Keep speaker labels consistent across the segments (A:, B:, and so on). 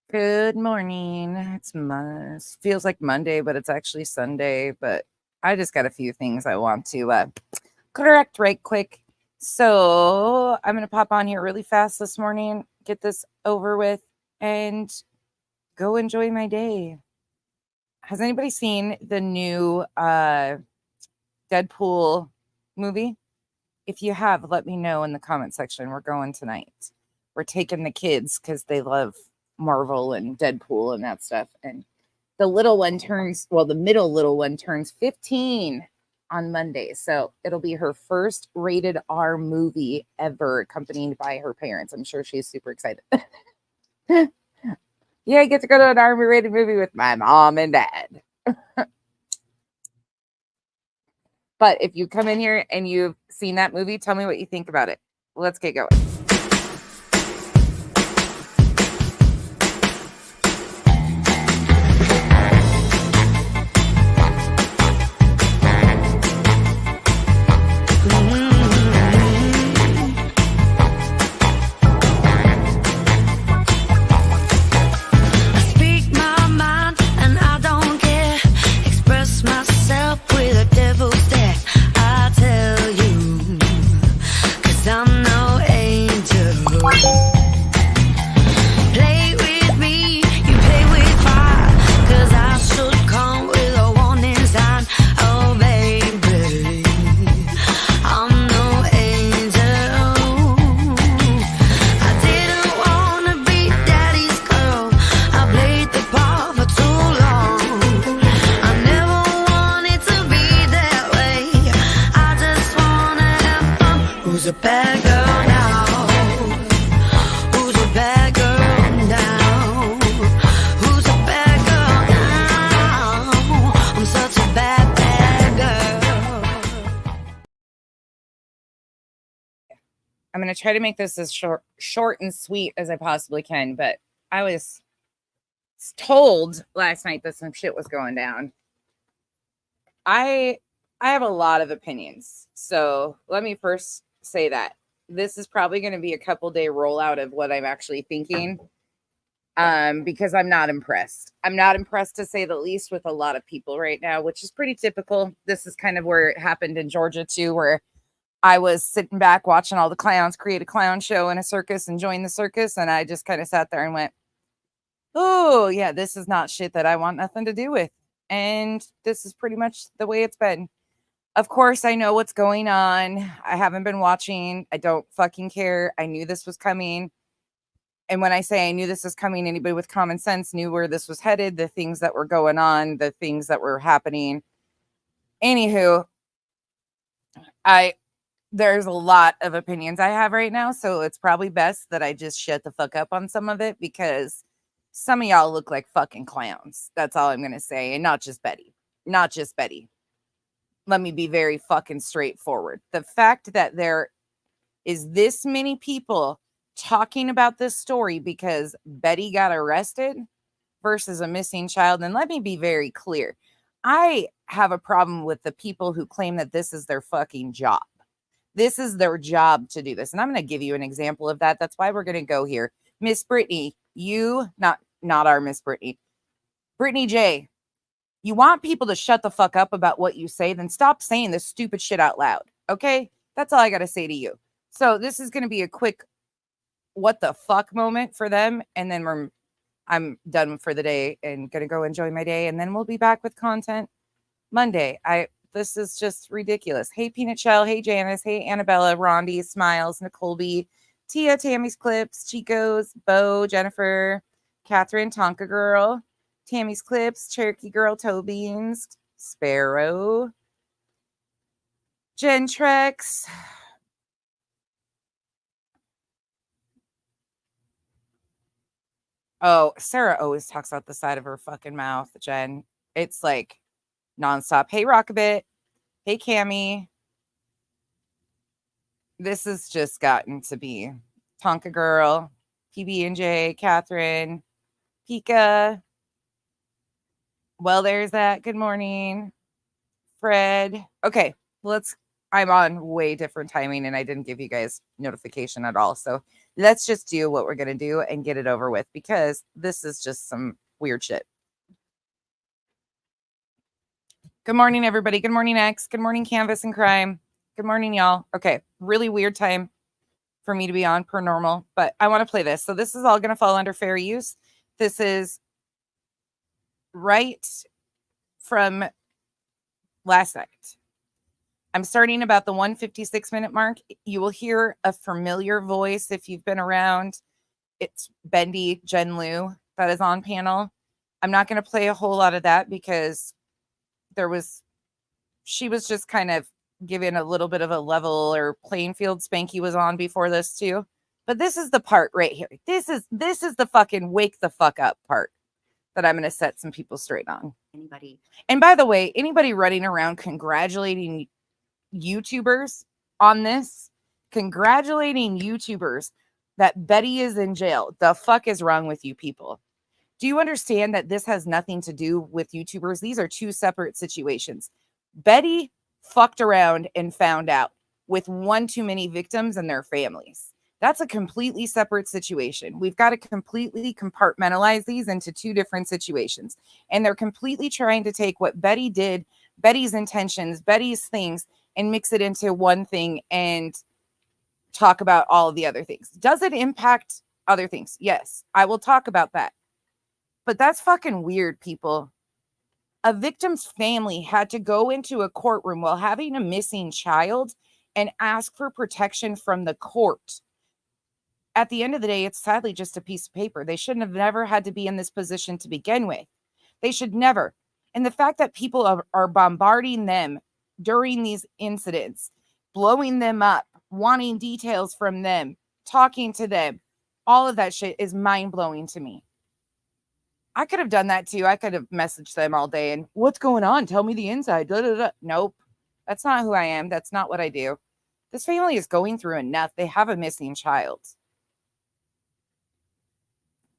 A: Good morning. Feels like Monday, but it's actually Sunday. But I just got a few things I want to correct right quick. So I'm gonna pop on here really fast this morning, get this over with, and go enjoy my day. Has anybody seen the new Deadpool movie? If you have, let me know in the comment section. We're going tonight. We're taking the kids because they love Marvel and Deadpool and that stuff. And the middle little one turns 15 on Monday. So it'll be her first rated R movie ever, accompanied by her parents. I'm sure she's super excited. Yeah, I get to go to an R rated movie with my mom and dad. But if you come in here and you've seen that movie, tell me what you think about it. Let's get going. I'm going to try to make this as short and sweet as I possibly can, but I was told last night that some shit was going down. I have a lot of opinions. So let me first say that this is probably going to be a couple day rollout of what I'm actually thinking. Because I'm not impressed. I'm not impressed, to say the least, with a lot of people right now, which is pretty typical. This is kind of where it happened in Georgia too, where I was sitting back watching all the clowns create a clown show in a circus and join the circus. And I just kind of sat there and went, oh, yeah, this is not shit that I want nothing to do with. And this is pretty much the way it's been. Of course, I know what's going on. I haven't been watching. I don't fucking care. I knew this was coming. And when I say I knew this was coming, anybody with common sense knew where this was headed, the things that were going on, the things that were happening. Anywho, there's a lot of opinions I have right now, so it's probably best that I just shut the fuck up on some of it, because some of y'all look like fucking clowns. That's all I'm going to say. And not just Betty. Not just Betty. Let me be very fucking straightforward. The fact that there is this many people talking about this story because Betty got arrested versus a missing child. And let me be very clear. I have a problem with the people who claim that this is their fucking job. This is their job to do this. And I'm going to give you an example of that. That's why we're going to go here. Miss Brittany, not our Miss Brittany. Brittany J, you want people to shut the fuck up about what you say, then stop saying this stupid shit out loud. Okay? That's all I got to say to you. So this is going to be a quick what the fuck moment for them. And then I'm done for the day and going to go enjoy my day. And then we'll be back with content Monday. This is just ridiculous. Hey, Peanut Shell. Hey, Janice. Hey, Annabella, Rondi, Smiles, Nicole B, Tia, Tammy's Clips, Chico's, Bo, Jennifer, Catherine, Tonka Girl, Tammy's Clips, Cherokee Girl, Toe Beans, Sparrow, Gentrex. Oh, Sarah always talks out the side of her fucking mouth, Jen. It's like nonstop. Hey, Rockabit. Hey, Cammy. This has just gotten to be Tonka Girl, PB&J, Catherine, Pika. Well, there's that. Good morning, Fred. Okay, I'm on way different timing and I didn't give you guys notification at all. So let's just do what we're going to do and get it over with because this is just some weird shit. Good morning, everybody. Good morning, X. Good morning, Canvas and Crime. Good morning, y'all. Okay, really weird time for me to be on per normal, but I want to play this. So this is all going to fall under fair use. This is right from last night. I'm starting about the 156-minute mark. You will hear a familiar voice if you've been around. It's Bendy Jen Liu that is on panel. I'm not going to play a whole lot of that because she was just kind of giving a little bit of a level or playing field. Spanky was on before this too. But this is the part right here. This is the fucking wake the fuck up part that I'm going to set some people straight on. Anybody. And by the way, anybody running around congratulating YouTubers on this, congratulating YouTubers that Betty is in jail. The fuck is wrong with you people? Do you understand that this has nothing to do with YouTubers? These are two separate situations. Betty fucked around and found out with one too many victims and their families. That's a completely separate situation. We've got to completely compartmentalize these into two different situations. And they're completely trying to take what Betty did, Betty's intentions, Betty's things, and mix it into one thing and talk about all of the other things. Does it impact other things? Yes, I will talk about that. But that's fucking weird, people. A victim's family had to go into a courtroom while having a missing child and ask for protection from the court. At the end of the day, it's sadly just a piece of paper. They shouldn't have never had to be in this position to begin with. They should never. And the fact that people are bombarding them during these incidents, blowing them up, wanting details from them, talking to them, all of that shit is mind-blowing to me. I could have done that too. I could have messaged them all day and what's going on? Tell me the inside. Da, da, da. Nope. That's not who I am. That's not what I do. This family is going through enough. They have a missing child.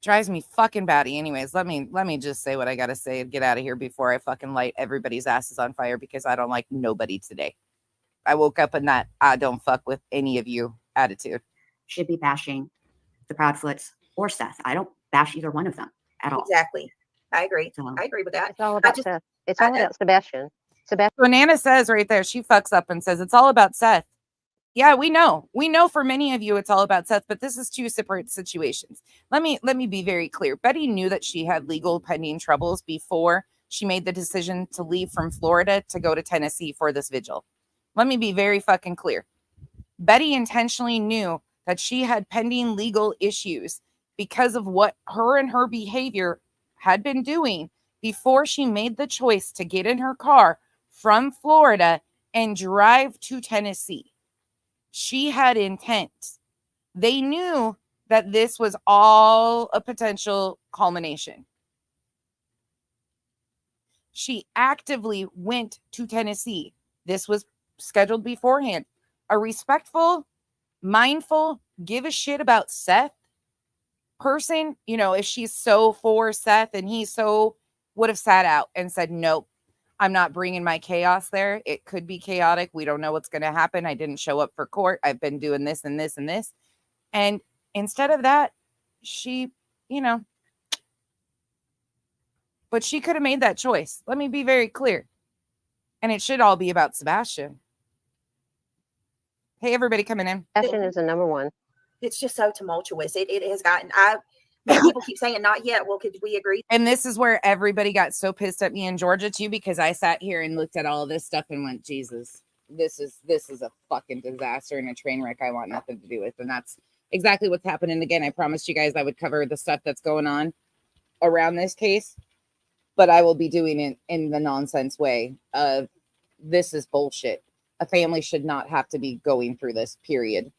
A: Drives me fucking batty. Anyways, let me just say what I gotta say and get out of here before I fucking light everybody's asses on fire because I don't like nobody today. I woke up in that I don't fuck with any of you attitude.
B: Should be bashing the Proudfoots or Seth. I don't bash either one of them at all.
C: Exactly. I agree. I agree with that.
D: It's all about Seth. It's all about Sebastian.
A: So Nana says right there, she fucks up and says, it's all about Seth. Yeah, we know. We know for many of you it's all about Seth, but this is two separate situations. Let me be very clear. Betty knew that she had legal pending troubles before she made the decision to leave from Florida to go to Tennessee for this vigil. Let me be very fucking clear. Betty intentionally knew that she had pending legal issues because of what her and her behavior had been doing before she made the choice to get in her car from Florida and drive to Tennessee. She had intent. They knew that this was all a potential culmination. She actively went to Tennessee. This was scheduled beforehand. A respectful, mindful, give a shit about Seth person, if she's so for Seth and he so would have sat out and said, nope, I'm not bringing my chaos there. It could be chaotic. We don't know what's going to happen. I didn't show up for court. I've been doing this and this and this. And instead of that, she, but she could have made that choice. Let me be very clear. And it should all be about Sebastian. Hey, everybody coming in.
D: Sebastian is the number one.
C: It's just so tumultuous. It has gotten, people keep saying not yet. Well, could we agree?
A: And this is where everybody got so pissed at me in Georgia too, because I sat here and looked at all of this stuff and went, Jesus, this is a fucking disaster and a train wreck I want nothing to do with. And that's exactly what's happening. Again, I promised you guys I would cover the stuff that's going on around this case, but I will be doing it in the nonsense way of this is bullshit. A family should not have to be going through this, period.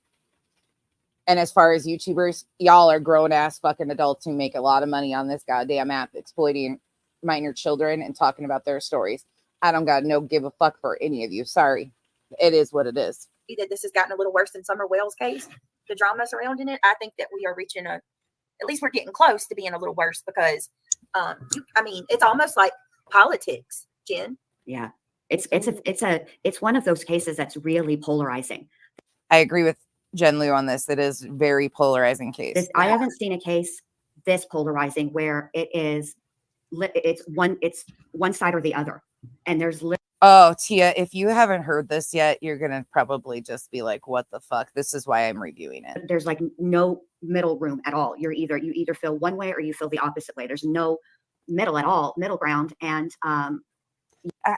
A: And as far as YouTubers, y'all are grown ass fucking adults who make a lot of money on this goddamn app exploiting minor children and talking about their stories. I don't got no give a fuck for any of you. Sorry. It is what it is.
C: That this has gotten a little worse than Summer Wells' case, the drama surrounding it. I think that we are reaching at least we're getting close to being a little worse because, it's almost like politics, Jen.
B: Yeah. It's one of those cases that's really polarizing.
A: I agree with Jen Liu on this. It is very polarizing case.
B: I haven't seen a case this polarizing where it's one side or the other, and there's
A: Oh, Tia, if you haven't heard this yet, you're gonna probably just be like, "What the fuck?" This is why I'm reviewing it.
B: there's like no middle room at all. You either feel one way or you feel the opposite way. There's no middle at all, middle ground. And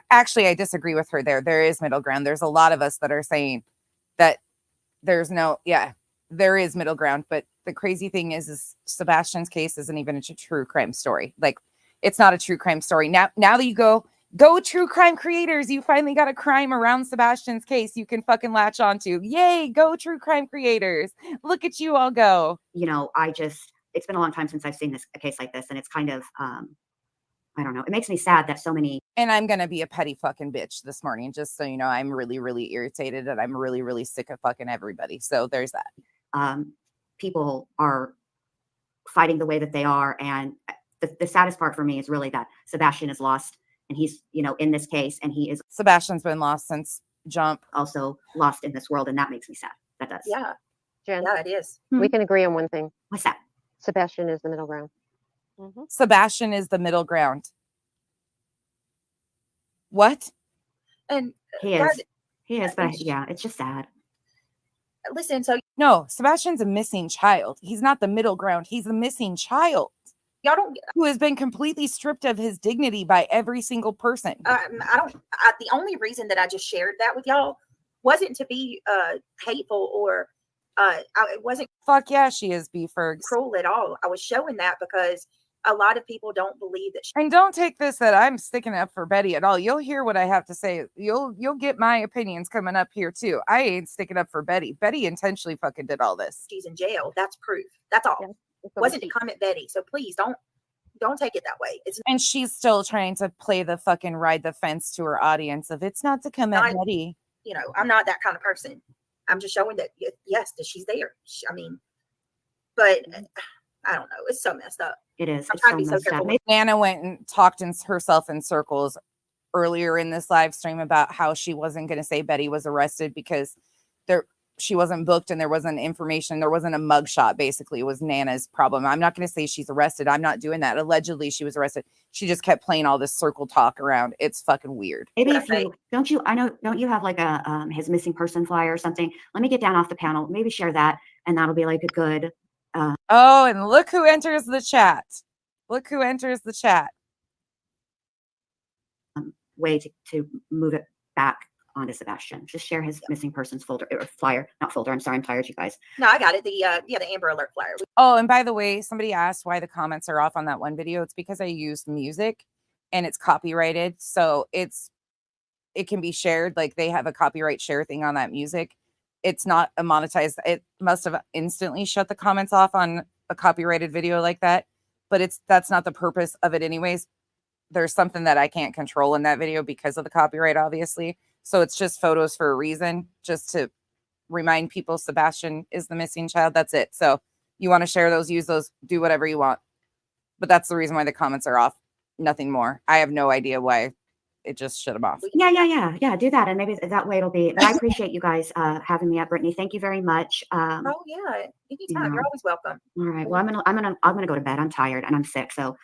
A: Actually, I disagree with her there. There is middle ground. There's a lot of us that are saying that there's no, there is middle ground. But the crazy thing is Sebastian's case isn't even a true crime story. Like, it's not a true crime story. Now that you go true crime creators, you finally got a crime around Sebastian's case you can fucking latch onto. Yay, go true crime creators. Look at you all go.
B: It's been a long time since I've seen a case like this, and it's kind of, I don't know. It makes me sad that so many.
A: And I'm going to be a petty fucking bitch this morning, just so you know. I'm really, really irritated, and I'm really, really sick of fucking everybody. So there's that.
B: People are fighting the way that they are. And the saddest part for me is really that Sebastian is lost, and he's, in this case, and
A: Sebastian's been lost since jump.
B: Also lost in this world. And that makes me sad. That does.
C: Yeah.
D: Jen,
C: Yeah, it is.
D: we can agree on one thing.
B: What's that?
D: Sebastian is the middle ground.
A: Sebastian is the middle ground. What?
C: And
B: He is, but yeah, it's just sad.
C: Listen, so
A: No, Sebastian's a missing child. He's not the middle ground. He's a missing child
C: y'all don't.
A: who has been completely stripped of his dignity by every single person.
C: The only reason that I just shared that with y'all wasn't to be hateful or it wasn't.
A: Fuck yeah, she is, B-Fergs.
C: Cruel at all. I was showing that because a lot of people don't believe that.
A: And don't take this that I'm sticking up for Betty at all. You'll hear what I have to say. You'll get my opinions coming up here too. I ain't sticking up for Betty. Betty intentionally fucking did all this.
C: She's in jail. That's proof. That's all.
D: Yeah,
C: wasn't to comment Betty. So please don't take it that way.
A: And she's still trying to play the fucking ride the fence to her audience of it's not to come at Betty.
C: I'm not that kind of person. I'm just showing that yes, that she's there. But I don't know. It's so messed up.
B: It is.
C: I'm trying to be so careful.
A: Nana went and talked herself in circles earlier in this live stream about how she wasn't going to say Betty was arrested because she wasn't booked and there wasn't information. There wasn't a mugshot. Basically, it was Nana's problem. I'm not going to say she's arrested. I'm not doing that. Allegedly, she was arrested. She just kept playing all this circle talk around. It's fucking weird.
B: Maybe if you don't you have like a his missing person flyer or something? Let me get down off the panel. Maybe share that, and that'll be like a good.
A: Oh, and look who enters the chat. Look who enters the chat.
B: Way to move it back onto Sebastian. Just share his missing persons folder or flyer, not folder. I'm sorry, I'm tired, you guys.
C: No, I got it. The Amber Alert flyer.
A: Oh, and by the way, somebody asked why the comments are off on that one video. It's because I used music and it's copyrighted. So it can be shared. Like they have a copyright share thing on that music. It's not a monetized. It must have instantly shut the comments off on a copyrighted video like that. But that's not the purpose of it anyways. There's something that I can't control in that video because of the copyright, obviously. So it's just photos for a reason, just to remind people Sebastian is the missing child. That's it. So you want to share those, use those, do whatever you want. But that's the reason why the comments are off. Nothing more. I have no idea why it just shut them off.
B: Yeah. Do that. And maybe that way it'll be, but I appreciate you guys having me up, Brittany. Thank you very much.
C: Oh yeah. Anytime. You're always welcome.
B: All right. Well, I'm gonna go to bed. I'm tired and I'm sick. So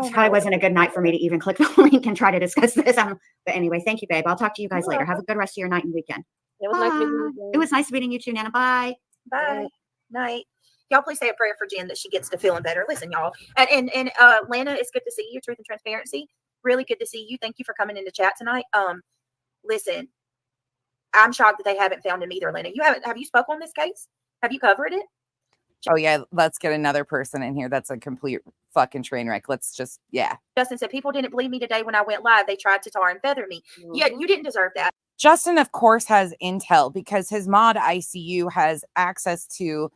B: this probably wasn't a good night for me to even click the link and try to discuss this. But anyway, thank you, babe. I'll talk to you guys later. Have a good rest of your night and weekend.
D: It was nice meeting you.
B: It was nice meeting you too, Nana. Bye.
C: Bye. Night. Y'all please say a prayer for Jen that she gets to feeling better. Listen, y'all. And Lana, it's good to see you. Truth and Transparency. Really good to see you. Thank you for coming into chat tonight. Listen, I'm shocked that they haven't found him either, Lana. Have you spoke on this case? Have you covered it?
A: Oh yeah, let's get another person in here. That's a complete fucking train wreck. Let's just, yeah.
C: Justin said, people didn't believe me today when I went live. They tried to tar and feather me. Yeah, you didn't deserve that.
A: Justin, of course, has intel because his mod ICU has access to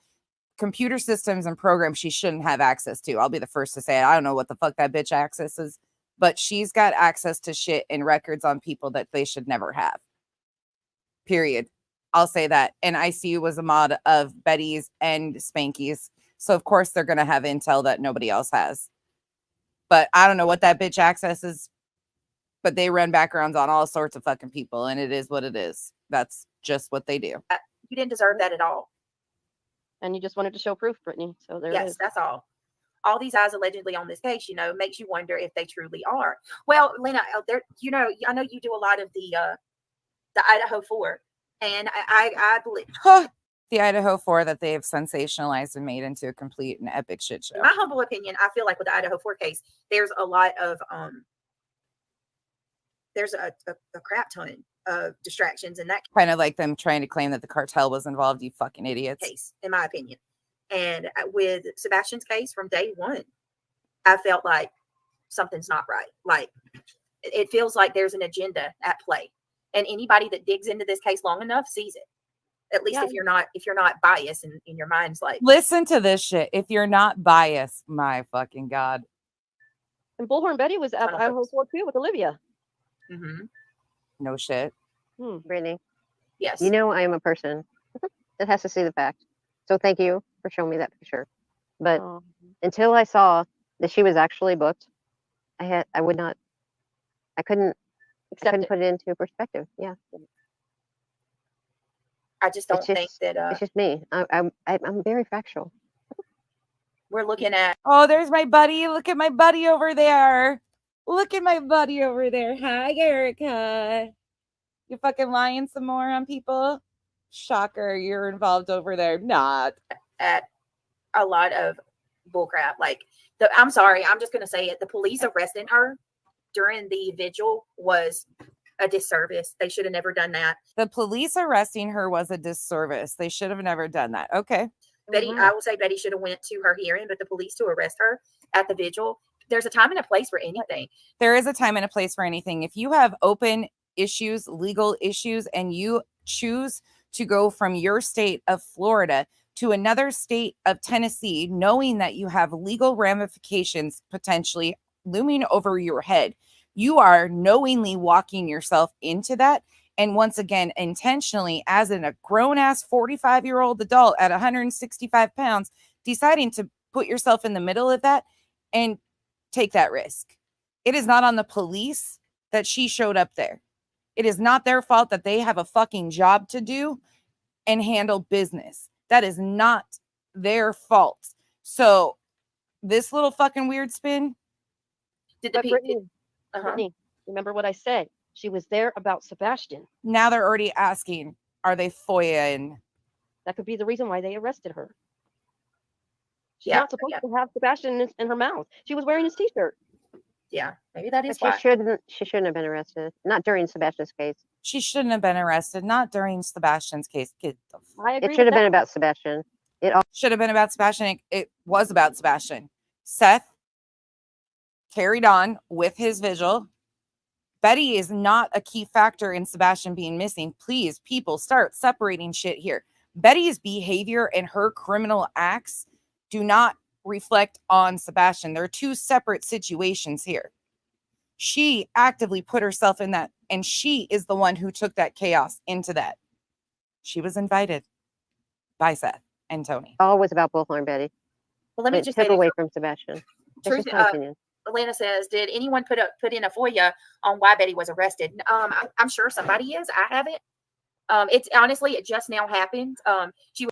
A: computer systems and programs she shouldn't have access to. I'll be the first to say it. I don't know what the fuck that bitch accesses, but she's got access to shit and records on people that they should never have. Period. I'll say that. And ICU was a mod of Betty's and Spanky's. So, of course, they're going to have intel that nobody else has. But I don't know what that bitch accesses. But they run backgrounds on all sorts of fucking people, and it is what it is. That's just what they do.
C: You didn't deserve that at all.
D: And you just wanted to show proof, Brittany. So there it
C: Yes,
D: is.
C: that's all. All these eyes allegedly on this case, makes you wonder if they truly are. Well, Lena, there, I know you do a lot of the Idaho 4, and I believe
A: the Idaho 4 that they have sensationalized and made into a complete and epic shit show.
C: In my humble opinion, I feel like with the Idaho 4 case, there's a lot of there's a crap ton of distractions in that
A: kind of like them trying to claim that the cartel was involved. You fucking idiots.
C: Case, in my opinion. And with Sebastian's case from day one, I felt like something's not right. Like it feels like there's an agenda at play, and anybody that digs into this case long enough sees it. At least if you're not biased and in your mind's like,
A: listen to this shit. If you're not biased, my fucking God.
D: And Bullhorn Betty was at Idaho 4 too with Olivia.
C: Mm-hmm.
A: No shit.
D: Brittany.
C: Yes.
D: I am a person that has to see the fact. So thank you for showing me that picture. But until I saw that she was actually booked, I couldn't put it into perspective. Yeah.
C: I just don't think that
D: it's just me. I'm very factual.
C: We're looking at
A: there's my buddy. Look at my buddy over there. Look at my buddy over there. Hi, Erica. You fucking lying some more on people? Shocker, you're involved over there. Not
C: at a lot of bullcrap. Like I'm sorry, I'm just gonna say it. The police arresting her during the vigil was a disservice. They should have never done that.
A: The police arresting her was a disservice. They should have never done that. Okay.
C: Betty, I will say Betty should have went to her hearing, but the police to arrest her at the vigil, there's a time and a place for anything.
A: There is a time and a place for anything. If you have open issues, legal issues, and you choose to go from your state of Florida to another state of Tennessee, knowing that you have legal ramifications potentially looming over your head, you are knowingly walking yourself into that. And once again, intentionally, as a grown-ass 45-year-old adult at 165 pounds, deciding to put yourself in the middle of that and take that risk. It is not on the police that she showed up there. It is not their fault that they have a fucking job to do and handle business. That is not their fault. So this little fucking weird spin.
D: Brittany, remember what I said? She was there about Sebastian.
A: Now they're already asking, are they FOIA-ing?
D: That could be the reason why they arrested her. She's not supposed to have Sebastian in her mouth. She was wearing his t-shirt.
C: Yeah, maybe that is
D: why. She shouldn't have been arrested. Not during Sebastian's case.
A: She shouldn't have been arrested. Not during Sebastian's case.
D: I agree.
A: It
D: should have been about Sebastian.
A: It should have been about Sebastian. It was about Sebastian. Seth carried on with his vigil. Betty is not a key factor in Sebastian being missing. Please, people, start separating shit here. Betty's behavior and her criminal acts do not reflect on Sebastian. There are two separate situations here. She actively put herself in that, and she is the one who took that chaos into that. She was invited by Seth and Tony.
D: All was about Bullhorn Betty.
C: Well, let me just
D: take away from Sebastian. That's just my opinion.
C: Atlanta says, did anyone put in a FOIA on why Betty was arrested? I'm sure somebody is. I haven't. It's honestly, it just now happened.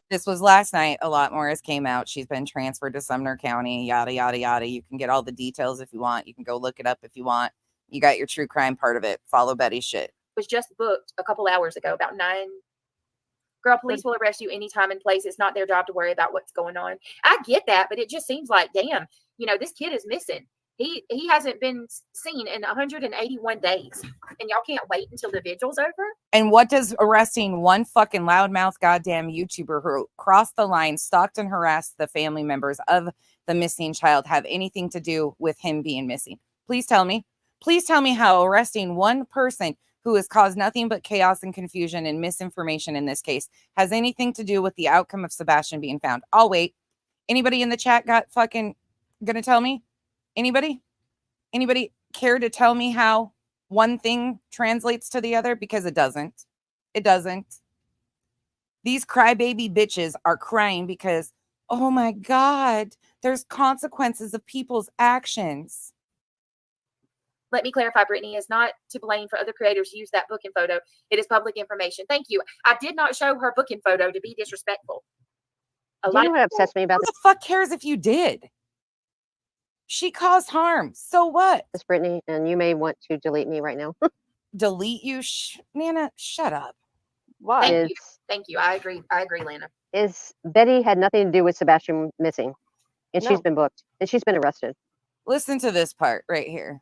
A: This was last night. A lot more has came out. She's been transferred to Sumner County, yada, yada, yada. You can get all the details if you want. You can go look it up if you want. You got your true crime part of it. Follow Betty's shit.
C: Was just booked a couple hours ago, about 9. Girl, police will arrest you anytime and place. It's not their job to worry about what's going on. I get that, but it just seems like, damn, this kid is missing. He hasn't been seen in 181 days, and y'all can't wait until the vigil's over.
A: And what does arresting one fucking loudmouth goddamn YouTuber who crossed the line, stalked and harassed the family members of the missing child have anything to do with him being missing? Please tell me. Please tell me how arresting one person who has caused nothing but chaos and confusion and misinformation in this case has anything to do with the outcome of Sebastian being found. I'll wait. Anybody in the chat got fucking gonna tell me? Anybody care to tell me how one thing translates to the other? Because it doesn't. It doesn't. These crybaby bitches are crying because, oh my God, there's consequences of people's actions.
C: Let me clarify, Brittany is not to blame for other creators use that booking photo. It is public information. Thank you. I did not show her booking photo to be disrespectful.
D: Do you know what upsets me about
A: Who the fuck cares if you did? She caused harm. So what?
D: this, Brittany? And you may want to delete me right now.
A: Delete you? Nana, shut up.
E: Why?
C: Thank you. Thank you. I agree, Lana.
D: Is Betty had nothing to do with Sebastian missing, and
E: No.
D: she's been booked, and she's been arrested.
A: Listen to this part right here.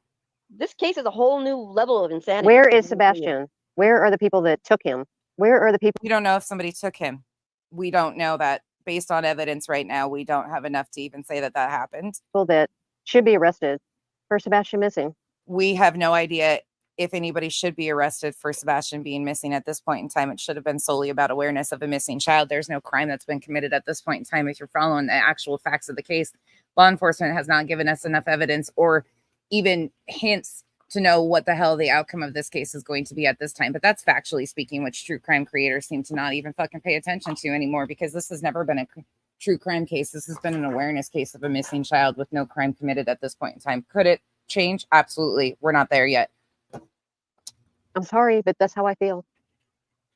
E: This case is a whole new level of insanity.
D: Where is Sebastian? Where are the people that took him? Where are the people?
A: We don't know if somebody took him. We don't know that. Based on evidence right now, we don't have enough to even say that that happened.
D: That should be arrested for Sebastian missing.
A: We have no idea if anybody should be arrested for Sebastian being missing at this point in time. It should have been solely about awareness of a missing child. There's no crime that's been committed at this point in time. If you're following the actual facts of the case, law enforcement has not given us enough evidence or even hints to know what the hell the outcome of this case is going to be at this time. But that's factually speaking, which true crime creators seem to not even fucking pay attention to anymore, because this has never been a true crime case. This has been an awareness case of a missing child with no crime committed at this point in time. Could it change? Absolutely. We're not there yet.
D: I'm sorry, but that's how I feel.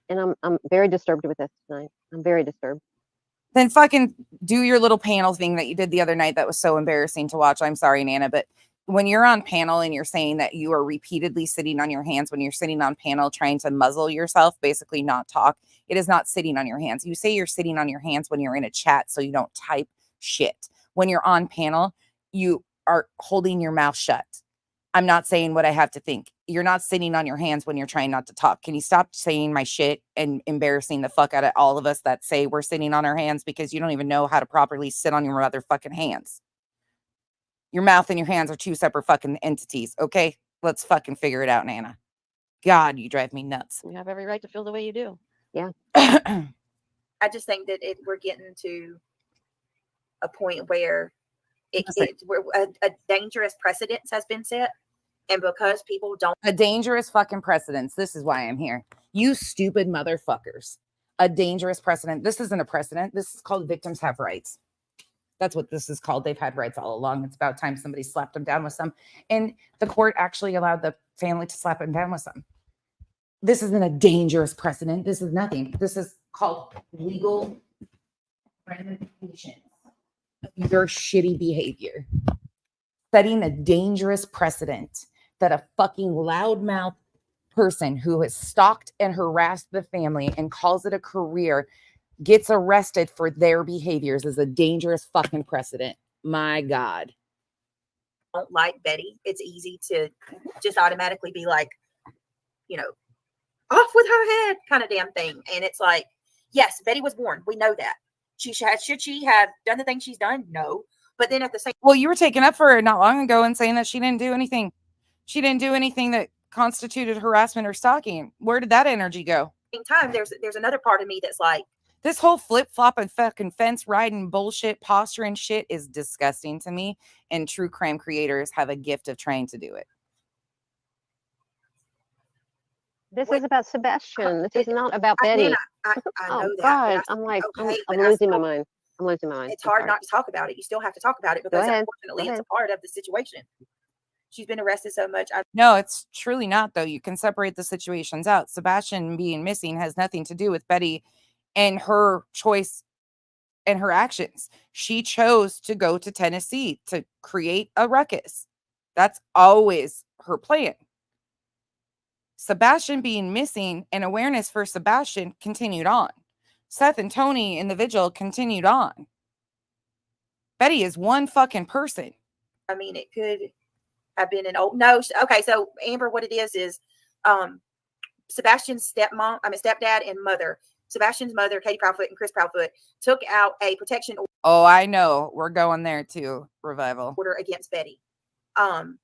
D: And I'm very disturbed with this tonight. I'm very disturbed.
A: Then fucking do your little panel thing that you did the other night. That was so embarrassing to watch. I'm sorry, Nana, but when you're on panel and you're saying that you are repeatedly sitting on your hands when you're sitting on panel trying to muzzle yourself, basically not talk, it is not sitting on your hands. You say you're sitting on your hands when you're in a chat so you don't type shit. When you're on panel, you are holding your mouth shut. I'm not saying what I have to think. You're not sitting on your hands when you're trying not to talk. Can you stop saying my shit and embarrassing the fuck out of all of us that say we're sitting on our hands, because you don't even know how to properly sit on your motherfucking hands. Your mouth and your hands are two separate fucking entities, okay? Let's fucking figure it out, Nana. God, you drive me nuts.
E: You have every right to feel the way you do.
D: Yeah.
C: I just think that we're getting to a point where where a dangerous precedence has been set. And because people don't.
A: A dangerous fucking precedence. This is why I'm here. You stupid motherfuckers. A dangerous precedent. This isn't a precedent. This is called victims have rights. That's what this is called. They've had rights all along. It's about time somebody slapped them down with some. And the court actually allowed the family to slap them down with some. This isn't a dangerous precedent. This is nothing. This is called legal ramifications of your shitty behavior. Setting a dangerous precedent that a fucking loudmouth person who has stalked and harassed the family and calls it a career gets arrested for their behaviors is a dangerous fucking precedent. My God.
C: Don't like Betty. It's easy to just automatically be like, off with her head kind of damn thing. And it's like, yes, Betty was born. We know that. Should she have done the thing she's done? No. But then at the same
A: Well, you were taking up for her not long ago and saying that she didn't do anything. She didn't do anything that constituted harassment or stalking. Where did that energy go?
C: time, there's another part of me that's like,
A: this whole flip-flop and fucking fence riding bullshit, posturing shit is disgusting to me. And true crime creators have a gift of trying to do it.
D: This is about Sebastian. This is not about Betty.
C: I know
D: Oh
C: that.
D: God, I'm like,
C: okay,
D: I'm
C: but I
D: losing my
C: still-
D: mind. I'm losing my mind.
C: It's
D: I'm
C: hard
D: sorry.
C: not to talk about it. You still have to talk about it because
D: ahead.
C: unfortunately
D: Go
C: it's a part of the situation. She's been arrested so much.
A: No, it's truly not, though. You can separate the situations out. Sebastian being missing has nothing to do with Betty and her choice and her actions. She chose to go to Tennessee to create a ruckus. That's always her plan. Sebastian being missing and awareness for Sebastian continued on. Seth and Tony in the vigil continued on. Betty is one fucking person.
C: I mean, it could have been no. Okay, so Amber, what it is Sebastian's stepdad and mother. Sebastian's mother, Katie Proudfoot and Chris Proudfoot, took out a protection
A: Oh, I know. We're going there too, Revival.
C: order against Betty. And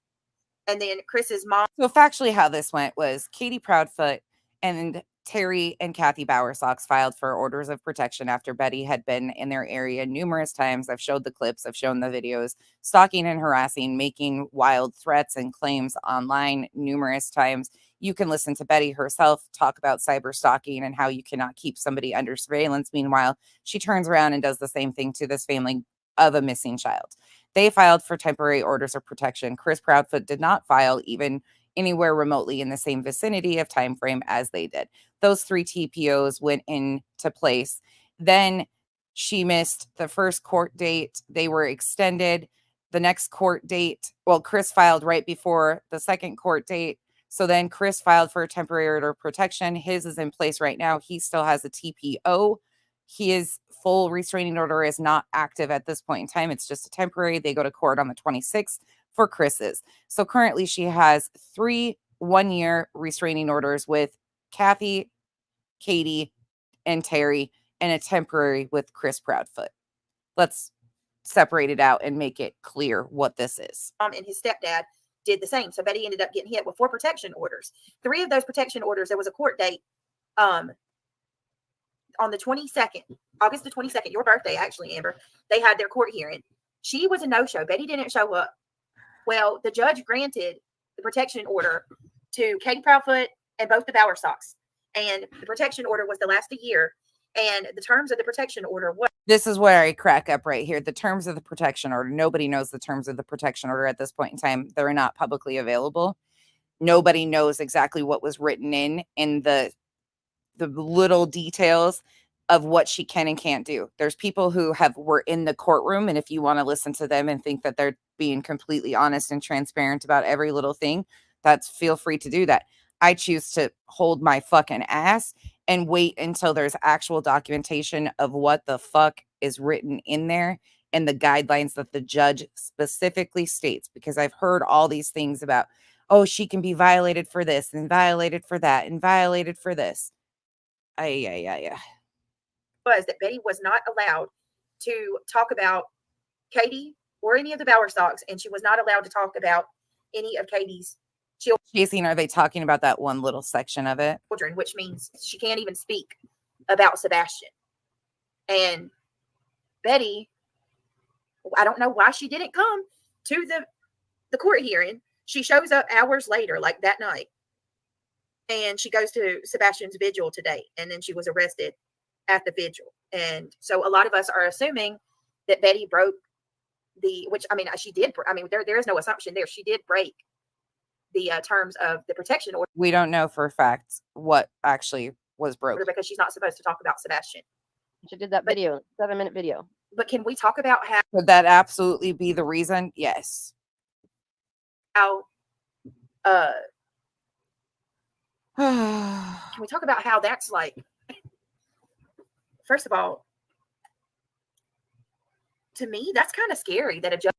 C: then Chris's mom.
A: So factually how this went was Katie Proudfoot and Terry and Kathy Bowersox filed for orders of protection after Betty had been in their area numerous times. I've showed the clips, I've shown the videos, stalking and harassing, making wild threats and claims online numerous times. You can listen to Betty herself talk about cyber stalking and how you cannot keep somebody under surveillance. Meanwhile, she turns around and does the same thing to this family of a missing child. They filed for temporary orders of protection. Chris Proudfoot did not file even anywhere remotely in the same vicinity of time frame as they did. Those 3 TPOs went into place. Then she missed the first court date. They were extended. The next court date, well, Chris filed right before the second court date. So then Chris filed for a temporary order of protection. His is in place right now. He still has a TPO. His full restraining order is not active at this point in time. It's just a temporary. They go to court on the 26th for Chris's. So currently she has 3 one-year restraining orders with Kathy, Katie, and Terry, and a temporary with Chris Proudfoot. Let's separate it out and make it clear what this is.
C: And his stepdad did the same. So Betty ended up getting hit with 4 protection orders. 3 of those protection orders, there was a court date on the 22nd, August the 22nd, your birthday, actually, Amber. They had their court hearing. She was a no-show. Betty didn't show up. Well, the judge granted the protection order to Katie Proudfoot and both the Bowerstocks. And the protection order was to last a year. And the terms of the protection order was.
A: This is where I crack up right here. The terms of the protection order. Nobody knows the terms of the protection order at this point in time. They're not publicly available. Nobody knows exactly what was written in the little details of what she can and can't do. There's people who were in the courtroom, and if you want to listen to them and think that they're being completely honest and transparent about every little thing, feel free to do that. I choose to hold my fucking ass and wait until there's actual documentation of what the fuck is written in there and the guidelines that the judge specifically states, because I've heard all these things about, oh, she can be violated for this and violated for that and violated for this.
C: Was that Betty was not allowed to talk about Katie or any of the Bowerstocks, and she was not allowed to talk about any of Katie's
A: children. Are they talking about that one little section of it?
C: Children, which means she can't even speak about Sebastian. And Betty, I don't know why she didn't come to the court hearing. She shows up hours later, like that night, and she goes to Sebastian's vigil today, and then she was arrested at the vigil. And so a lot of us are assuming that Betty broke she did. There is no assumption there. She did break the terms of the protection order.
A: We don't know for a fact what actually was broken
C: because she's not supposed to talk about Sebastian.
E: She did that video, 7-minute video.
C: But can we talk about how?
A: Could that absolutely be the reason? Yes.
C: How? Can we talk about how that's like? First of all, to me, that's kind of scary that a judge.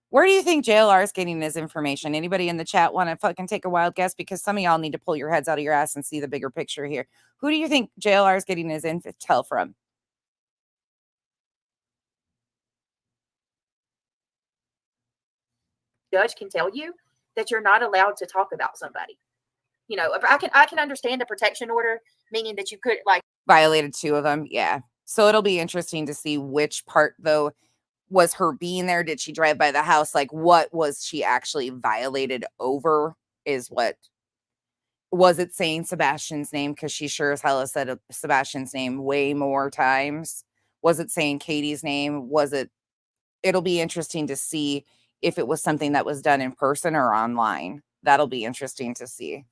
A: Where do you think JLR is getting his information? Anybody in the chat want to fucking take a wild guess? Because some of y'all need to pull your heads out of your ass and see the bigger picture here. Who do you think JLR is getting his intel from?
C: Judge can tell you that you're not allowed to talk about somebody. You know, I can understand a protection order, meaning that you could
A: violated 2 of them. Yeah. So it'll be interesting to see which part, though, was her being there. Did she drive by the house? Like, what was she actually violated over? Was it saying Sebastian's name? Because she sure as hell has said Sebastian's name way more times. Was it saying Katie's name? It'll be interesting to see if it was something that was done in person or online. That'll be interesting to see.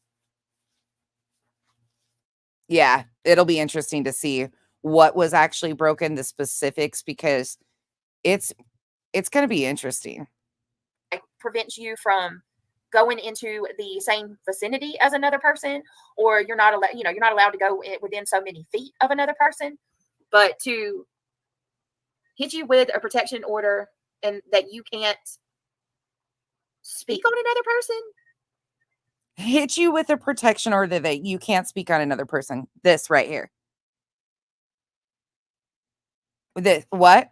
A: Yeah, it'll be interesting to see what was actually broken, the specifics, because it's going to be interesting.
C: It prevents you from going into the same vicinity as another person, or you're not allowed to go within so many feet of another person. But to hit you with a protection order and that you can't speak on another person.
A: Hit you with a protection order that you can't speak on another person. This right here. What?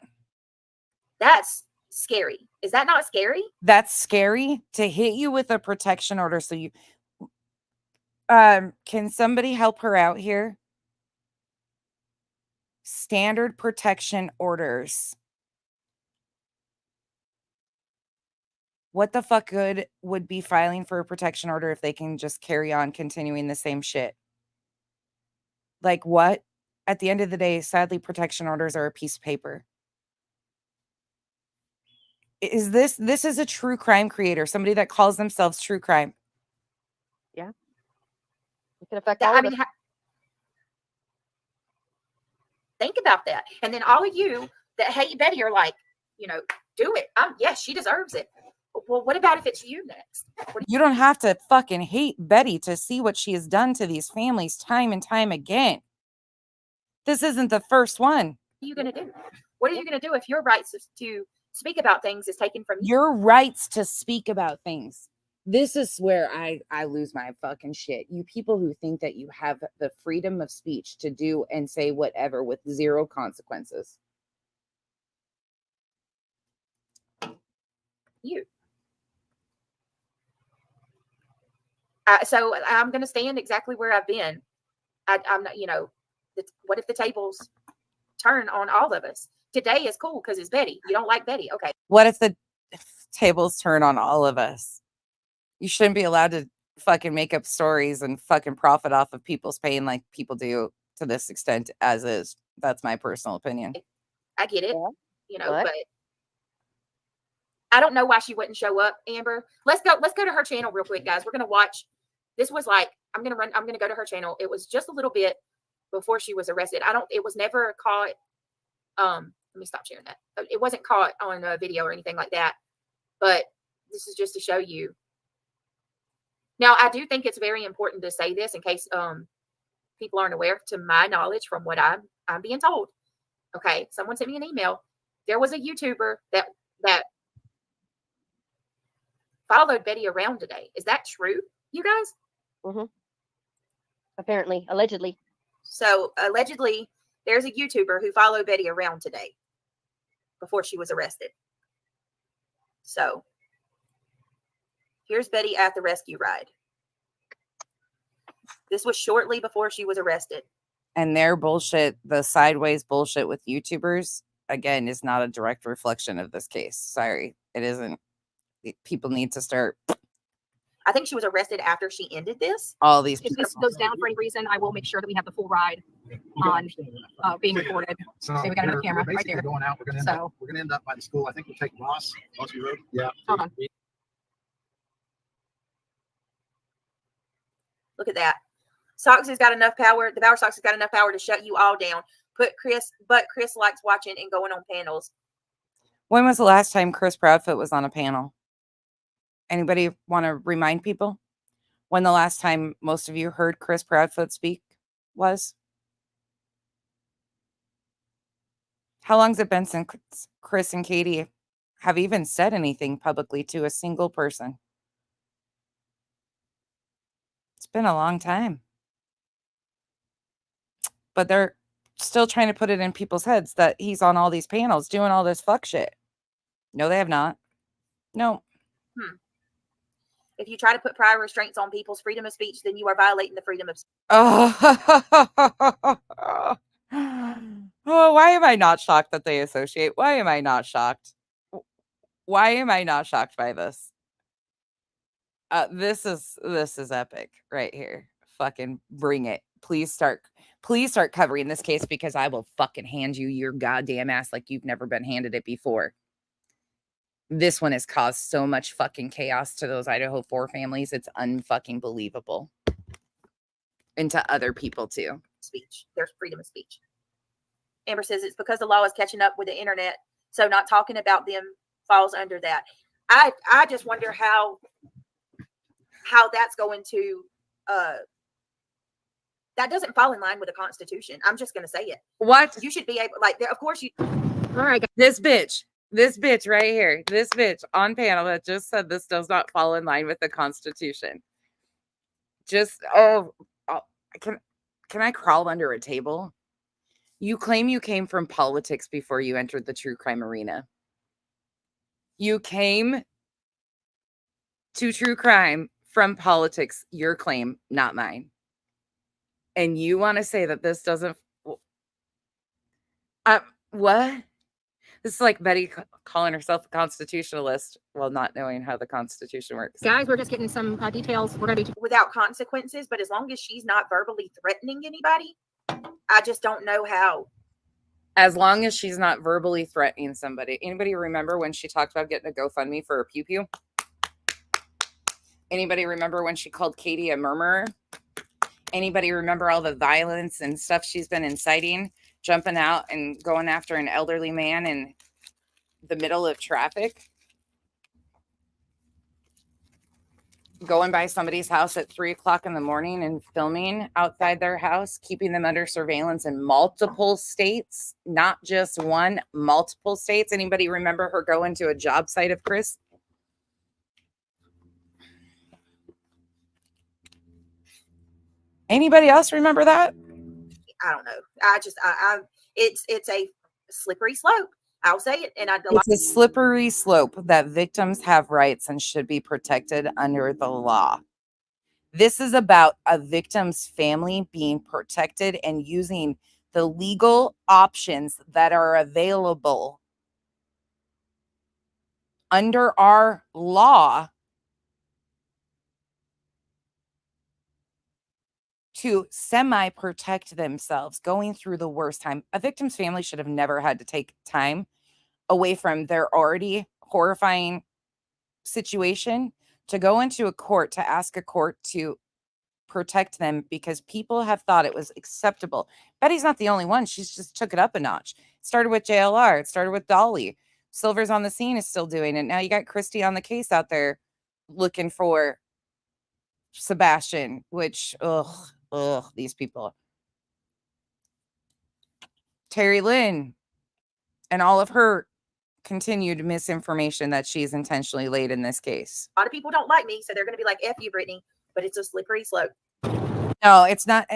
C: That's scary. Is that not scary?
A: That's scary to hit you with a protection order. So you, can somebody help her out here? Standard protection orders. What the fuck good would be filing for a protection order if they can just carry on continuing the same shit? Like what? At the end of the day, sadly, protection orders are a piece of paper. Is this is a true crime creator, somebody that calls themselves true crime.
E: It can affect
C: That,
E: all
C: I
E: of
C: mean,
E: us.
C: think about that. And then all of you that hate Betty are like, do it. Yes, she deserves it. Well, what about if it's you next?
A: You don't have to fucking hate Betty to see what she has done to these families time and time again. This isn't the first one.
C: What are you going to do? What are you going to do if your rights to speak about things is taken from you?
A: Your rights to speak about things. This is where I lose my fucking shit. You people who think that you have the freedom of speech to do and say whatever with zero consequences.
C: You. So I'm going to stand exactly where I've been. I'm not, what if the tables turn on all of us? Today is cool because it's Betty. You don't like Betty. Okay.
A: What if the tables turn on all of us? You shouldn't be allowed to fucking make up stories and fucking profit off of people's pain like people do to this extent as is. That's my personal opinion.
C: I get it,
E: Yeah.
C: but I don't know why she wouldn't show up, Amber. Let's go to her channel real quick, guys. We're going to watch. This was like, I'm going to go to her channel. It was just a little bit before she was arrested. It was never caught. Let me stop sharing that. It wasn't caught on a video or anything like that, but this is just to show you. Now, I do think it's very important to say this in case people aren't aware. To my knowledge, from what I'm being told, okay, someone sent me an email. There was a YouTuber that followed Betty around today. Is that true, you guys?
E: Mm-hmm. Apparently, allegedly.
C: So allegedly, there's a YouTuber who followed Betty around today before she was arrested. So here's Betty at the rescue ride. This was shortly before she was arrested.
A: And their bullshit, the sideways bullshit with YouTubers, again, is not a direct reflection of this case. Sorry, it isn't. People need to start.
C: I think she was arrested after she ended this.
A: All these
F: If
A: people.
F: this goes down for any reason, I will make sure that we have the full ride on being recorded.
G: So
F: Okay, we got another camera right
G: basically
F: there.
G: going out. We're going to end up by the school. I think we'll take Ross Road. Yeah.
F: Hold on.
C: Look at that. Socks has got enough power. The Bauer Socks has got enough power to shut you all down. Chris likes watching and going on panels.
A: When was the last time Chris Proudfoot was on a panel? Anybody want to remind people when the last time most of you heard Chris Proudfoot speak was? How long's it been since Chris and Katie have even said anything publicly to a single person? It's been a long time. But they're still trying to put it in people's heads that he's on all these panels doing all this fuck shit. No, they have not. No.
C: If you try to put prior restraints on people's freedom of speech, then you are violating the freedom of speech.
A: Oh, why am I not shocked that they associate? Why am I not shocked? Why am I not shocked by this? This is epic right here. Fucking bring it. Please start covering this case because I will fucking hand you your goddamn ass like you've never been handed it before. This one has caused so much fucking chaos to those Idaho 4 families. It's unfucking believable. And to other people too.
C: Speech. There's freedom of speech. Amber says it's because the law is catching up with the internet. So not talking about them falls under that. I just wonder how that's going to that doesn't fall in line with the Constitution. I'm just going to say it.
A: What?
C: You should be able, like, of course you.
F: All right,
A: This bitch right here, this bitch on panel that just said this does not fall in line with the Constitution. Just, can I crawl under a table? You claim you came from politics before you entered the true crime arena. You came to true crime from politics, your claim, not mine. And you want to say that this doesn't, what? This is like Betty calling herself a constitutionalist while not knowing how the Constitution works.
F: guys, we're just getting some details. We're going to be
C: Without consequences, but as long as she's not verbally threatening anybody, I just don't know how
A: As long as she's not verbally threatening somebody. Anybody remember when she talked about getting a GoFundMe for a pew pew? Anybody remember when she called Katie a murmurer? Anybody remember all the violence and stuff she's been inciting, jumping out and going after an elderly man in the middle of traffic? Going by somebody's house at 3 o'clock in the morning and filming outside their house, keeping them under surveillance in multiple states, not just one, multiple states. Anybody remember her going to a job site of Chris? Anybody else remember that?
C: I don't know. It's a slippery slope. I'll say it. And
A: It's a slippery slope that victims have rights and should be protected under the law. This is about a victim's family being protected and using the legal options that are available under our law to semi-protect themselves going through the worst time. A victim's family should have never had to take time away from their already horrifying situation to go into a court to ask a court to protect them because people have thought it was acceptable. Betty's not the only one. She's just took it up a notch. It started with JLR. It started with Dolly. Silver's on the scene is still doing it. Now you got Christy on the case out there looking for Sebastian, which, these people. Terry Lynn and all of her continued misinformation that she's intentionally laid in this case.
C: A lot of people don't like me, so they're going to be like, F you, Brittany. But it's a slippery slope.
A: No, it's not.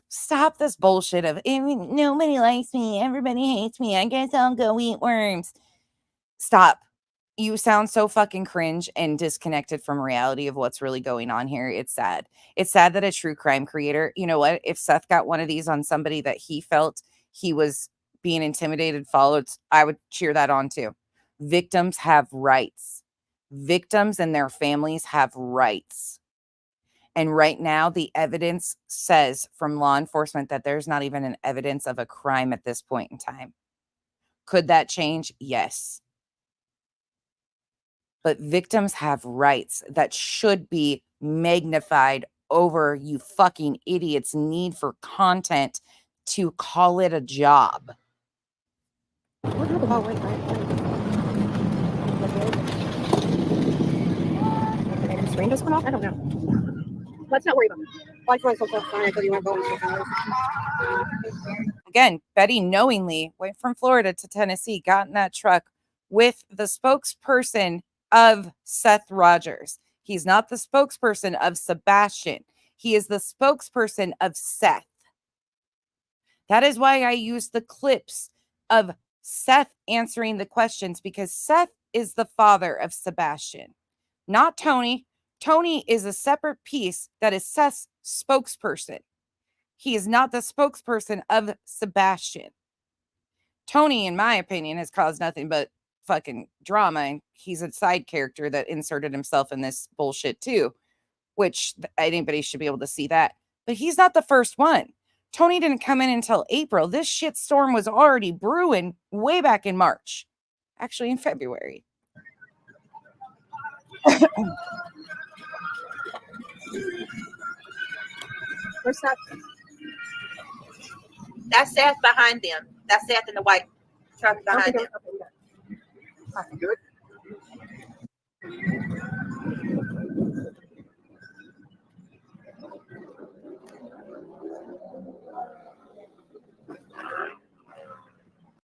A: Stop this bullshit of nobody likes me. Everybody hates me. I guess I'll go eat worms. Stop. You sound so fucking cringe and disconnected from reality of what's really going on here. It's sad. It's sad that a true crime creator, you know what? If Seth got one of these on somebody that he felt he was being intimidated, followed, I would cheer that on too. Victims have rights. Victims and their families have rights. And right now, the evidence says from law enforcement that there's not even an evidence of a crime at this point in time. Could that change? Yes. But victims have rights that should be magnified over you fucking idiots' need for content to call it a job.
E: What happened? Oh, wait,
F: Did the screen just went off? I don't know. Let's not worry about it. Like, so funny until you weren't going somewhere.
A: Again, Betty knowingly went from Florida to Tennessee, got in that truck with the spokesperson of Seth Rogers. He's not the spokesperson of Sebastian. He is the spokesperson of Seth. That is why I use the clips of Seth answering the questions, because Seth is the father of Sebastian, not Tony. Tony is a separate piece that is Seth's spokesperson. He is not the spokesperson of Sebastian. Tony, in my opinion, has caused nothing but fucking drama, and he's a side character that inserted himself in this bullshit too, which anybody should be able to see that. But he's not the first one. Tony didn't come in until April. This shitstorm was already brewing way back in March. Actually, in February.
F: Where's that?
C: That's Seth behind them. That's Seth in the white truck behind them.
G: Good.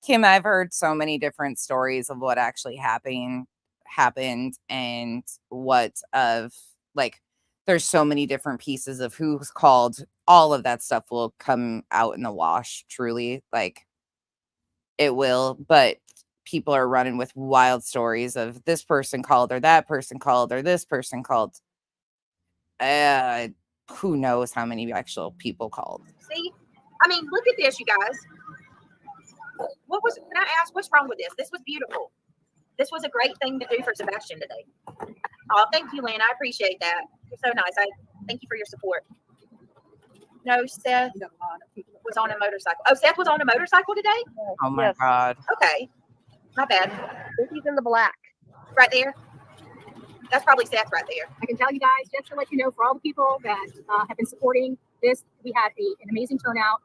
A: Kim, I've heard so many different stories of what actually happened and what of, like, there's so many different pieces of who's called. All of that stuff will come out in the wash, truly. Like, it will, but people are running with wild stories of this person called or that person called or this person called. Who knows how many actual people called.
C: See? I mean, look at this, you guys. Can I ask, what's wrong with this? This was beautiful. This was a great thing to do for Sebastian today. Oh, thank you, Lynn. I appreciate that. You're so nice. I thank you for your support. No, Seth. was on a motorcycle. Oh, Seth was on a motorcycle today?
A: Oh my
D: Yes.
A: God.
C: Okay. Not bad.
D: I think he's in the black.
C: Right there. That's probably Seth right there.
F: I can tell you guys, just to let you know, for all the people that have been supporting this, we had an amazing turnout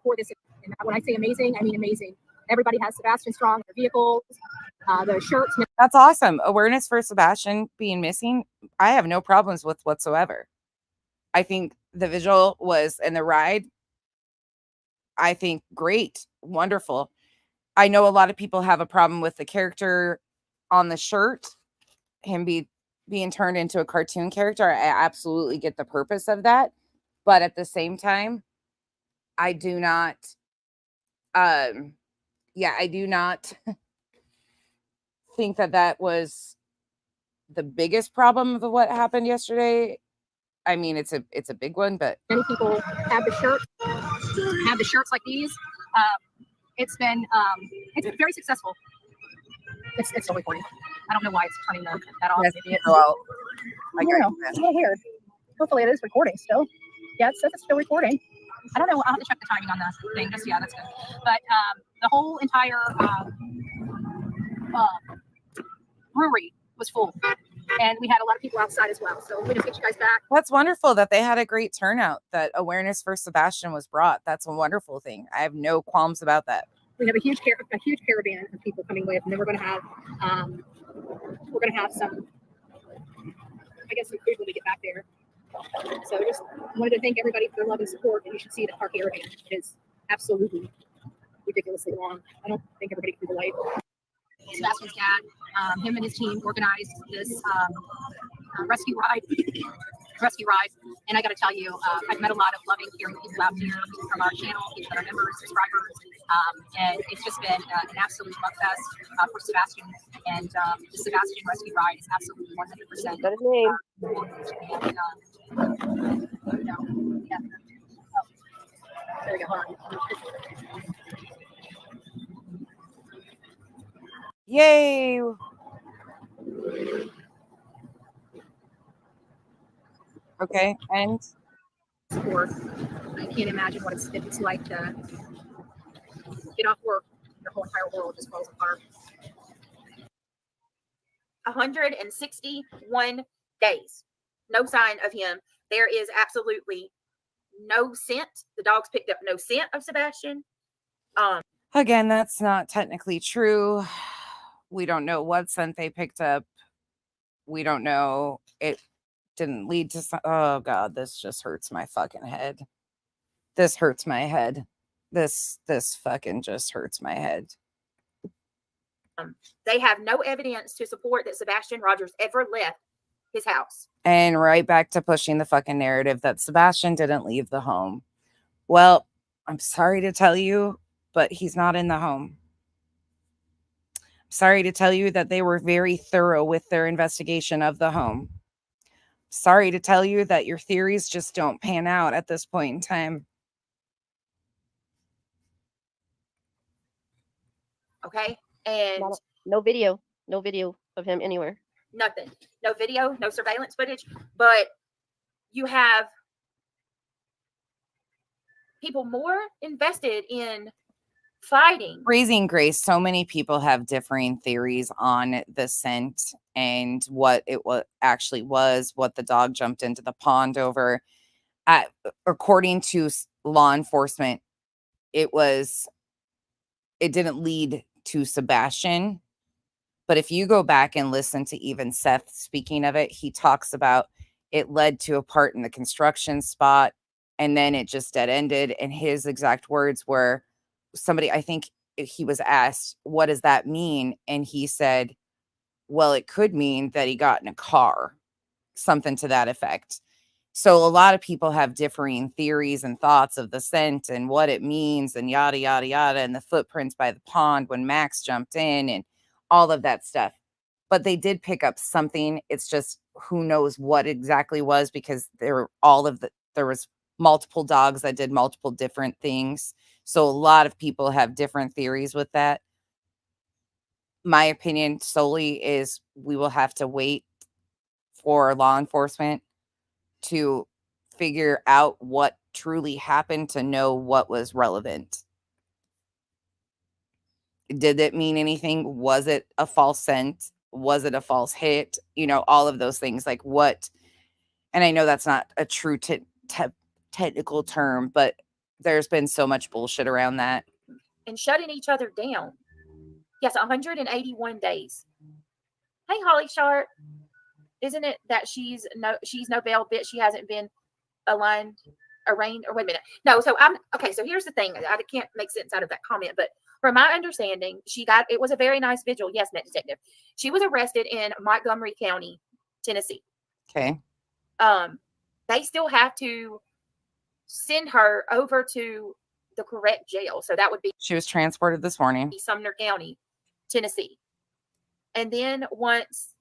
F: for this. And when I say amazing, I mean amazing. Everybody has Sebastian Strong, their vehicles, the shirts.
A: That's awesome. Awareness for Sebastian being missing, I have no problems with whatsoever. I think the vigil was, and the ride, I think great, wonderful. I know a lot of people have a problem with the character on the shirt, him being turned into a cartoon character. I absolutely get the purpose of that. But at the same time, I do not, I do not think that was the biggest problem of what happened yesterday. I mean, it's a big one, but
F: Many people have the shirts like these. It's been very successful. It's still recording. I don't know why it's turning that off.
A: yes,
F: Maybe it's,
A: well,
F: I don't know. It's a little weird. Hopefully it is recording still. Yeah, it says it's still recording. I don't know. I'll have to check the timing on that thing. Just, yeah, that's good. But the whole entire brewery was full. And we had a lot of people outside as well. So we just get you guys back.
A: that's wonderful that they had a great turnout, that awareness for Sebastian was brought. That's a wonderful thing. I have no qualms about that.
F: We have a huge caravan of people coming with, and then we're going to have some, I guess, some food when we get back there. So just wanted to thank everybody for their love and support, and you should see that our caravan is absolutely ridiculously long. I don't think everybody can relate. Sebastian's dad, him and his team organized this rescue ride, and I got to tell you, I've met a lot of loving, caring people out here from our channel, people that are members, subscribers, and it's just been an absolute love fest for Sebastian, and the Sebastian rescue ride is absolutely 100%.
D: Got his name.
F: Yeah. Oh, there we go. Hold on.
A: Yay! Okay, and
F: Support. I can't imagine what it's like to get off work. Your whole entire world just falls apart.
C: 161 days. No sign of him. There is absolutely no scent. The dogs picked up no scent of Sebastian.
A: again, that's not technically true. We don't know what scent they picked up. We don't know. It didn't lead to oh God, this just hurts my fucking head. This hurts my head. This fucking just hurts my head.
C: They have no evidence to support that Sebastian Rogers ever left his house.
A: And right back to pushing the fucking narrative that Sebastian didn't leave the home. Well, I'm sorry to tell you, but he's not in the home. I'm sorry to tell you that they were very thorough with their investigation of the home. Sorry to tell you that your theories just don't pan out at this point in time.
C: Okay. And
D: No video of him anywhere.
C: nothing. No video, no surveillance footage. But you have people more invested in fighting.
A: Raising Grace, so many people have differing theories on the scent and what it actually was, what the dog jumped into the pond over. According to law enforcement, it didn't lead to Sebastian. But if you go back and listen to even Seth speaking of it, he talks about it led to a part in the construction spot and then it just dead ended. And his exact words were, I think he was asked, what does that mean? And he said, well, it could mean that he got in a car, something to that effect. So a lot of people have differing theories and thoughts of the scent and what it means and yada, yada, yada, and the footprints by the pond when Max jumped in and all of that stuff. But they did pick up something. It's just who knows what exactly was, because there was multiple dogs that did multiple different things. So a lot of people have different theories with that. My opinion solely is we will have to wait for law enforcement to figure out what truly happened to know what was relevant. Did it mean anything? Was it a false scent? Was it a false hit? You know, all of those things. Like what? And I know that's not a true technical term, but there's been so much bullshit around that.
C: And shutting each other down. Yes, 181 days. Hey, Holly Sharp. Isn't it that she's no bail bit? She hasn't been arraigned, or wait a minute. No, so okay, so here's the thing. I can't make sense out of that comment, but from my understanding, it was a very nice vigil. Yes, Net Detective. She was arrested in Montgomery County, Tennessee.
A: Okay.
C: They still have to send her over to the correct jail. So that would be,
A: she was transported this morning.
C: Sumner County, Tennessee. And then once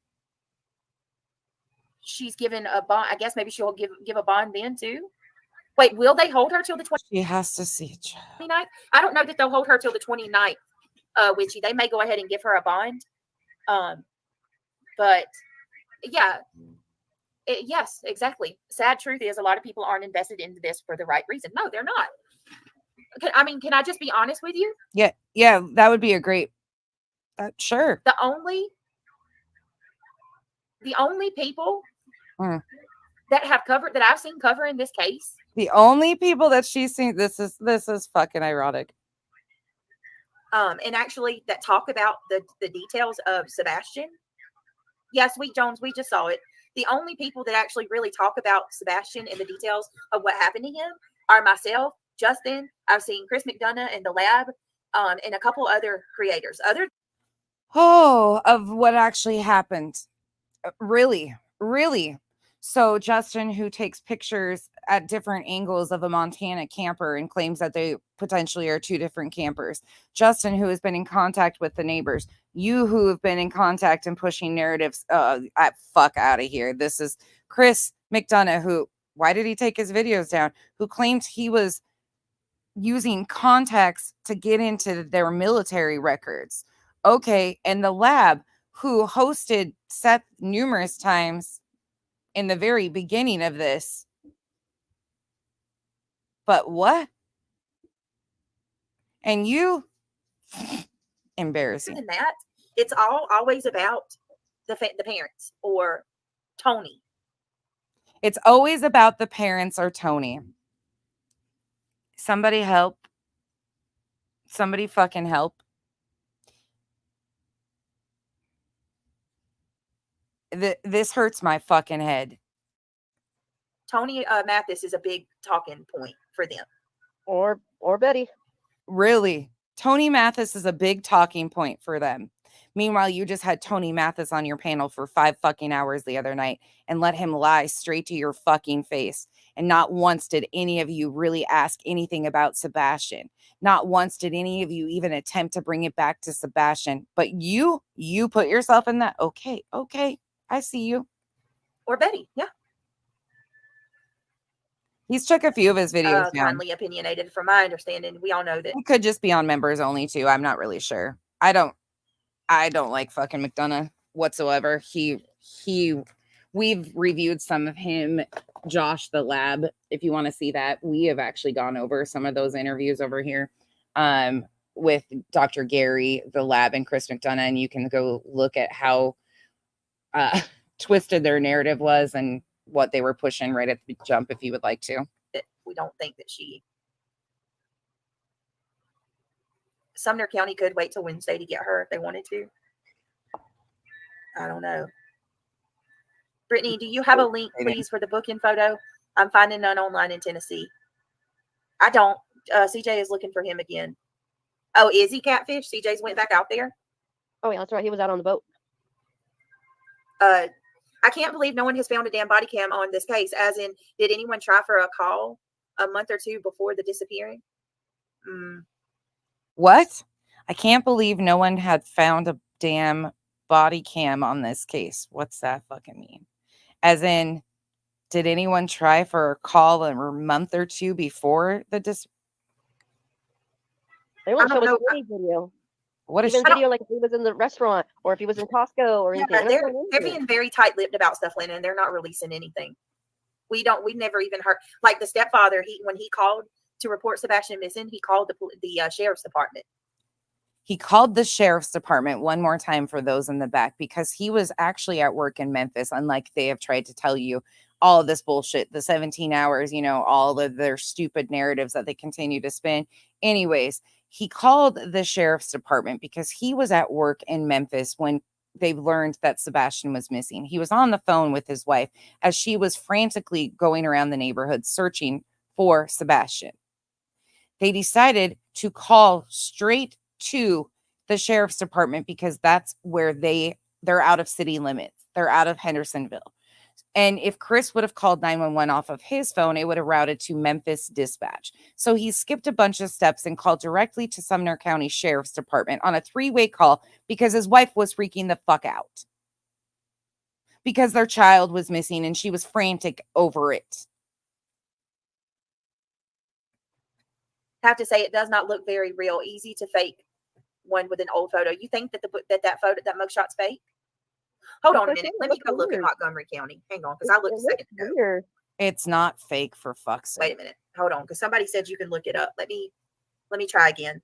C: she's given a bond, I guess maybe she'll give a bond then too. Wait, will they hold her till the 29th?
A: She has to see it.
C: I don't know that they'll hold her till the 29th, Witchy. They may go ahead and give her a bond. But yeah, yes, exactly. Sad truth is a lot of people aren't invested into this for the right reason. No, they're not. Can I just be honest with you?
A: Yeah, that would be a great, sure.
C: The only people that I've seen covering this case.
A: The only people that she's seen, this is fucking ironic.
C: And actually that talk about the details of Sebastian. Yeah, Sweet Jones, we just saw it. The only people that actually really talk about Sebastian and the details of what happened to him are myself, Justin. I've seen Chris McDonough in the lab, and a couple other creators.
A: Of what actually happened. Really. So Justin, who takes pictures at different angles of a Montana camper and claims that they potentially are two different campers. Justin, who has been in contact with the neighbors. You, who have been in contact and pushing narratives. Fuck out of here. This is Chris McDonough, who, why did he take his videos down? Who claimed he was using contacts to get into their military records. Okay, and the lab, who hosted Seth numerous times in the very beginning of this. But what? And you? Embarrassing.
C: Than that, it's always about the parents or Tony.
A: It's always about the parents or Tony. Somebody help. Somebody fucking help. This hurts my fucking head.
C: Tony Mathis is a big talking point for them.
D: Or Betty.
A: Really? Tony Mathis is a big talking point for them. Meanwhile, you just had Tony Mathis on your panel for 5 fucking hours the other night and let him lie straight to your fucking face. And not once did any of you really ask anything about Sebastian. Not once did any of you even attempt to bring it back to Sebastian. But you put yourself in that. Okay. I see you.
C: Or Betty, yeah.
A: He's took a few of his videos down.
C: Kindly opinionated, from my understanding. We all know that.
A: It could just be on members only too. I'm not really sure. I don't like fucking McDonough whatsoever. We've reviewed some of him, Josh the Lab. If you want to see that, we have actually gone over some of those interviews over here with Dr. Gary the Lab and Chris McDonough, and you can go look at how twisted their narrative was and what they were pushing right at the jump if you would like to.
C: We don't think that Sumner County could wait till Wednesday to get her if they wanted to. I don't know. Brittany, do you have a link, please, for the booking photo? I'm finding none online in Tennessee. I don't. CJ is looking for him again. Oh, is he Catfish? CJ's went back out there?
D: Oh, yeah, that's right. He was out on the boat.
C: I can't believe no one has found a damn body cam on this case. As in, did anyone try for a call a month or two before the disappearing?
A: What? I can't believe no one had found a damn body cam on this case. What's that fucking mean? As in, did anyone try for a call a month or two before the
D: They won't show us any video.
A: What is
D: video, like if he was in the restaurant or if he was in Costco or anything.
C: They're being very tight-lipped about stuff, Lynn, and they're not releasing anything. We never even heard, like the stepfather, when he called to report Sebastian missing, he called the sheriff's department.
A: He called the sheriff's department one more time for those in the back because he was actually at work in Memphis, unlike they have tried to tell you all of this bullshit, the 17 hours, all of their stupid narratives that they continue to spin. Anyways, he called the sheriff's department because he was at work in Memphis when they learned that Sebastian was missing. He was on the phone with his wife as she was frantically going around the neighborhood searching for Sebastian. They decided to call straight to the sheriff's department because that's where they're out of city limits. They're out of Hendersonville. And if Chris would have called 911 off of his phone, it would have routed to Memphis Dispatch. So he skipped a bunch of steps and called directly to Sumner County Sheriff's Department on a 3-way call because his wife was freaking the fuck out because their child was missing and she was frantic over it.
C: Have to say, it does not look very real. Easy to fake one with an old photo. You think that that photo, that mugshot's fake? Hold on a minute. Let me go look at Montgomery County. Hang on, because I looked a second ago.
A: It's not fake, for fuck's sake.
C: Wait a minute. Hold on, because somebody said you can look it up. Let me try again.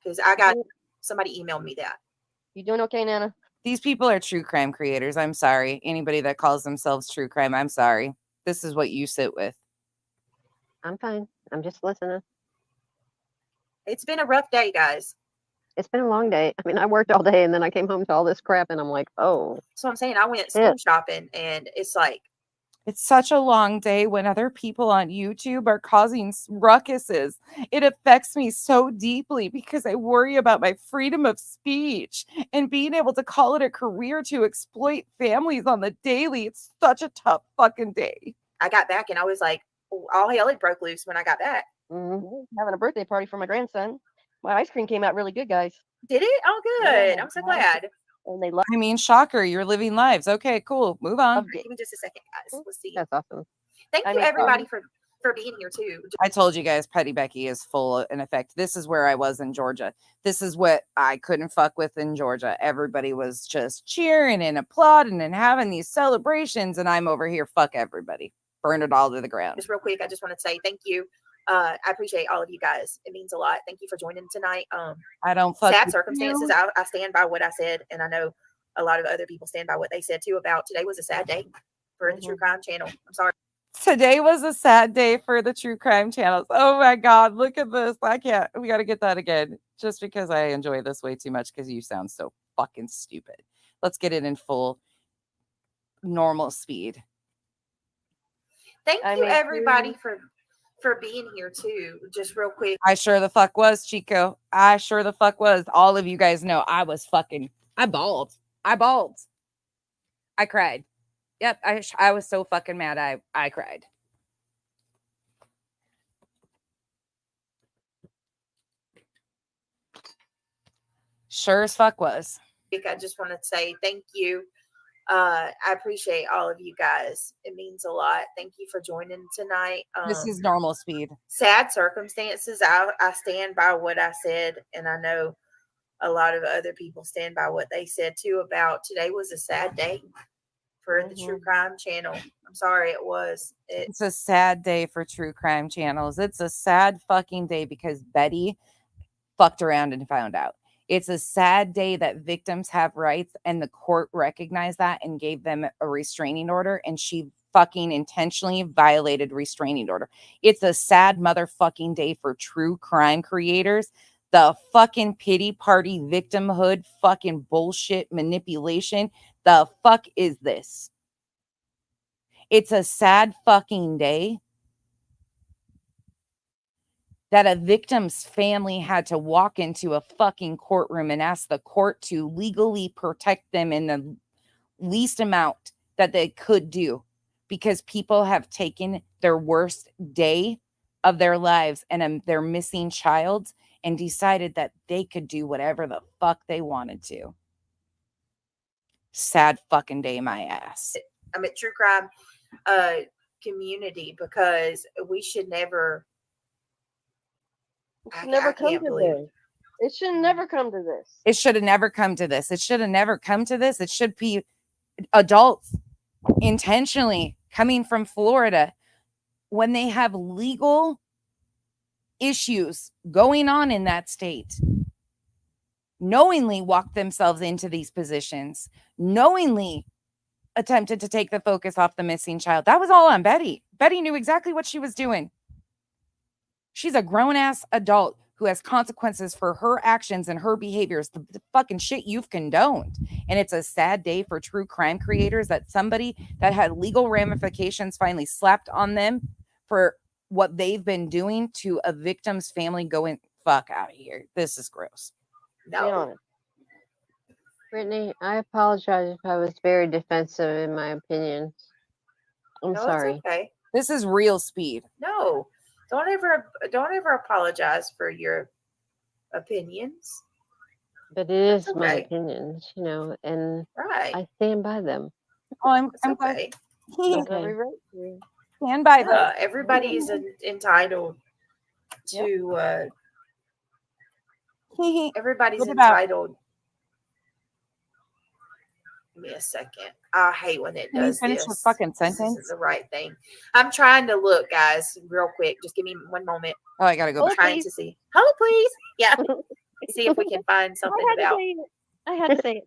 C: Because I got somebody emailed me that.
D: You doing okay, Nana?
A: These people are true crime creators. I'm sorry. Anybody that calls themselves true crime, I'm sorry. This is what you sit with.
D: I'm fine. I'm just listening.
C: It's been a rough day, guys.
D: It's been a long day. I mean, I worked all day and then I came home to all this crap and I'm like, oh.
C: So I'm saying I went school shopping and it's like.
A: It's such a long day when other people on YouTube are causing ruckuses. It affects me so deeply because I worry about my freedom of speech and being able to call it a career to exploit families on the daily. It's such a tough fucking day.
C: I got back and I was like, all hell, it broke loose when I got back.
E: Having a birthday party for my grandson. My ice cream came out really good, guys.
C: Did it? Oh, good.
E: Yeah,
C: I'm so glad.
E: And they love.
A: I mean, shocker, you're living lives. Okay, cool. Move on.
C: Give me just a second, guys. Let's see.
D: That's awesome.
C: Thank you, everybody, for being here, too.
A: I told you guys, Petty Becky is full in effect. This is where I was in Georgia. This is what I couldn't fuck with in Georgia. Everybody was just cheering and applauding and having these celebrations. And I'm over here, fuck everybody. Burn it all to the ground.
C: Just real quick, I just want to say thank you. I appreciate all of you guys. It means a lot. Thank you for joining tonight.
A: I don't fuck
C: sad circumstances. I stand by what I said, and I know a lot of other people stand by what they said too. About today was a sad day for the True Crime Channel. I'm sorry.
A: Today was a sad day for the True Crime channels. Oh my God, look at this. I can't. We got to get that again just because I enjoy this way too much because you sound so fucking stupid. Let's get it in full normal speed.
C: Thank you, everybody, for being here too. Just real quick.
A: I sure the fuck was, Chico. I sure the fuck was. All of you guys know I bawled. I cried. Yep, I was so fucking mad. I cried. Sure as fuck was.
C: I just want to say thank you. I appreciate all of you guys. It means a lot. Thank you for joining tonight.
A: This is normal speed.
C: Sad circumstances. I stand by what I said, and I know a lot of other people stand by what they said too. About today was a sad day for the True Crime Channel. I'm sorry, it was.
A: It's a sad day for True Crime channels. It's a sad fucking day because Betty fucked around and found out. It's a sad day that victims have rights and the court recognized that and gave them a restraining order, and she fucking intentionally violated restraining order. It's a sad motherfucking day for true crime creators. The fucking pity party victimhood fucking bullshit manipulation. The fuck is this? It's a sad fucking day that a victim's family had to walk into a fucking courtroom and ask the court to legally protect them in the least amount that they could do because people have taken their worst day of their lives and their missing child and decided that they could do whatever the fuck they wanted to. Sad fucking day, my ass.
C: I'm a true crime community because we should never.
E: It should never come to this. It should never come to this.
A: It should have never come to this. It should have never come to this. It should be adults intentionally coming from Florida when they have legal issues going on in that state, knowingly walked themselves into these positions, knowingly attempted to take the focus off the missing child. That was all on Betty. Betty knew exactly what she was doing. She's a grown-ass adult who has consequences for her actions and her behaviors, the fucking shit you've condoned. And it's a sad day for true crime creators that somebody that had legal ramifications finally slapped on them for what they've been doing to a victim's family. Going fuck out of here. This is gross.
E: Be
C: No.
E: honest.
D: Brittany, I apologize if I was very defensive in my opinions. I'm
C: No,
D: sorry.
C: it's okay.
A: This is real speed.
C: No. Don't ever apologize for your opinions.
D: But it is
C: That's
D: my
C: okay.
D: opinions, you know, and
C: Right.
D: I stand by them.
A: Oh, I'm
C: It's
A: glad.
C: okay.
E: You have
D: Okay.
E: every right to.
A: Stand by them.
C: Yeah, everybody is entitled to everybody's
A: What about-
C: entitled. Give me a second. I hate when it
A: Can you
C: does
A: finish
C: this.
A: the fucking
C: This
A: sentence?
C: isn't the right thing. I'm trying to look, guys, real quick. Just give me one moment.
A: Oh, I gotta go
C: I'm
A: back.
C: trying
E: please.
C: to see. Hold, please. Yeah. See if we can find something
E: I had
C: about.
E: to say it. I had to say it.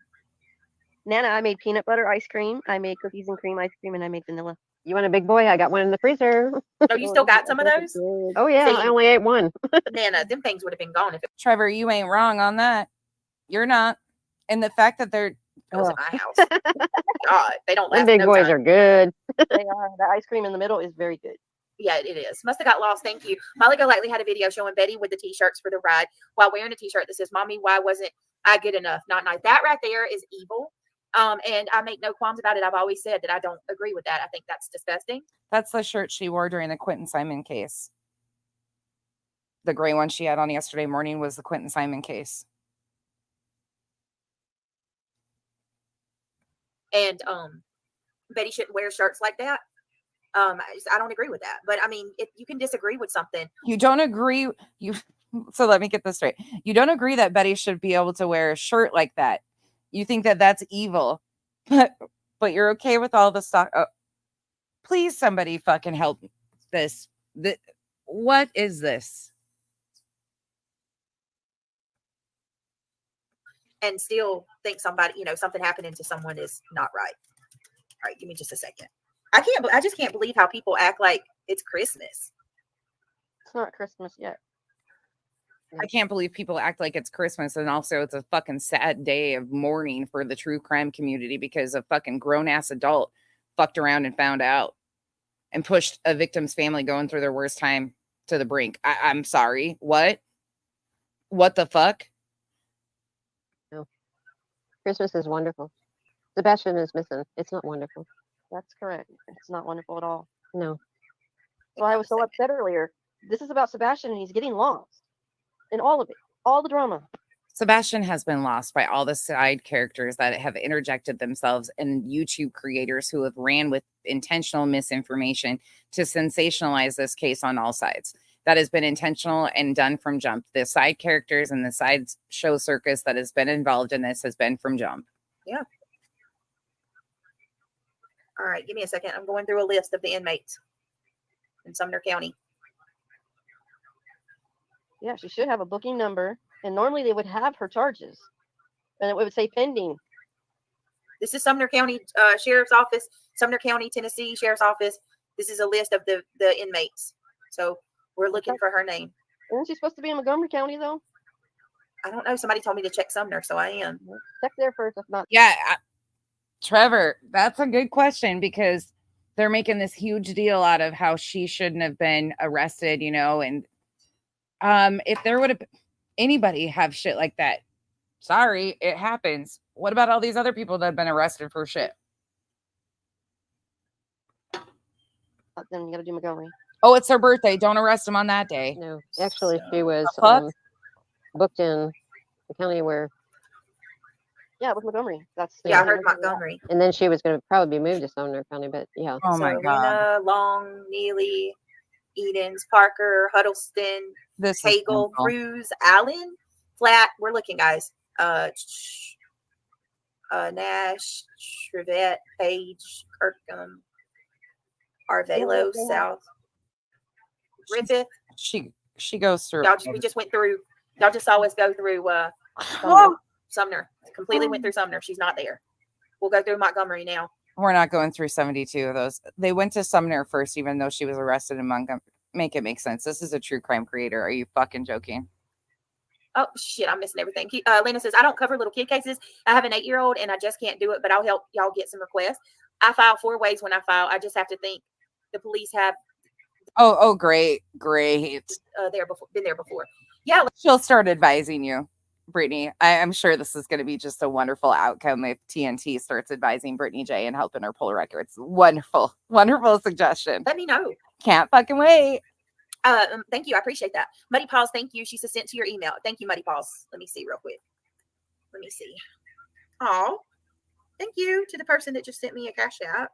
E: Nana, I made peanut butter ice cream. I made cookies and cream ice cream, and I made vanilla.
D: You want a big boy? I got one in the freezer.
C: Oh, you still got some of those?
D: Oh yeah, I
C: See.
D: only ate one.
C: Nana, them things would have been gone if it
A: Trevor, you ain't wrong on that. You're not. And the fact that they're
C: was in my house. God, they don't
D: Them
C: last
D: big
C: no
D: boys
C: time.
D: are good.
E: They are. The ice cream in the middle is very good.
C: Yeah, it is. Must have got lost. Thank you. Molly Golightly had a video showing Betty with the t-shirts for the ride while wearing a t-shirt that says, "Mommy, why wasn't I good enough? Not nice." That right there is evil. And I make no qualms about it. I've always said that I don't agree with that. I think that's disgusting.
A: that's the shirt she wore during the Quentin Simon case. The gray one she had on yesterday morning was the Quentin Simon case.
C: And Betty shouldn't wear shirts like that. I don't agree with that. But I mean, if you can disagree with something,
A: You don't agree. So let me get this straight. You don't agree that Betty should be able to wear a shirt like that. You think that that's evil, but you're okay with all the stock. Oh, please, somebody fucking help this. What is this?
C: and still think somebody, something happening to someone is not right. All right, give me just a second. I just can't believe how people act like it's Christmas.
E: It's not Christmas yet.
A: I can't believe people act like it's Christmas, and also it's a fucking sad day of mourning for the true crime community because a fucking grown-ass adult fucked around and found out and pushed a victim's family going through their worst time to the brink. I'm sorry. What? What the fuck?
D: Christmas is wonderful. Sebastian is missing. It's not wonderful.
E: That's correct. It's not wonderful at all.
D: No.
E: So I was so upset earlier. This is about Sebastian, and he's getting lost in all of it, all the drama.
A: Sebastian has been lost by all the side characters that have interjected themselves and YouTube creators who have ran with intentional misinformation to sensationalize this case on all sides. That has been intentional and done from jump. The side characters and the side show circus that has been involved in this has been from jump.
C: Yeah. All right, give me a second. I'm going through a list of the inmates in Sumner County.
E: Yeah, she should have a booking number, and normally they would have her charges, and it would say pending.
C: This is Sumner County Sheriff's Office, Sumner County, Tennessee Sheriff's Office. This is a list of the inmates. So we're looking for her name.
E: Isn't she supposed to be in Montgomery County, though?
C: I don't know. Somebody told me to check Sumner, so I am.
E: Check there first, if not.
A: Yeah, Trevor, that's a good question because they're making this huge deal out of how she shouldn't have been arrested, and if there would have anybody have shit like that, sorry, it happens. What about all these other people that have been arrested for shit?
E: Then you got to do Montgomery.
A: Oh, it's her birthday. Don't arrest him on that day.
D: No. Actually, she was
A: fuck?
D: booked in the county where,
E: Yeah, it was Montgomery. That's
C: Yeah, I heard Montgomery.
D: and then she was going to probably be moved to Sumner County, but yeah.
A: Oh my god.
C: Serena, Long, Neely, Edens, Parker, Huddleston,
A: This is
C: Hagel,
A: painful.
C: Cruz, Allen, Flat. We're looking, guys. Nash, Shrevette, Page, Kirkham, Arvelo,
E: they have-
C: South, Griffith.
A: She goes through.
C: We just went through. Y'all just always go through Sumner. Completely went through Sumner. She's not there. We'll go through Montgomery now.
A: We're not going through 72 of those. They went to Sumner first, even though she was arrested in Montgomery. Make it make sense. This is a true crime creator. Are you fucking joking?
C: Oh shit, I'm missing everything. Lena says, I don't cover little kid cases. I have an 8-year-old and I just can't do it, but I'll help y'all get some requests. I file 4 ways when I file. I just have to think the police have
A: Great.
C: been there before. Yeah.
A: She'll start advising you, Brittany. I'm sure this is going to be just a wonderful outcome if TNT starts advising Brittany J and helping her pull her records. Wonderful suggestion.
C: Let me know.
A: Can't fucking wait.
C: Thank you. I appreciate that. Muddy Paws, thank you. She says sent to your email. Thank you, Muddy Paws. Let me see real quick. Let me see. Oh, thank you to the person that just sent me a cash app.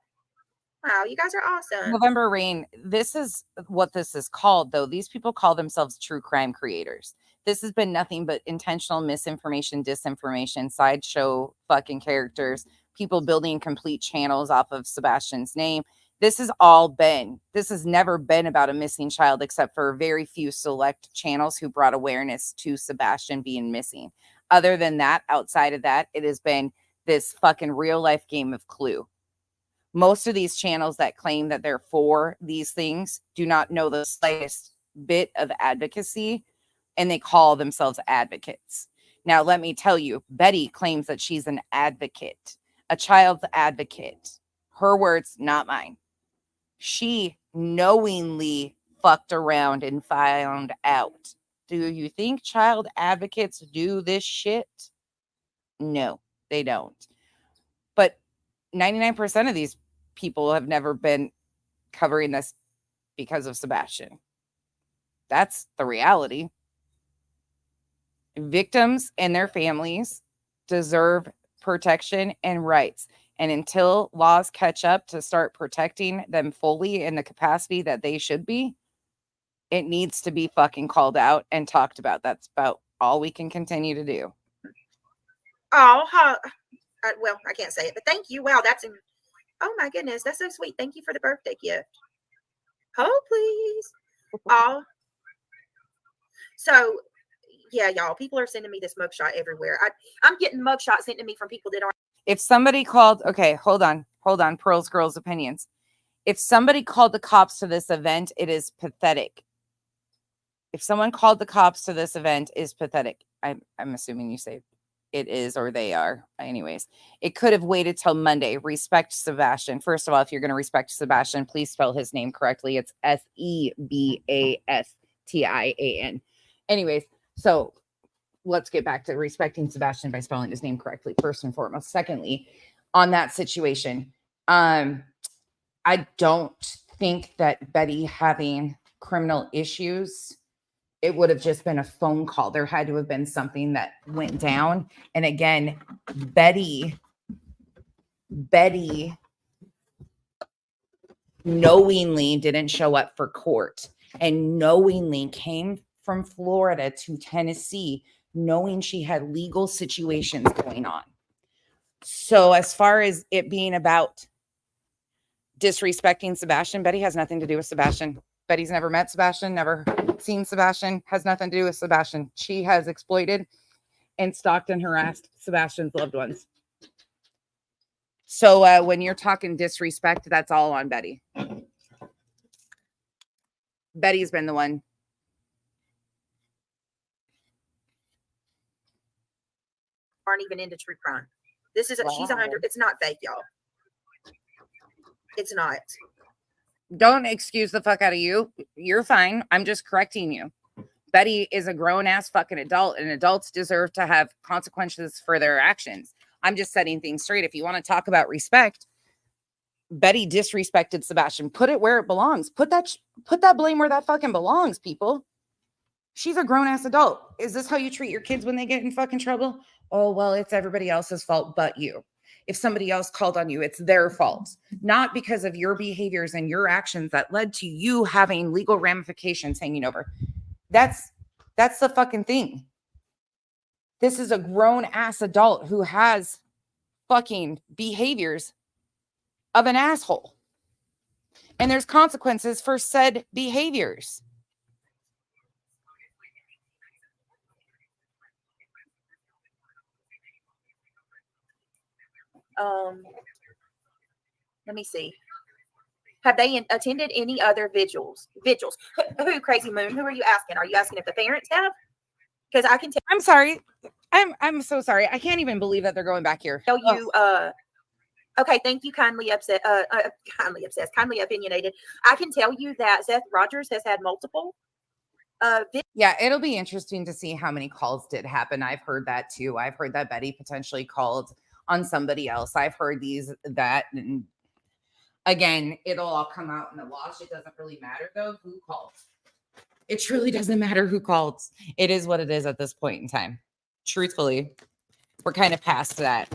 C: Wow, you guys are awesome.
A: November Rain. This is what this is called, though. These people call themselves true crime creators. This has been nothing but intentional misinformation, disinformation, sideshow fucking characters, people building complete channels off of Sebastian's name. This has never been about a missing child, except for very few select channels who brought awareness to Sebastian being missing. Other than that, outside of that, it has been this fucking real life game of Clue. Most of these channels that claim that they're for these things do not know the slightest bit of advocacy, and they call themselves advocates. Now, let me tell you, Betty claims that she's an advocate, a child's advocate. Her words, not mine. She knowingly fucked around and found out. Do you think child advocates do this shit? No, they don't. But 99% of these people have never been covering this because of Sebastian. That's the reality. Victims and their families deserve protection and rights. And until laws catch up to start protecting them fully in the capacity that they should be, it needs to be fucking called out and talked about. That's about all we can continue to do.
C: Oh, well, I can't say it, but thank you. Wow, oh my goodness, that's so sweet. Thank you for the birthday gift. Oh, please. Oh. So, yeah, y'all, people are sending me this mugshot everywhere. I'm getting mugshots sent to me from people that aren't.
A: If somebody called, okay, hold on, Pearl's Girls Opinions. If somebody called the cops to this event, it is pathetic. If someone called the cops to this event, is pathetic. I'm assuming you say it is or they are. Anyways, it could have waited till Monday. Respect Sebastian. First of all, if you're going to respect Sebastian, please spell his name correctly. It's Sebastian. Anyways, so let's get back to respecting Sebastian by spelling his name correctly, first and foremost. Secondly, on that situation, I don't think that Betty having criminal issues, it would have just been a phone call. There had to have been something that went down. And again, Betty knowingly didn't show up for court and knowingly came from Florida to Tennessee, knowing she had legal situations going on. So as far as it being about disrespecting Sebastian, Betty has nothing to do with Sebastian. Betty's never met Sebastian, never seen Sebastian, has nothing to do with Sebastian. She has exploited and stalked and harassed Sebastian's loved ones. So when you're talking disrespect, that's all on Betty. Betty's been the one.
C: Aren't even into true crime. This is she's 100. It's not fake, y'all. It's not.
A: Don't excuse the fuck out of you. You're fine. I'm just correcting you. Betty is a grown ass fucking adult, and adults deserve to have consequences for their actions. I'm just setting things straight. If you want to talk about respect, Betty disrespected Sebastian. Put it where it belongs. Put that blame where that fucking belongs, people. She's a grown ass adult. Is this how you treat your kids when they get in fucking trouble? Oh, well, it's everybody else's fault but you. If somebody else called on you, it's their fault. Not because of your behaviors and your actions that led to you having legal ramifications hanging over. That's the fucking thing. This is a grown ass adult who has fucking behaviors of an asshole. And there's consequences for said behaviors.
C: Let me see. Have they attended any other vigils? Who, Crazy Moon? Who are you asking? Are you asking if the parents have? Because I can
A: I'm sorry. I'm so sorry. I can't even believe that they're going back here.
C: tell you. Okay, thank you. Kindly opinionated. I can tell you that Seth Rogers has had multiple.
A: Yeah, it'll be interesting to see how many calls did happen. I've heard that too. I've heard that Betty potentially called on somebody else. I've heard that. And again, it'll all come out in the wash. It doesn't really matter though who called. It truly doesn't matter who called. It is what it is at this point in time. Truthfully, we're kind of past that.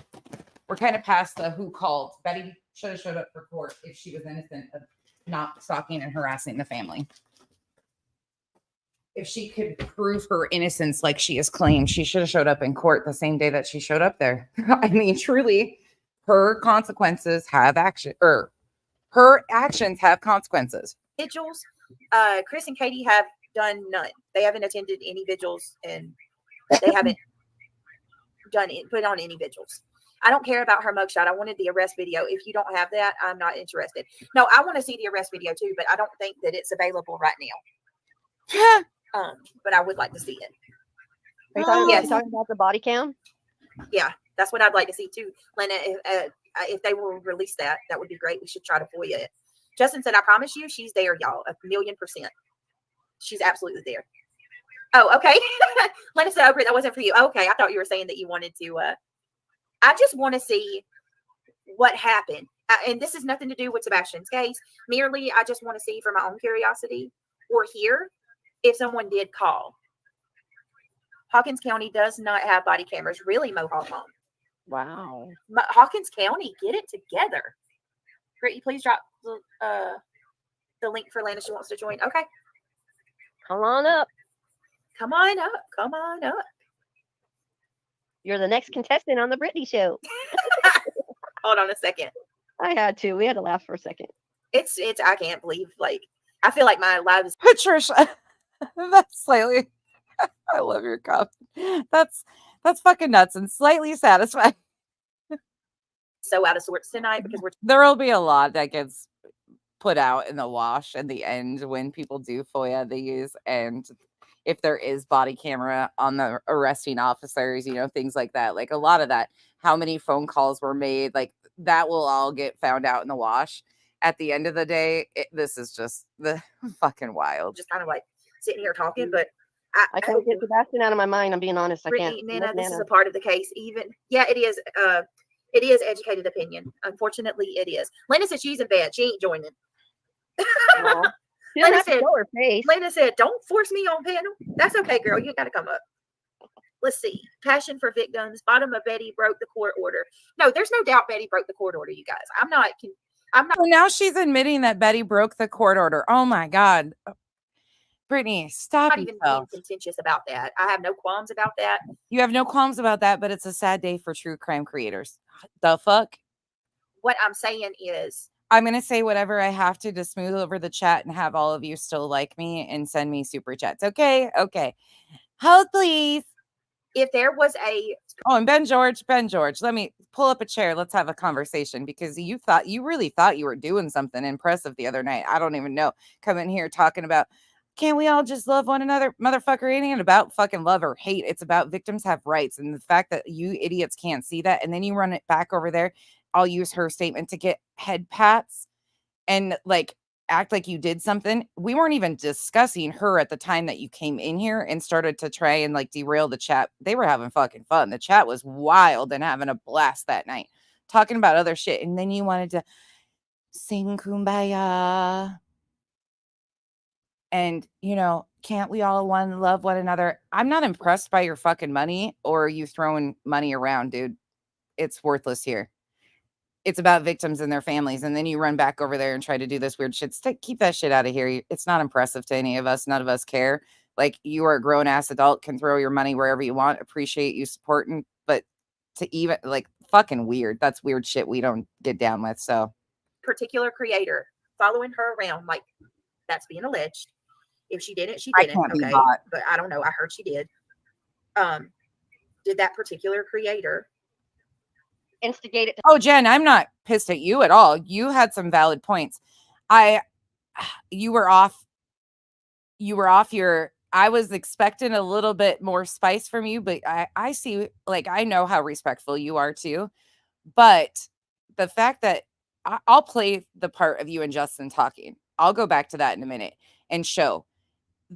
A: We're kind of past the who called. Betty should have showed up for court if she was innocent of not stalking and harassing the family. If she could prove her innocence like she has claimed, she should have showed up in court the same day that she showed up there. I mean, truly, her consequences have action, or her actions have consequences.
C: Vigils. Chris and Katie have done none. They haven't attended any vigils, and they haven't put on any vigils. I don't care about her mugshot. I wanted the arrest video. If you don't have that, I'm not interested. No, I want to see the arrest video too, but I don't think that it's available right now. But I would like to see it.
E: Are you talking,
C: Yes.
E: you talking about the body cam?
C: Yeah, that's what I'd like to see too. Lena, if they will release that, that would be great. We should try to FOIA it. Justin said, I promise you, she's there, y'all. 1,000,000%. She's absolutely there. Oh, okay. Lena said, oh, that wasn't for you. Okay, I thought you were saying that you wanted to. I just want to see what happened. And this has nothing to do with Sebastian's case. Merely, I just want to see for my own curiosity or hear if someone did call. Hawkins County does not have body cameras. Really, Mohawk Mom?
E: Wow.
C: Hawkins County, get it together. Brittany, please drop the link for Lana. She wants to join. Okay.
E: Come on up.
C: Come on up. Come on up.
E: You're the next contestant on the Brittany show.
C: Hold on a second.
E: I had to. We had to laugh for a second.
C: It's I can't believe, like, I feel like my life is
A: Patricia, that's slightly, I love your comment. That's fucking nuts and slightly satisfying.
C: so out of sorts tonight because
A: There will be a lot that gets put out in the wash in the end when people do FOIA these, and if there is body camera on the arresting officers, you know, things like that. Like a lot of that, how many phone calls were made, like that will all get found out in the wash. At the end of the day, this is just the fucking wild.
C: just kind of like sitting here talking, but
E: I can't get Sebastian out of my mind. I'm being honest. I
C: Brittany,
E: can't.
C: Nana, this is
E: Nana.
C: a part of the case. Even it is. It is educated opinion. Unfortunately, it is. Lena said she's in bed. She ain't joining.
E: Well, she
C: Lena
E: doesn't have to
C: said-
E: show her face.
C: Lena said, "Don't force me on panel." That's okay, girl. You got to come up. Let's see. Passion for victims. Bottom of Betty broke the court order. No, there's no doubt Betty broke the court order. You guys, I'm not.
A: So now she's admitting that Betty broke the court order. Oh my God. Brittany, stop
C: not even being
A: yourself.
C: contentious about that. I have no qualms about that.
A: You have no qualms about that, but it's a sad day for true crime creators. The fuck?
C: What I'm saying is,
A: I'm going to say whatever I have to smooth over the chat and have all of you still like me and send me super chats. Okay. Okay. Hold, please.
C: if there was a
A: Oh, and Ben George, let me pull up a chair. Let's have a conversation because you really thought you were doing something impressive the other night. I don't even know. Coming here talking about, can't we all just love one another? Motherfucker, it ain't about fucking love or hate. It's about victims have rights. And the fact that you idiots can't see that. And then you run it back over there. I'll use her statement to get head pats and like act like you did something. We weren't even discussing her at the time that you came in here and started to try and like derail the chat. They were having fucking fun. The chat was wild and having a blast that night, talking about other shit. And then you wanted to sing Kumbaya. And, you know, can't we all love one another? I'm not impressed by your fucking money or you throwing money around, dude. It's worthless here. It's about victims and their families. And then you run back over there and try to do this weird shit. Keep that shit out of here. It's not impressive to any of us. None of us care. Like, you are a grown ass adult, can throw your money wherever you want. Appreciate you supporting. But to even like fucking weird. That's weird shit we don't get down with. So
C: particular creator following her around, like that's being alleged. If she didn't, she
A: I
C: didn't.
A: can't be
C: Okay,
A: bought.
C: but I don't know. I heard she did. Did that particular creator
E: instigate it?
A: Oh, Jen, I'm not pissed at you at all. You had some valid points. You were off your, I was expecting a little bit more spice from you, but I see, like, I know how respectful you are too. But the fact that I'll play the part of you and Justin talking, I'll go back to that in a minute and show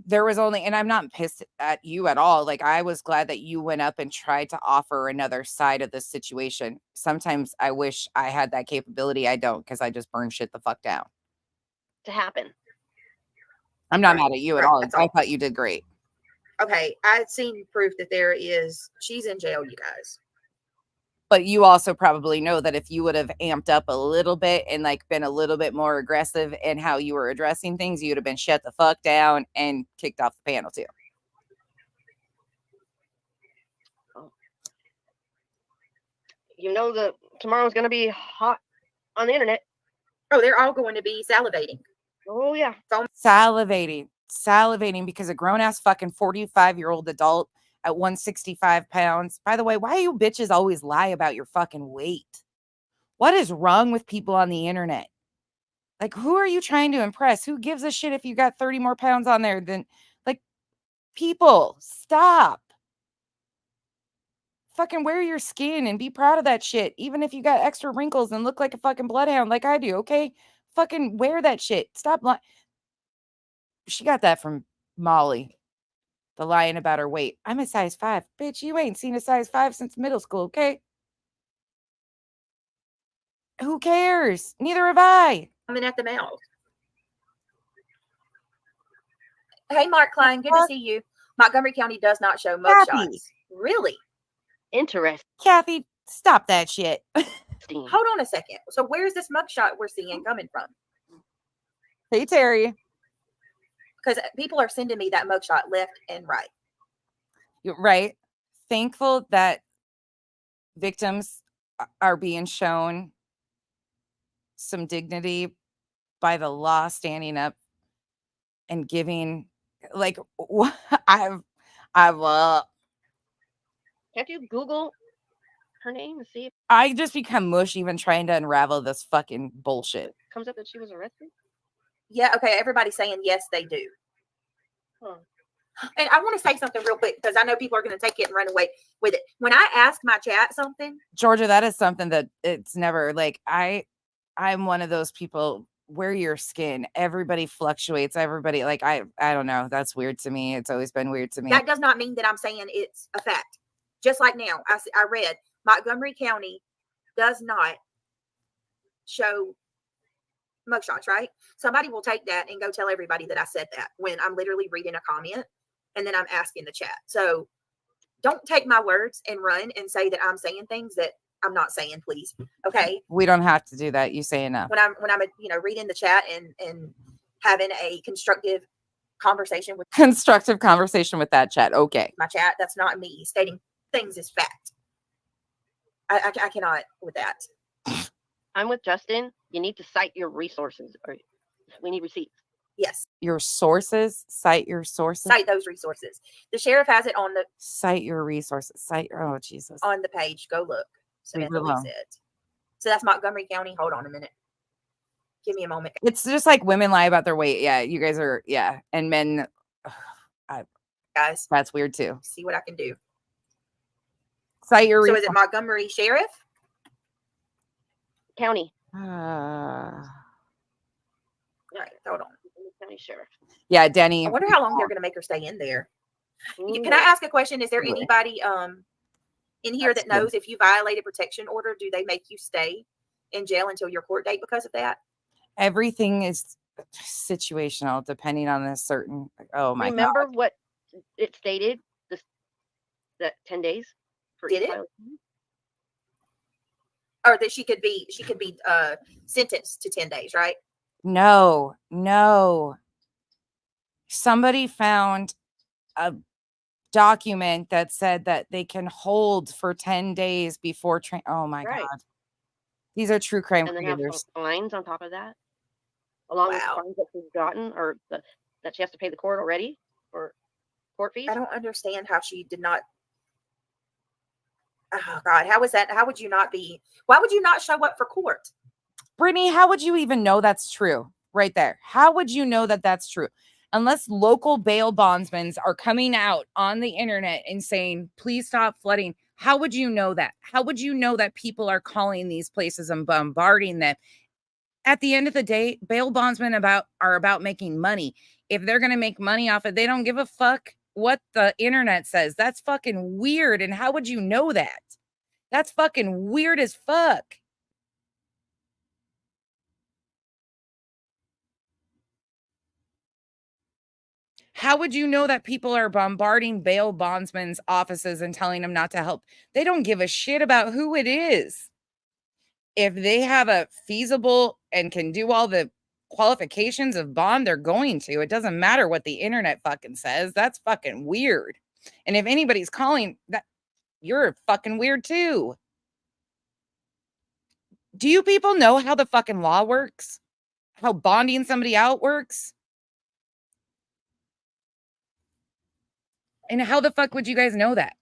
A: there was only, and I'm not pissed at you at all. Like, I was glad that you went up and tried to offer another side of this situation. Sometimes I wish I had that capability. I don't, because I just burn shit the fuck down.
E: To happen.
A: I'm not mad at you at all.
C: That's
A: I
C: all.
A: thought you did great.
C: Okay, I've seen proof that she's in jail, you guys.
A: But you also probably know that if you would have amped up a little bit and like been a little bit more aggressive in how you were addressing things, you'd have been shut the fuck down and kicked off the panel too.
E: You know that tomorrow's going to be hot on the internet.
C: Oh, they're all going to be salivating.
E: Oh, yeah.
A: Salivating because a grown-ass fucking 45-year-old adult at 165 pounds. By the way, why do you bitches always lie about your fucking weight? What is wrong with people on the internet? Like, who are you trying to impress? Who gives a shit if you got 30 more pounds on there than, like, people, stop. Fucking wear your skin and be proud of that shit. Even if you got extra wrinkles and look like a fucking bloodhound like I do, okay? Fucking wear that shit. Stop lying. She got that from Molly. The lying about her weight. I'm a size 5. Bitch, you ain't seen a size 5 since middle school, okay? Who cares? Neither have I.
C: Coming at the mouth. Hey, Mark Klein, good to see you. Montgomery County does not show mugshots. Really?
E: Interesting.
A: Kathy, stop that shit.
C: Hold on a second. So where's this mugshot we're seeing coming from?
A: Hey, Terry.
C: Because people are sending me that mugshot left and right.
A: You're right. Thankful that victims are being shown some dignity by the law, standing up and giving, like, I've
E: Can't you Google her name and see if
A: I just become mush even trying to unravel this fucking bullshit.
E: it comes up that she was arrested?
C: Yeah, okay. Everybody's saying yes, they do. And I want to say something real quick because I know people are going to take it and run away with it. When I ask my chat something,
A: Georgia, that is something that it's never like I'm one of those people. Wear your skin. Everybody fluctuates. Everybody, like, I don't know. That's weird to me. It's always been weird to me.
C: that does not mean that I'm saying it's a fact. Just like now, I read Montgomery County does not show mugshots, right? Somebody will take that and go tell everybody that I said that when I'm literally reading a comment and then I'm asking the chat. So don't take my words and run and say that I'm saying things that I'm not saying, please. Okay.
A: We don't have to do that. You say enough.
C: When I'm reading the chat and having a constructive conversation with
A: that chat. Okay.
C: my chat, that's not me stating things as fact. I cannot with that.
E: I'm with Justin. You need to cite your resources, or we need receipts.
C: Yes.
A: Your sources. Cite your sources.
C: Cite those resources. The sheriff has it on the
A: Cite your resources. Oh, Jesus.
C: on the page. Go look.
A: Leave it
C: Samantha Lee
A: alone.
C: said. So that's Montgomery County. Hold on a minute. Give me a moment.
A: It's just like women lie about their weight. Yeah, you guys are. Yeah, and men.
C: Guys,
A: That's weird too.
C: see what I can do.
A: Cite your
C: So is it Montgomery Sheriff?
E: County.
C: All right, hold on.
E: County Sheriff.
A: Yeah, Denny.
C: I wonder how long they're going to make her stay in there.
E: Ooh,
C: Can I ask a question? Is there
A: Really?
C: anybody in here
A: That's
C: that knows if you violate a protection order, do they make you stay in jail until your court date because of that?
A: Everything is situational depending on a certain. Oh my
E: remember
A: God.
E: what it stated? That 10 days. For
C: Did it?
E: violation?
C: Or that she could be sentenced to 10 days, right?
A: No. Somebody found a document that said that they can hold for 10 days before oh my
E: Right.
A: God. These are true crime
E: And then have
A: creators.
E: some fines on top of that, along with the
C: Wow.
E: fines that she's gotten, or that she has to pay the court already for court fees.
C: I don't understand how she did not. Oh God, how is that? How would you not be? Why would you not show up for court?
A: Brittany, how would you even know that's true? Right there. How would you know that that's true? Unless local bail bondsmen are coming out on the internet and saying, please stop flooding. How would you know that? How would you know that people are calling these places and bombarding them? At the end of the day, bail bondsmen are about making money. If they're going to make money off it, they don't give a fuck what the internet says. That's fucking weird. And how would you know that? That's fucking weird as fuck. How would you know that people are bombarding bail bondsmen's offices and telling them not to help? They don't give a shit about who it is. If they have a feasible and can do all the qualifications of bond, they're going to. It doesn't matter what the internet fucking says. That's fucking weird. And if anybody's calling that, you're fucking weird too. Do you people know how the fucking law works? How bonding somebody out works? And how the fuck would you guys know that?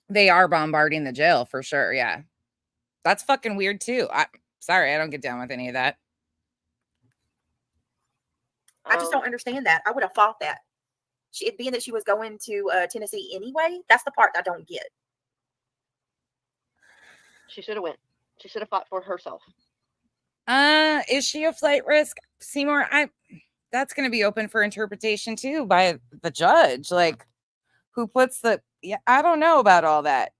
A: They are bombarding the jail for sure. Yeah. That's fucking weird too. Sorry, I don't get down with any of that.
C: I just don't understand that. I would have fought that. It being that she was going to Tennessee anyway, that's the part I don't get.
E: She should have went. She should have fought for herself.
A: Is she a flight risk? Seymour, that's going to be open for interpretation too by the judge. Like, who puts I don't know about all that.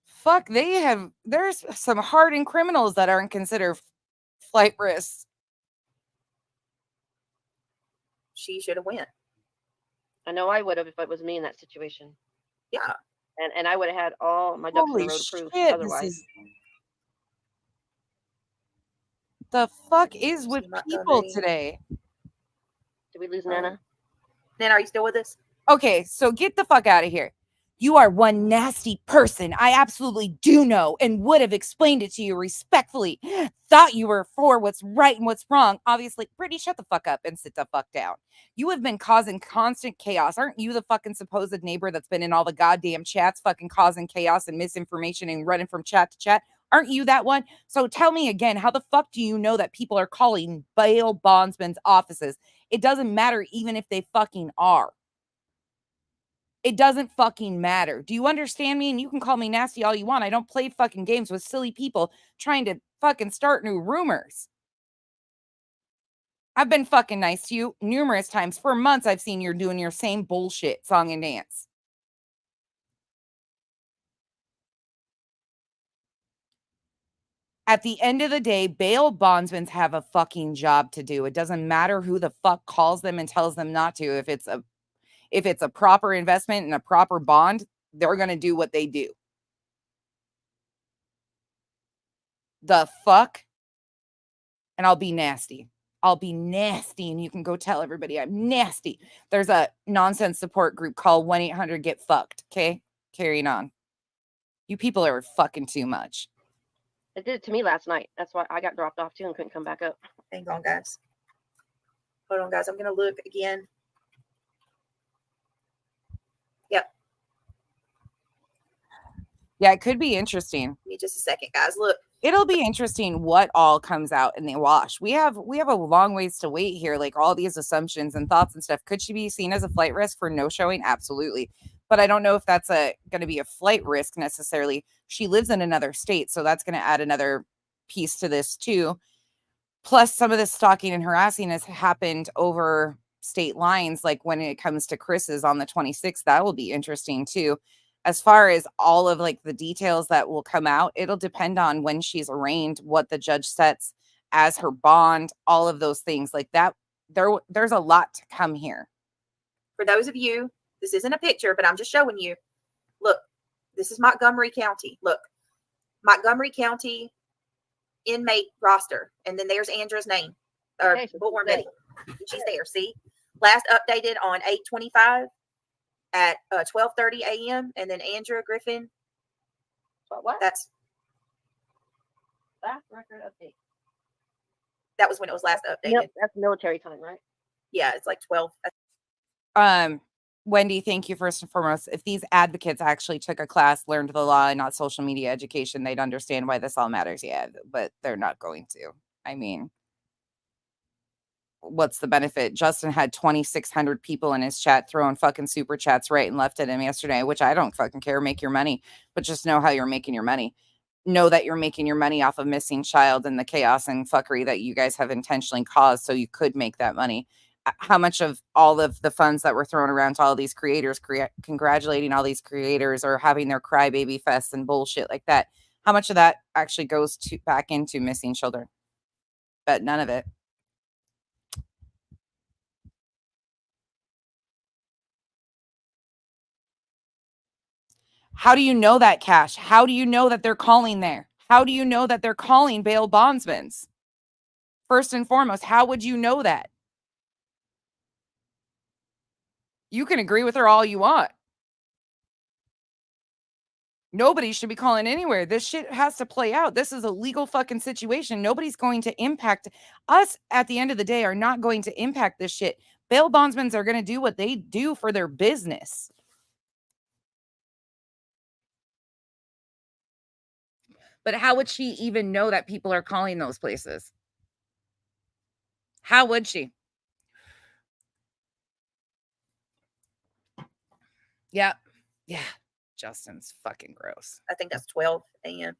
A: Fuck, there's some hardened criminals that aren't considered flight risks.
C: She should have went.
E: I know I would have if it was me in that situation.
C: Yeah.
E: And I would have had all my ducks in a row to prove otherwise.
A: The fuck is with people today?
E: Did we lose Nana?
C: Nana, are you still with us?
A: Okay, so get the fuck out of here. You are one nasty person. I absolutely do know and would have explained it to you respectfully. Thought you were for what's right and what's wrong. Obviously, Brittany, shut the fuck up and sit the fuck down. You have been causing constant chaos. Aren't you the fucking supposed neighbor that's been in all the goddamn chats fucking causing chaos and misinformation and running from chat to chat? Aren't you that one? So tell me again, how the fuck do you know that people are calling bail bondsmen's offices? It doesn't matter even if they fucking are. It doesn't fucking matter. Do you understand me? And you can call me nasty all you want. I don't play fucking games with silly people trying to fucking start new rumors. I've been fucking nice to you numerous times. For months, I've seen you doing your same bullshit song and dance. At the end of the day, bail bondsmen have a fucking job to do. It doesn't matter who the fuck calls them and tells them not to. If it's a proper investment and a proper bond, they're going to do what they do. The fuck? And I'll be nasty. I'll be nasty, and you can go tell everybody I'm nasty. There's a nonsense support group called 1-800-GET-FUCKED. Okay? Carrying on. You people are fucking too much.
E: It did it to me last night. That's why I got dropped off too and couldn't come back up.
C: Hang on, guys. Hold on, guys. I'm going to look again. Yep.
A: Yeah, it could be interesting.
C: Give me just a second, guys. Look.
A: It'll be interesting what all comes out in the wash. We have a long ways to wait here. Like all these assumptions and thoughts and stuff. Could she be seen as a flight risk for no showing? Absolutely. But I don't know if that's going to be a flight risk necessarily. She lives in another state, so that's going to add another piece to this too. Plus, some of this stalking and harassing has happened over state lines. Like when it comes to Chris's on the 26th, that will be interesting too. As far as all of like the details that will come out, it'll depend on when she's arraigned, what the judge sets as her bond, all of those things like that. There's a lot to come here.
C: For those of you, this isn't a picture, but I'm just showing you. Look, this is Montgomery County. Look, Montgomery County inmate roster. And then there's Andra's name. Or Bullhorn Betty. She's there. See? Last updated on 8/25 at 12:30 a.m. And then Andrea Griffin.
E: What?
C: That's
E: Last record update.
C: that was when it was last updated.
E: Yep, that's military time, right?
C: Yeah, it's like 12.
A: Wendy, thank you first and foremost. If these advocates actually took a class, learned the law, and not social media education, they'd understand why this all matters. Yeah, but they're not going to. I mean, what's the benefit? Justin had 2,600 people in his chat throwing fucking super chats right and left at him yesterday, which I don't fucking care. Make your money, but just know how you're making your money. Know that you're making your money off of missing child and the chaos and fuckery that you guys have intentionally caused, so you could make that money. How much of all of the funds that were thrown around to all these creators, congratulating all these creators or having their crybaby fests and bullshit like that, how much of that actually goes to back into missing children? But none of it. How do you know that, Cash? How do you know that they're calling there? How do you know that they're calling bail bondsmen? First and foremost, how would you know that? You can agree with her all you want. Nobody should be calling anywhere. This shit has to play out. This is a legal fucking situation. Nobody's going to impact us at the end of the day, are not going to impact this shit. Bail bondsmen are going to do what they do for their business. But how would she even know that people are calling those places? How would she? Yeah. Yeah. Justin's fucking gross.
C: I think that's 12 a.m.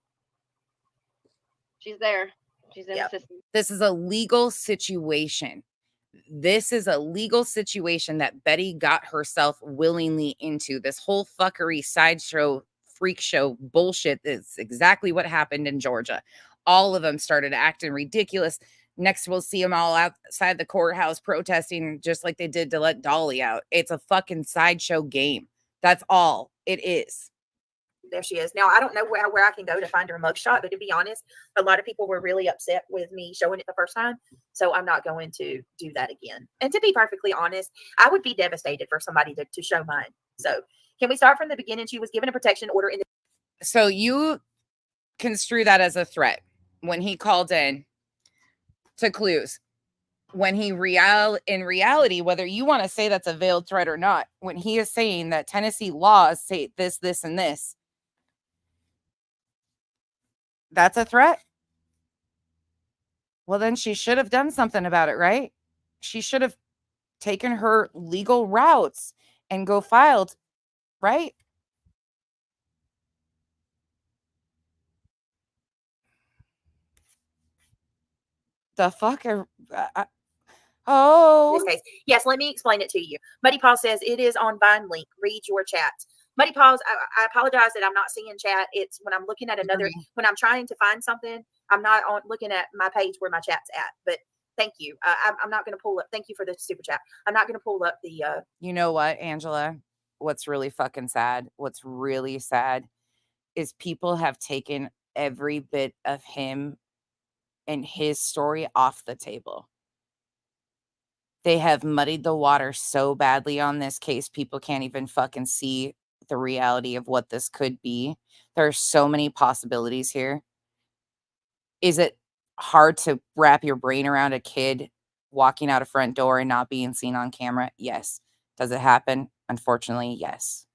E: She's there. She's in
C: Yep.
E: the system.
A: This is a legal situation. This is a legal situation that Betty got herself willingly into. This whole fuckery sideshow, freak show bullshit is exactly what happened in Georgia. All of them started acting ridiculous. Next, we'll see them all outside the courthouse protesting just like they did to let Dolly out. It's a fucking sideshow game. That's all it is.
C: There she is. Now, I don't know where I can go to find her mugshot, but to be honest, a lot of people were really upset with me showing it the first time. So I'm not going to do that again. And to be perfectly honest, I would be devastated for somebody to show mine. So can we start from the beginning? She was given a protection order in the.
A: So you construe that as a threat when he called in to clues. When he in reality, whether you want to say that's a veiled threat or not, when he is saying that Tennessee laws say this, this, and this, that's a threat. Well, then she should have done something about it, right? She should have taken her legal routes and go filed, right? The fuck? Oh.
C: This case. Yes, let me explain it to you. Muddy Paw says it is on Vine link. Read your chat. Muddy Paws, I apologize that I'm not seeing chat. It's when I'm looking at another, when I'm trying to find something, I'm not on looking at my page where my chat's at. But thank you. I'm not going to pull up. Thank you for the super chat. I'm not going to pull up the.
A: You know what, Angela? What's really fucking sad? What's really sad is people have taken every bit of him and his story off the table. They have muddied the water so badly on this case, people can't even fucking see the reality of what this could be. There are so many possibilities here. Is it hard to wrap your brain around a kid walking out a front door and not being seen on camera? Yes. Does it happen? Unfortunately, yes.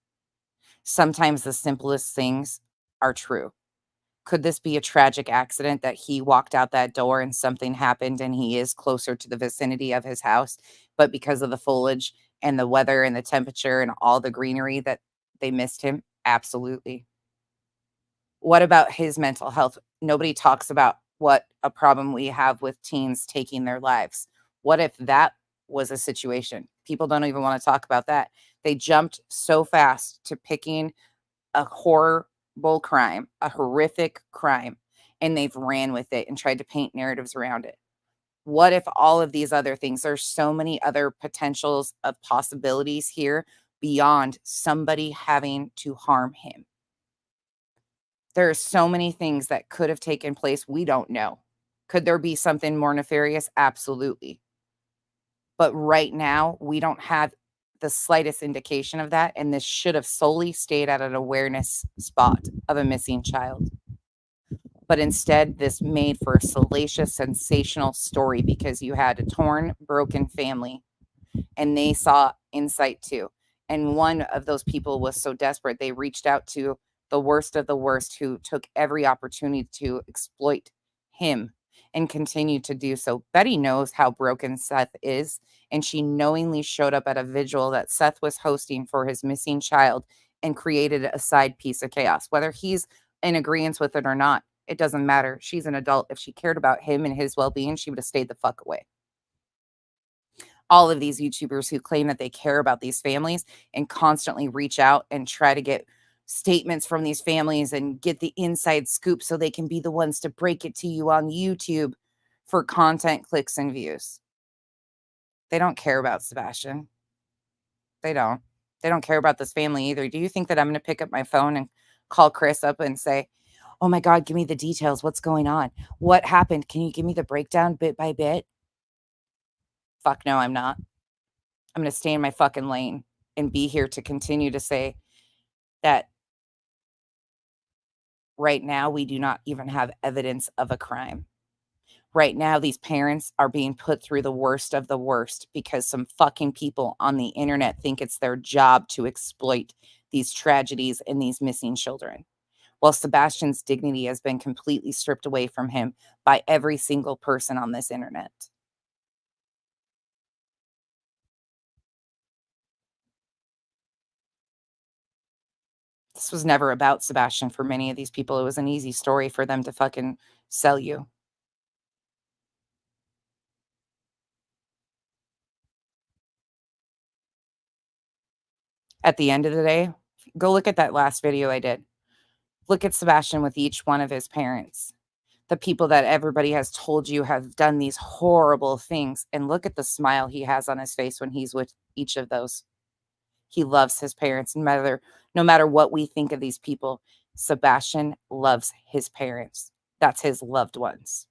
A: Sometimes the simplest things are true. Could this be a tragic accident that he walked out that door and something happened and he is closer to the vicinity of his house, but because of the foliage and the weather and the temperature and all the greenery that they missed him? Absolutely. What about his mental health? Nobody talks about what a problem we have with teens taking their lives. What if that was a situation? People don't even want to talk about that. They jumped so fast to picking a horrible crime, a horrific crime, and they've ran with it and tried to paint narratives around it. What if all of these other things, there's so many other potentials of possibilities here beyond somebody having to harm him. There are so many things that could have taken place. We don't know. Could there be something more nefarious? Absolutely. But right now, we don't have the slightest indication of that. And this should have solely stayed at an awareness spot of a missing child. But instead, this made for a salacious, sensational story because you had a torn, broken family and they saw insight too. And one of those people was so desperate, they reached out to the worst of the worst who took every opportunity to exploit him and continue to do so. Betty knows how broken Seth is, and she knowingly showed up at a vigil that Seth was hosting for his missing child and created a side piece of chaos. Whether he's in agreement with it or not, it doesn't matter. She's an adult. If she cared about him and his well-being, she would have stayed the fuck away. All of these YouTubers who claim that they care about these families and constantly reach out and try to get statements from these families and get the inside scoop so they can be the ones to break it to you on YouTube for content, clicks, and views. They don't care about Sebastian. They don't. They don't care about this family either. Do you think that I'm going to pick up my phone and call Chris up and say, oh my God, give me the details. What's going on? What happened? Can you give me the breakdown bit by bit? Fuck no, I'm not. I'm going to stay in my fucking lane and be here to continue to say that right now we do not even have evidence of a crime. Right now, these parents are being put through the worst of the worst because some fucking people on the internet think it's their job to exploit these tragedies and these missing children. While Sebastian's dignity has been completely stripped away from him by every single person on this internet. This was never about Sebastian for many of these people. It was an easy story for them to fucking sell you. At the end of the day, go look at that last video I did. Look at Sebastian with each one of his parents. The people that everybody has told you have done these horrible things. And look at the smile he has on his face when he's with each of those. He loves his parents. No matter what we think of these people, Sebastian loves his parents. That's his loved ones.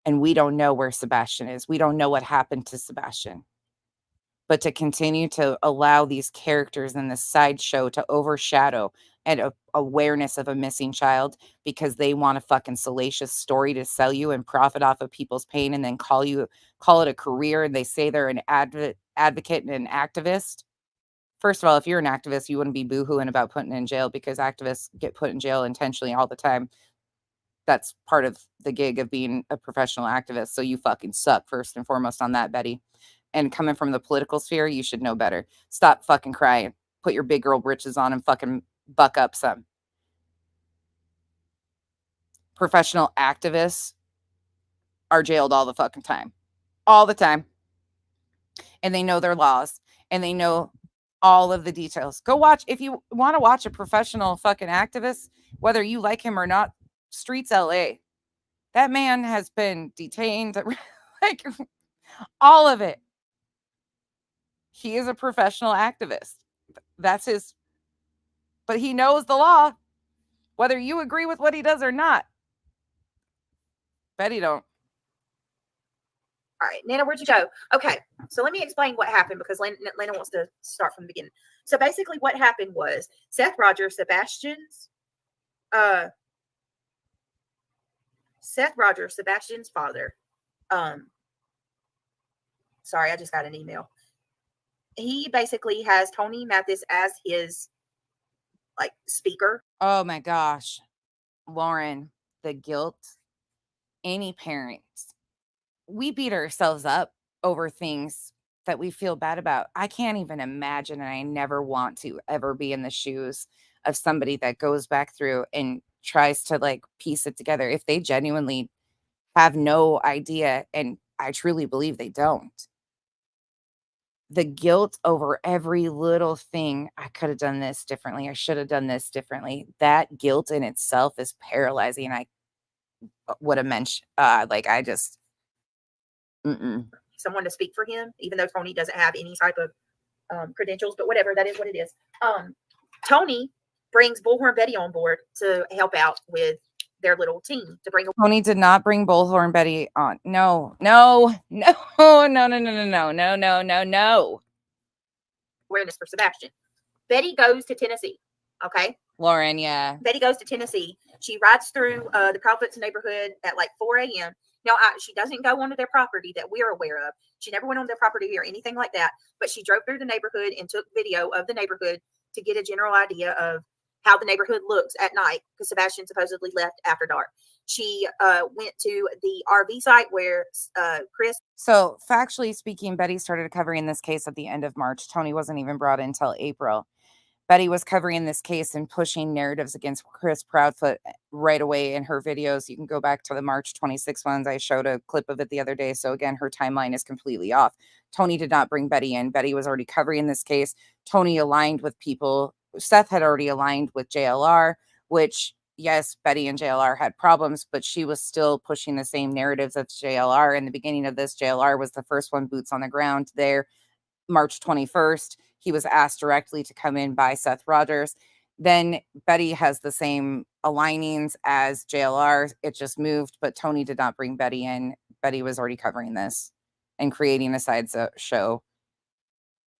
A: And we don't know where Sebastian is. We don't know what happened to Sebastian. But to continue to allow these characters in this sideshow to overshadow and awareness of a missing child because they want a fucking salacious story to sell you and profit off of people's pain and then call it a career, and they say they're an advocate and an activist. First of all, if you're an activist, you wouldn't be boohooing about putting in jail, because activists get put in jail intentionally all the time. That's part of the gig of being a professional activist. So you fucking suck, first and foremost, on that, Betty. And coming from the political sphere, you should know better. Stop fucking crying. Put your big girl britches on and fucking buck up some. Professional activists are jailed all the fucking time. All the time. And they know their laws. And they know all of the details. Go watch, if you want to watch a professional fucking activist, whether you like him or not, Streets LA. That man has been detained. Like, all of it. He is a professional activist. That's his, but he knows the law, whether you agree with what he does or not. Betty don't.
C: All right, Nana, where'd you go? Okay, so let me explain what happened, because Lena wants to start from the beginning. So basically what happened was Seth Rogers, Sebastian's father. Sorry, I just got an email. He basically has Tony Mathis as his speaker.
A: Oh my gosh, Lauren, the guilt. Any parents, we beat ourselves up over things that we feel bad about. I can't even imagine, and I never want to ever be in the shoes of somebody that goes back through and tries to piece it together if they genuinely have no idea, and I truly believe they don't. The guilt over every little thing. I could have done this differently. I should have done this differently. That guilt in itself is paralyzing. I would have mentioned, I just,
C: someone to speak for him, even though Tony doesn't have any type of credentials, but whatever, that is what it is. Tony brings Bullhorn Betty on board to help out with their little team to bring
A: Tony did not bring Bullhorn Betty on. No, no, no, no, no, no, no, no, no, no, no, no.
C: awareness for Sebastian. Betty goes to Tennessee. Okay.
A: Lauren, yeah.
C: Betty goes to Tennessee. She rides through the Proudfoots neighborhood at like 4 a.m. Now, she doesn't go onto their property that we're aware of. She never went on their property or anything like that, but she drove through the neighborhood and took video of the neighborhood to get a general idea of how the neighborhood looks at night, because Sebastian supposedly left after dark. She went to the RV site where Chris.
A: So, factually speaking, Betty started covering this case at the end of March. Tony wasn't even brought in until April. Betty was covering this case and pushing narratives against Chris Proudfoot right away in her videos. You can go back to the March 26 ones. I showed a clip of it the other day. So again, her timeline is completely off. Tony did not bring Betty in. Betty was already covering this case. Tony aligned with people. Seth had already aligned with JLR, which, yes, Betty and JLR had problems, but she was still pushing the same narratives as JLR. In the beginning of this, JLR was the first one, boots on the ground there. March 21st, he was asked directly to come in by Seth Rogers. Then Betty has the same alignings as JLR. It just moved, but Tony did not bring Betty in. Betty was already covering this and creating a side show.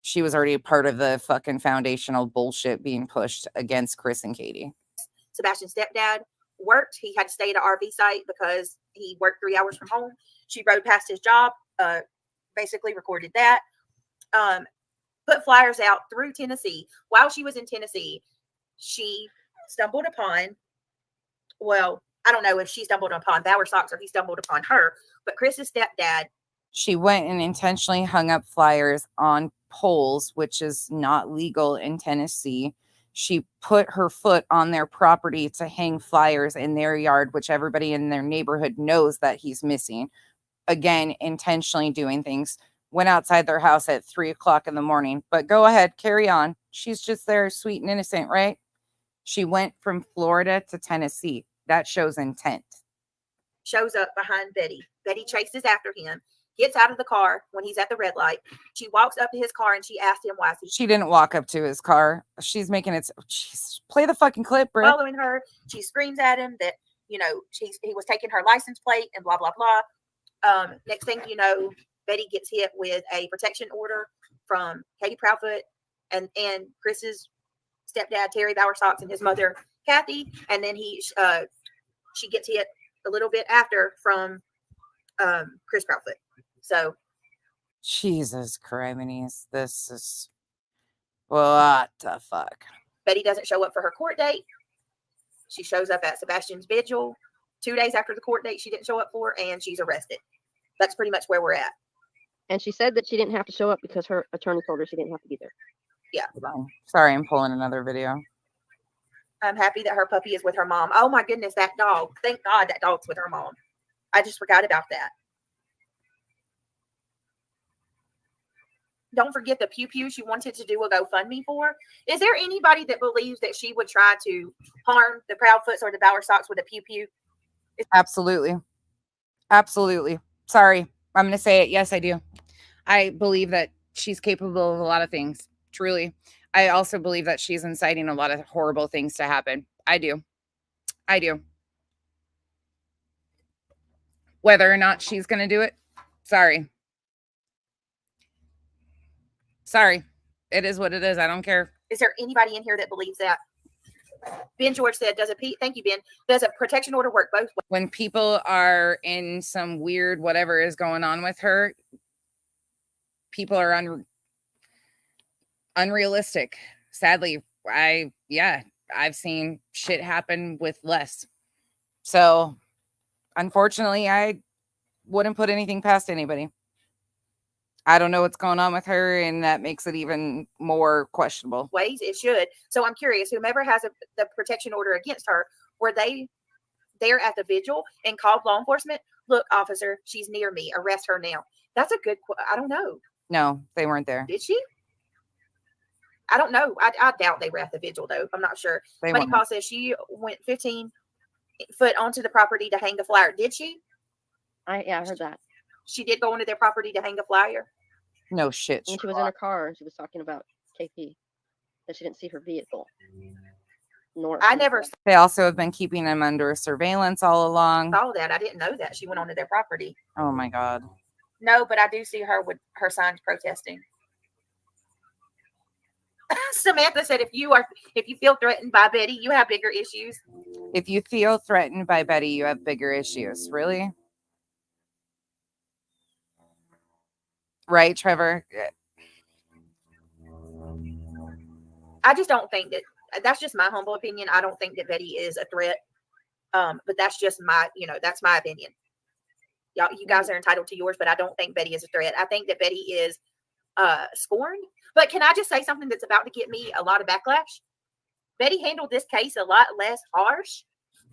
A: She was already a part of the fucking foundational bullshit being pushed against Chris and Katie.
C: Sebastian's stepdad worked. He had to stay at an RV site because he worked 3 hours from home. She rode past his job, basically recorded that. Put flyers out through Tennessee. While she was in Tennessee, she stumbled upon, well, I don't know if she stumbled upon Bower Socks or he stumbled upon her, but Chris's stepdad.
A: She went and intentionally hung up flyers on poles, which is not legal in Tennessee. She put her foot on their property to hang flyers in their yard, which everybody in their neighborhood knows that he's missing. Again, intentionally doing things. Went outside their house at 3 o'clock in the morning, but go ahead, carry on. She's just there, sweet and innocent, right? She went from Florida to Tennessee. That shows intent.
C: Shows up behind Betty. Betty chases after him, gets out of the car when he's at the red light. She walks up to his car and she asked him why.
A: She didn't walk up to his car. She's making it. Jeez, play the fucking clip, bro.
C: Following her, she screams at him that, you know, he was taking her license plate and blah, blah, blah. Next thing you know, Betty gets hit with a protection order from Katie Proudfoot and Chris's stepdad, Terry Bowersox, and his mother, Kathy. And then she gets hit a little bit after from Chris Proudfoot. So.
A: Jesus Christ. This is. What the fuck?
C: Betty doesn't show up for her court date. She shows up at Sebastian's vigil 2 days after the court date she didn't show up for, and she's arrested. That's pretty much where we're at.
E: And she said that she didn't have to show up because her attorney told her she didn't have to be there.
C: Yeah.
A: Sorry, I'm pulling another video.
C: I'm happy that her puppy is with her mom. Oh my goodness, that dog. Thank God that dog's with her mom. I just forgot about that. Don't forget the Pew Pew she wanted to do a GoFundMe for. Is there anybody that believes that she would try to harm the Proudfoots or the Bowersox with a Pew Pew?
A: Absolutely. Absolutely. Sorry. I'm going to say it. Yes, I do. I believe that she's capable of a lot of things. Truly. I also believe that she's inciting a lot of horrible things to happen. I do. Whether or not she's going to do it, sorry. It is what it is. I don't care.
C: Is there anybody in here that believes that? Ben George said, thank you, Ben. Does a protection order work both ways?
A: When people are in some weird whatever is going on with her, people are unrealistic. Sadly, I've seen shit happen with less. So, unfortunately, I wouldn't put anything past anybody. I don't know what's going on with her, and that makes it even more questionable.
C: Ways it should. So I'm curious, whomever has the protection order against her, were they there at the vigil and called law enforcement? Look, officer, she's near me. Arrest her now. That's a good. I don't know.
A: No, they weren't there.
C: Did she? I don't know. I doubt they were at the vigil, though. I'm not sure. Money Paul says she went 15 foot onto the property to hang the flyer. Did she?
E: I heard that.
C: She did go onto their property to hang a flyer.
A: No shit.
E: When she was in her car, she was talking about KP, that she didn't see her vehicle. Nor
C: I never
A: They also have been keeping him under surveillance all along.
C: saw that. I didn't know that she went onto their property.
A: Oh my God.
C: No, but I do see her with her signs protesting. Samantha said, if you feel threatened by Betty, you have bigger issues.
A: If you feel threatened by Betty, you have bigger issues. Really? Right, Trevor?
C: I just don't think that's just my humble opinion. I don't think that Betty is a threat. But that's just that's my opinion. Y'all, you guys are entitled to yours, but I don't think Betty is a threat. I think that Betty is scorned. But can I just say something that's about to get me a lot of backlash? Betty handled this case a lot less harsh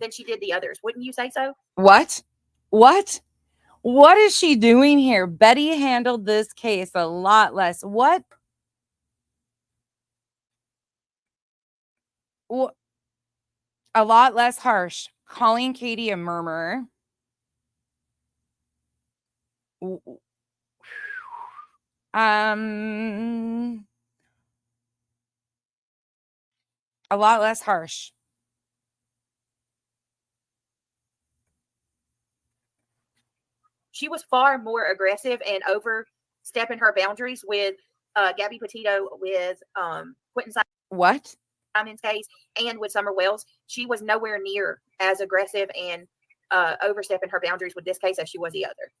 C: than she did the others. Wouldn't you say so?
A: What? What is she doing here? Betty handled this case a lot less. What? A lot less harsh. Calling Katie a murderer. A lot less harsh.
C: She was far more aggressive and overstepping her boundaries with Gabby Petito, with Quentin Simon's case, and with Summer Wells. She was nowhere near as aggressive and overstepping her boundaries with this case as she was the other.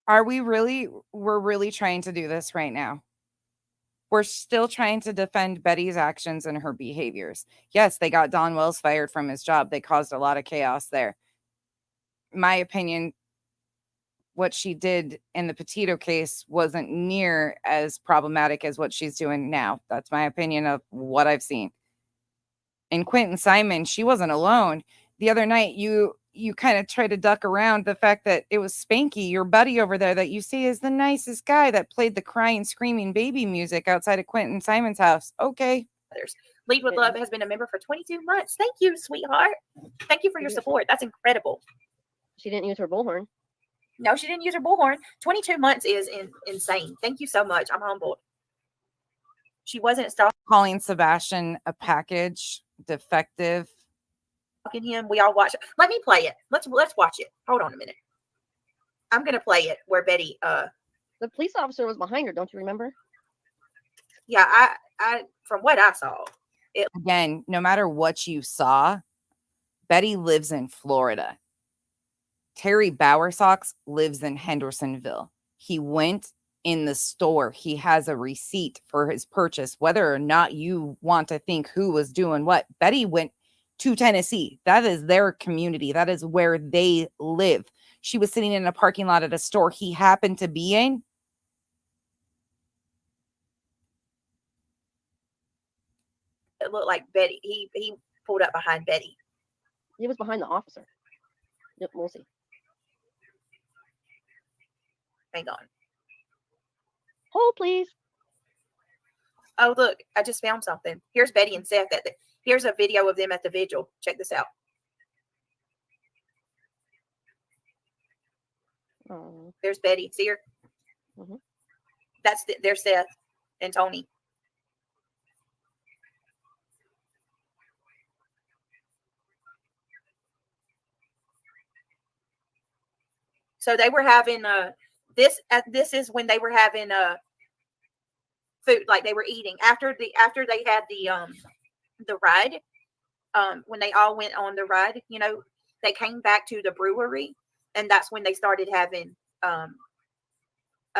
A: We're really trying to do this right now. We're still trying to defend Betty's actions and her behaviors. Yes, they got Don Wells fired from his job. They caused a lot of chaos there. My opinion, what she did in the Petito case wasn't near as problematic as what she's doing now. That's my opinion of what I've seen. In Quentin Simon, she wasn't alone. The other night, you kind of try to duck around the fact that it was Spanky, your buddy over there, that you say is the nicest guy, that played the crying, screaming baby music outside of Quentin Simon's house. Okay.
C: Lead with Love has been a member for 22 months. Thank you, sweetheart. Thank you for your support. That's incredible.
E: She didn't use her bullhorn.
C: No, she didn't use her bullhorn. 22 months is insane. Thank you so much. I'm humbled. She wasn't
A: calling Sebastian a package, defective.
C: Him. We all watch it. Let me play it. Let's watch it. Hold on a minute. I'm gonna play it where Betty
E: the police officer was behind her, don't you remember?
C: Yeah, I from what I saw.
A: Again, no matter what you saw, Betty lives in Florida. Terry Bowersox lives in Hendersonville. He went in the store. He has a receipt for his purchase, whether or not you want to think who was doing what. Betty went to Tennessee. That is their community. That is where they live. She was sitting in a parking lot at a store he happened to be in.
C: It looked like Betty. He pulled up behind Betty.
E: He was behind the officer. Yep, we'll see.
C: Hang on.
E: Hold, please.
C: Oh, look, I just found something. Here's Betty and Seth. Here's a video of them at the vigil. Check this out.
E: Oh.
C: There's Betty. See her?
E: Mm-hmm.
C: There's Seth and Tony. So they were having this is when they were having food, like they were eating after they had the ride, when they all went on the ride, they came back to the brewery, and that's when they started having a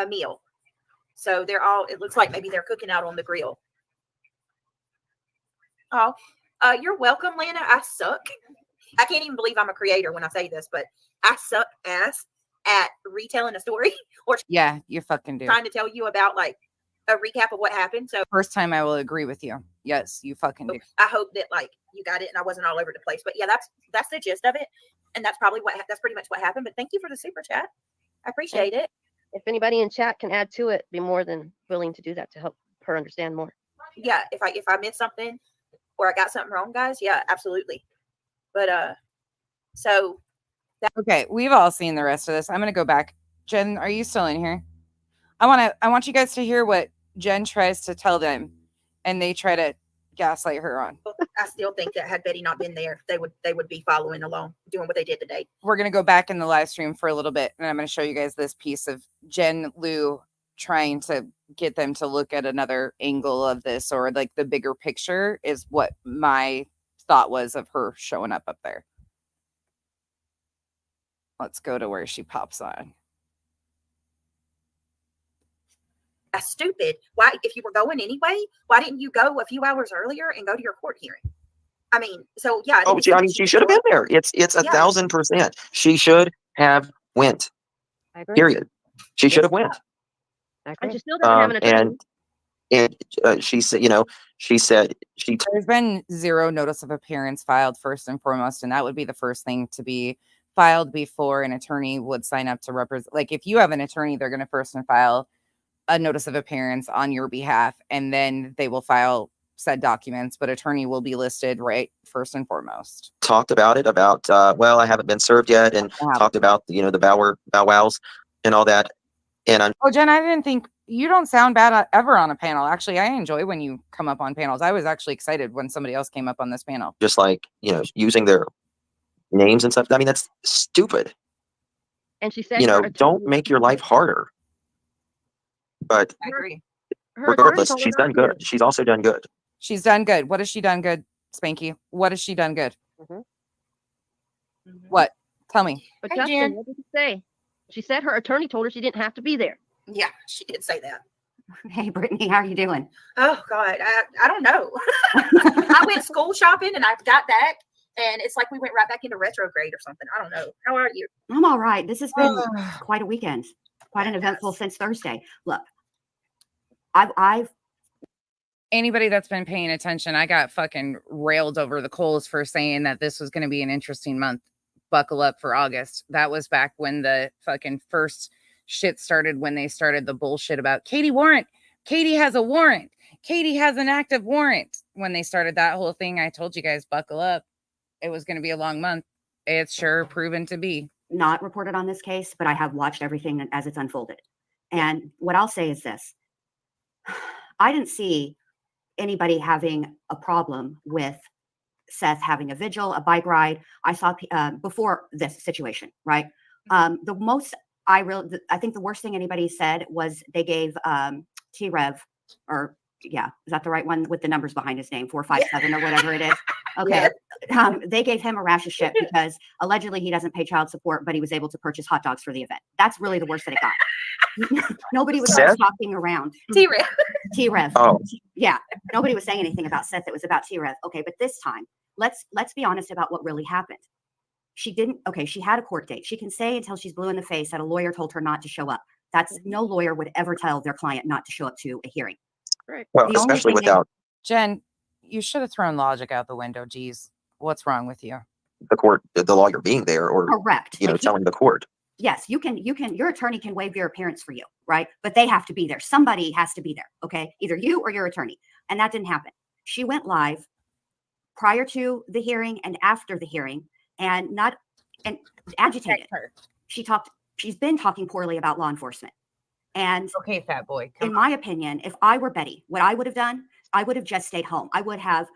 C: meal. So it looks like maybe they're cooking out on the grill. Oh, you're welcome, Lana. I suck. I can't even believe I'm a creator when I say this, but I suck ass at retelling a story or
A: yeah, you fucking do.
C: Trying to tell you about like a recap of what happened. So
A: first time I will agree with you. Yes, you fucking do.
C: I hope that like you got it and I wasn't all over the place. But yeah, that's the gist of it, and that's pretty much what happened. But thank you for the super chat. I appreciate it.
E: If anybody in chat can add to it, be more than willing to do that to help her understand more.
C: Yeah, if I missed something or I got something wrong, guys, yeah, absolutely. But so
A: okay, we've all seen the rest of this. I'm gonna go back. Jen, are you still in here? I want you guys to hear what Jen tries to tell them, and they try to gaslight her on.
C: I still think that had Betty not been there, they would be following along, doing what they did today.
A: We're going to go back in the live stream for a little bit, and I'm going to show you guys this piece of Jen Lou trying to get them to look at another angle of this, or like the bigger picture is what my thought was of her showing up there. Let's go to where she pops on.
C: That's stupid. Why, if you were going anyway, why didn't you go a few hours earlier and go to your court hearing? I mean, so yeah.
H: Oh, I mean, she should have been there. It's 1,000%. She should have went.
D: I agree.
H: Period. She should have went.
D: I
E: And
D: agree.
E: she still doesn't have an attorney.
H: And she said,
A: There's been 0 notice of appearance filed first and foremost, and that would be the first thing to be filed before an attorney would sign up to represent. Like, if you have an attorney, they're going to first and file a notice of appearance on your behalf, and then they will file said documents, but attorney will be listed right first and foremost.
H: talked about it, well, I haven't been served yet, and talked about, the bow wows and all that. And
A: Oh, Jen, I didn't think you don't sound bad ever on a panel. Actually, I enjoy when you come up on panels. I was actually excited when somebody else came up on this panel.
H: just like, using their names and stuff. I mean, that's stupid.
E: And she said,
H: Don't make your life harder. But
A: I agree.
H: regardless, she's done good. She's also done good.
A: She's done good. What has she done good, Spanky? What has she done good? What? Tell me.
E: But
C: Hey,
E: Justin,
C: Jen.
E: what did she say? She said her attorney told her she didn't have to be there.
C: Yeah, she did say that.
B: Hey, Brittany, how are you doing?
C: Oh God, I don't know. I went school shopping and I got back, and it's like we went right back into retrograde or something. I don't know. How are you?
B: I'm all right. This has been quite a weekend, quite an eventful since Thursday. Look, I've
A: Anybody that's been paying attention, I got fucking railed over the coals for saying that this was going to be an interesting month. Buckle up for August. That was back when the fucking first shit started, when they started the bullshit about Katie warrant. Katie has a warrant. Katie has an active warrant. When they started that whole thing, I told you guys, buckle up. It was going to be a long month. It's sure proven to be.
B: not reported on this case, but I have watched everything as it's unfolded. And what I'll say is this. I didn't see anybody having a problem with Seth having a vigil, a bike ride. I saw before this situation, right? The most I think the worst thing anybody said was they gave T-Rev, or yeah, is that the right one with the numbers behind his name, 457 or whatever it is? Okay. They gave him a rash of shit because allegedly he doesn't pay child support, but he was able to purchase hot dogs for the event. That's really the worst that it got. Nobody was talking around.
C: T-Rev.
B: T-Rev.
H: Oh.
B: Yeah. Nobody was saying anything about Seth. It was about T-Rev. Okay. But this time, let's be honest about what really happened. She didn't. Okay. She had a court date. She can say until she's blue in the face that a lawyer told her not to show up. That's no lawyer would ever tell their client not to show up to a hearing.
E: Right.
H: Well, especially without
A: Jen, you should have thrown logic out the window. Geez, what's wrong with you?
H: the court, the lawyer being there, or
B: Correct.
H: telling the court.
B: Yes, you can, your attorney can waive your appearance for you, right? But they have to be there. Somebody has to be there. Okay. Either you or your attorney. And that didn't happen. She went live prior to the hearing and after the hearing and agitated. She's been talking poorly about law enforcement. And
A: Okay, fat boy.
B: in my opinion, if I were Betty, what I would have done, I would have just stayed home. I would have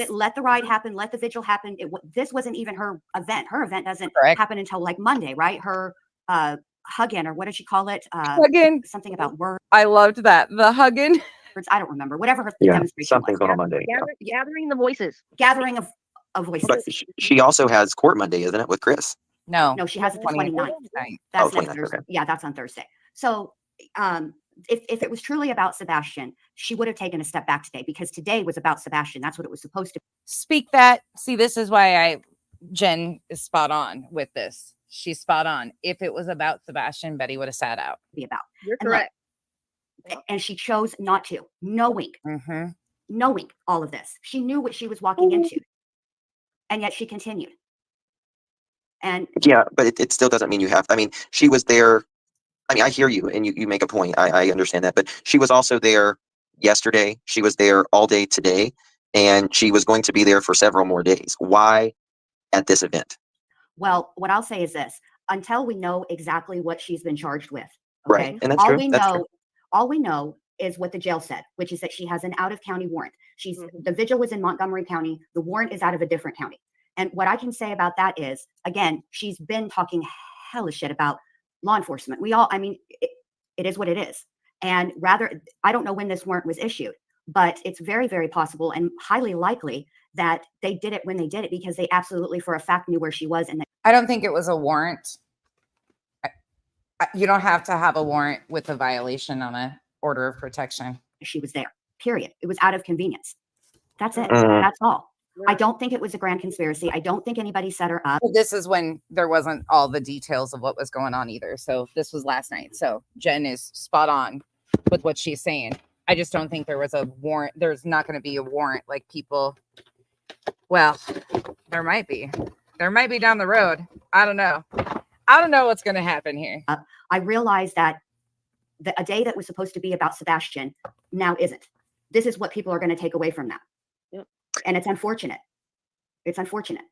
B: let the ride happen, let the vigil happen. This wasn't even her event. Her event doesn't happen until like Monday, right? Her hugging, or what did she call it?
A: Hugging.
B: Something about words.
A: I loved that. The hugging.
B: I don't remember. Whatever her demonstration
H: Something's
B: was.
H: on Monday.
E: Gathering the voices.
B: Gathering of voices.
H: But she also has court Monday, isn't it, with Chris?
A: No,
B: she has it the 29th.
A: Right.
B: That's
H: 29th,
B: next Thursday.
H: okay.
B: Yeah, that's on Thursday. So if it was truly about Sebastian, she would have taken a step back today, because today was about Sebastian. That's what it was supposed to be.
A: Speak that. See, this is why Jen is spot on with this. She's spot on. If it was about Sebastian, Betty would have sat out.
B: Be about.
E: You're
B: And
E: correct.
B: And she chose not to, knowing all of this. She knew what she was walking into, and yet she continued. And
H: Yeah, but it still doesn't mean you have. I mean, she was there. I mean, I hear you, and you make a point. I understand that, but she was also there yesterday. She was there all day today, and she was going to be there for several more days. Why at this event?
B: well, what I'll say is this: until we know exactly what she's been charged with, okay?
H: Right, and that's true.
B: All we know is what the jail said, which is that she has an out-of-county warrant. The vigil was in Montgomery County. The warrant is out of a different county. And what I can say about that is, again, she's been talking hella shit about law enforcement. It is what it is. And I don't know when this warrant was issued, but it's very, very possible and highly likely that they did it when they did it because they absolutely for a fact knew where she was. And
A: I don't think it was a warrant. You don't have to have a warrant with a violation on a order of protection.
B: She was there, period. It was out of convenience. That's it.
H: Mhm.
B: That's all. I don't think it was a grand conspiracy. I don't think anybody set her up.
A: This is when there wasn't all the details of what was going on either. So this was last night. So Jen is spot on with what she's saying. I just don't think there was a warrant. There's not going to be a warrant like people. Well, there might be. There might be down the road. I don't know. I don't know what's going to happen here.
B: I realized that a day that was supposed to be about Sebastian now isn't. This is what people are going to take away from that.
E: Yep.
B: And it's unfortunate. It's unfortunate.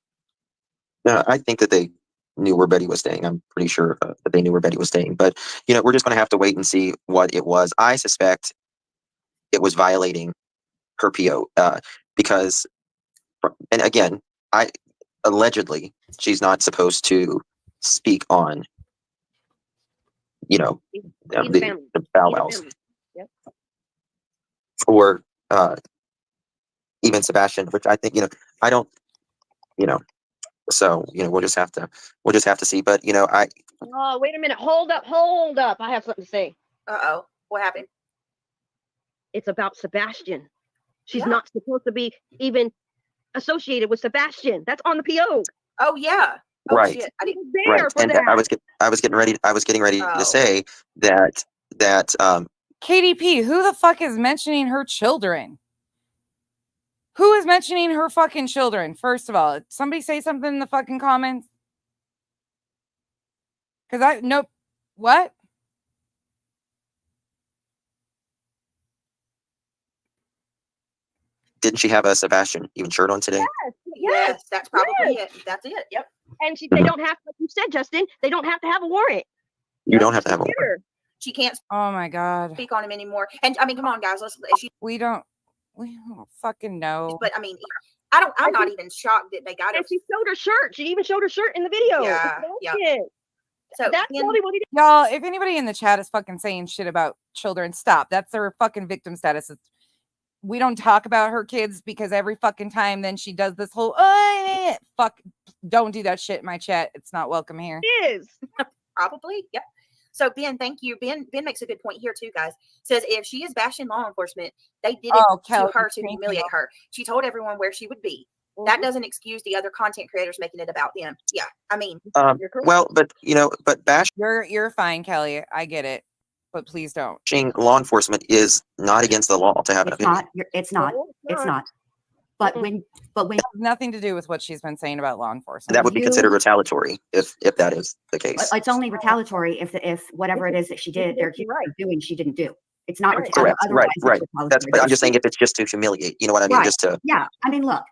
H: No, I think that they knew where Betty was staying. I'm pretty sure that they knew where Betty was staying. But, we're just going to have to wait and see what it was. I suspect it was violating her PO because, and again, allegedly, she's not supposed to speak on,
E: He's a family.
H: the bow
E: He's a
H: wows.
E: family. Yep.
H: Or even Sebastian, which I think, I don't, so, we'll just have to see. But,
E: Oh, wait a minute. Hold up. I have something to say.
C: Uh-oh. What happened?
E: It's about Sebastian. She's
C: Yeah.
E: not supposed to be even associated with Sebastian. That's on the PO.
C: Oh, yeah. Oh,
H: Right.
C: shit.
E: He was there
H: right.
E: for
H: And
E: that.
H: I was getting ready
C: Oh.
H: to say that
A: KDP, who the fuck is mentioning her children? Who is mentioning her fucking children? First of all, somebody say something in the fucking comments. Because nope. What?
H: didn't she have a Sebastian even shirt on today?
C: Yes, that's probably it. That's it. Yep.
E: And they don't have, like you said, Justin, they don't have to have a warrant.
H: You don't have to have a warrant.
C: She can't
A: Oh my God.
C: speak on him anymore. And I mean, come on, guys.
A: We don't fucking know.
C: But I mean, I'm not even shocked that they got
E: And
C: it.
E: she showed her shirt. She even showed her shirt in the video.
C: Yeah, yeah. So
E: That's
C: then-
E: probably what he did.
A: Y'all, if anybody in the chat is fucking saying shit about children, stop. That's their fucking victim status. We don't talk about her kids because every fucking time then she does this whole fuck. Don't do that shit in my chat. It's not welcome here.
E: It is.
C: Probably. Yep. So Ben, thank you. Ben makes a good point here too, guys. Says if she is bashing law enforcement, they did it
A: Kelly,
C: to her to
A: thank
C: humiliate
A: you.
C: her. She told everyone where she would be. That doesn't excuse the other content creators making it about them. Yeah. I mean,
E: You're correct.
H: Well, but bashing
A: You're fine, Kelly. I get it. But please don't.
H: law enforcement is not against the law to have an
B: It's
H: opinion.
B: not. It's not.
E: No,
B: It's not. But
E: Mm-mm.
B: when
A: It has nothing to do with what she's been saying about law enforcement.
H: That would be
B: you-
H: considered retaliatory if that is the case.
B: it's only retaliatory if whatever it is that she did, they're accused of doing, she didn't do. It's not
E: Right.
H: Correct.
B: otherwise
H: Right.
B: it's retaliatory.
H: That's. But I'm just saying if it's just to humiliate, you know what I mean?
B: Right.
H: Just to.
B: Yeah, I mean, look,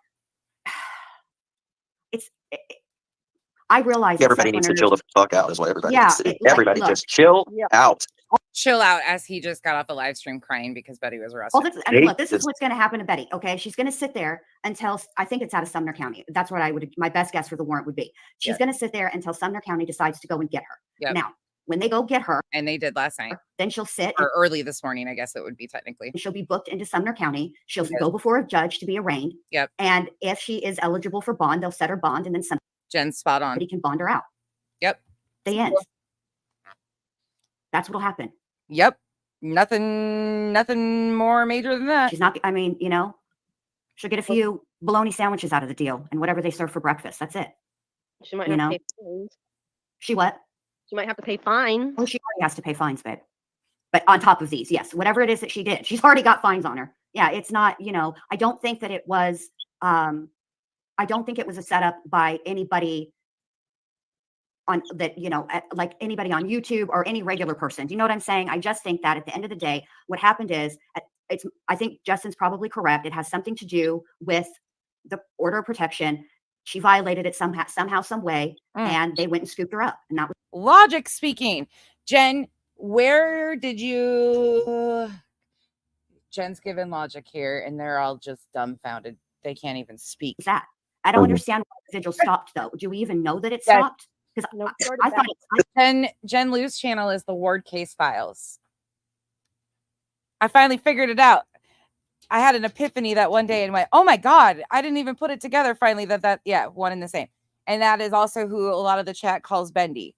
B: I realize that
H: Everybody needs to chill the fuck out, is what everybody needs to do. Everybody
B: look,
H: just chill
E: Yeah.
H: out.
A: Chill out as he just got off the live stream crying because Betty was arrested.
B: well, look, this is what's going to happen to Betty. Okay, she's going to sit there until I think it's out of Sumner County. That's what my best guess for the warrant would be. She's going to sit there until Sumner County decides to go and get her.
A: Yep.
B: Now, when they go get her,
A: And they did last night.
B: then she'll sit
A: Or early this morning, I guess it would be technically.
B: and she'll be booked into Sumner County. She'll
A: Yes.
B: go before a judge to be arraigned.
A: Yep.
B: And if she is eligible for bond, they'll set her bond, and then
A: Jen's spot on.
B: somebody can bond her out.
A: Yep.
B: The end. That's what'll happen.
A: Yep. Nothing more major than that.
B: She's not. I mean, she'll get a few bologna sandwiches out of the deal and whatever they serve for breakfast. That's it.
E: She might
B: You
E: have
B: know?
E: to pay fines.
B: She what?
E: She might have to pay fines.
B: Oh, she already has to pay fines, babe. But on top of these, yes, whatever it is that she did, she's already got fines on her. Yeah, it's not. I don't think that it was. I don't think it was a setup by anybody on that, like anybody on YouTube or any regular person. Do you know what I'm saying? I just think that at the end of the day, what happened is I think Justin's probably correct. It has something to do with the order of protection. She violated it somehow, some way, and they went and scooped her up. And that was
A: Logic speaking. Jen, where did you Jen's given logic here, and they're all just dumbfounded. They can't even speak.
B: Is that? I don't understand why the vigil stopped, though. Do we even know that it
A: Yes.
B: stopped? Because
E: Nope, started
B: I thought
A: Jen Liu's channel is the Ward Case Files. I finally figured it out. I had an epiphany that one day and went, oh my God, I didn't even put it together finally yeah, one and the same. And that is also who a lot of the chat calls Bendy.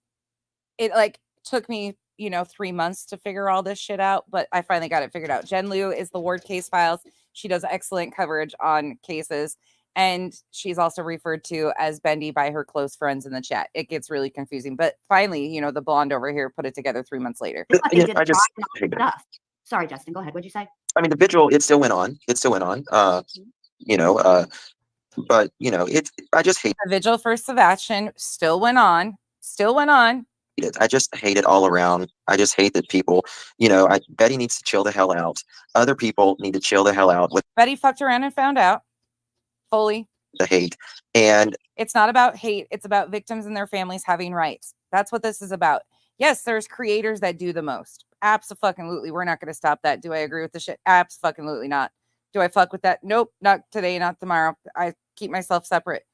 A: It like took me, 3 months to figure all this shit out, but I finally got it figured out. Jen Liu is the Ward Case Files. She does excellent coverage on cases. And she's also referred to as Bendy by her close friends in the chat. It gets really confusing. But finally, the blonde over here put it together 3 months later.
B: it's like they
H: Yeah,
B: did
H: I just
B: trial stuff. Sorry, Justin, go ahead. What'd you say?
H: I mean, the vigil, it still went on. But I just hate
A: The vigil for Sebastian still went on.
H: it. I just hate it all around. I just hate that people, Betty needs to chill the hell out. Other people need to chill the hell out with
A: Betty fucked around and found out fully.
H: the hate. And
A: It's not about hate. It's about victims and their families having rights. That's what this is about. Yes, there's creators that do the most. Absolutely. We're not going to stop that. Do I agree with the shit? Absolutely not. Do I fuck with that? Nope. Not today, not tomorrow. I keep myself separate.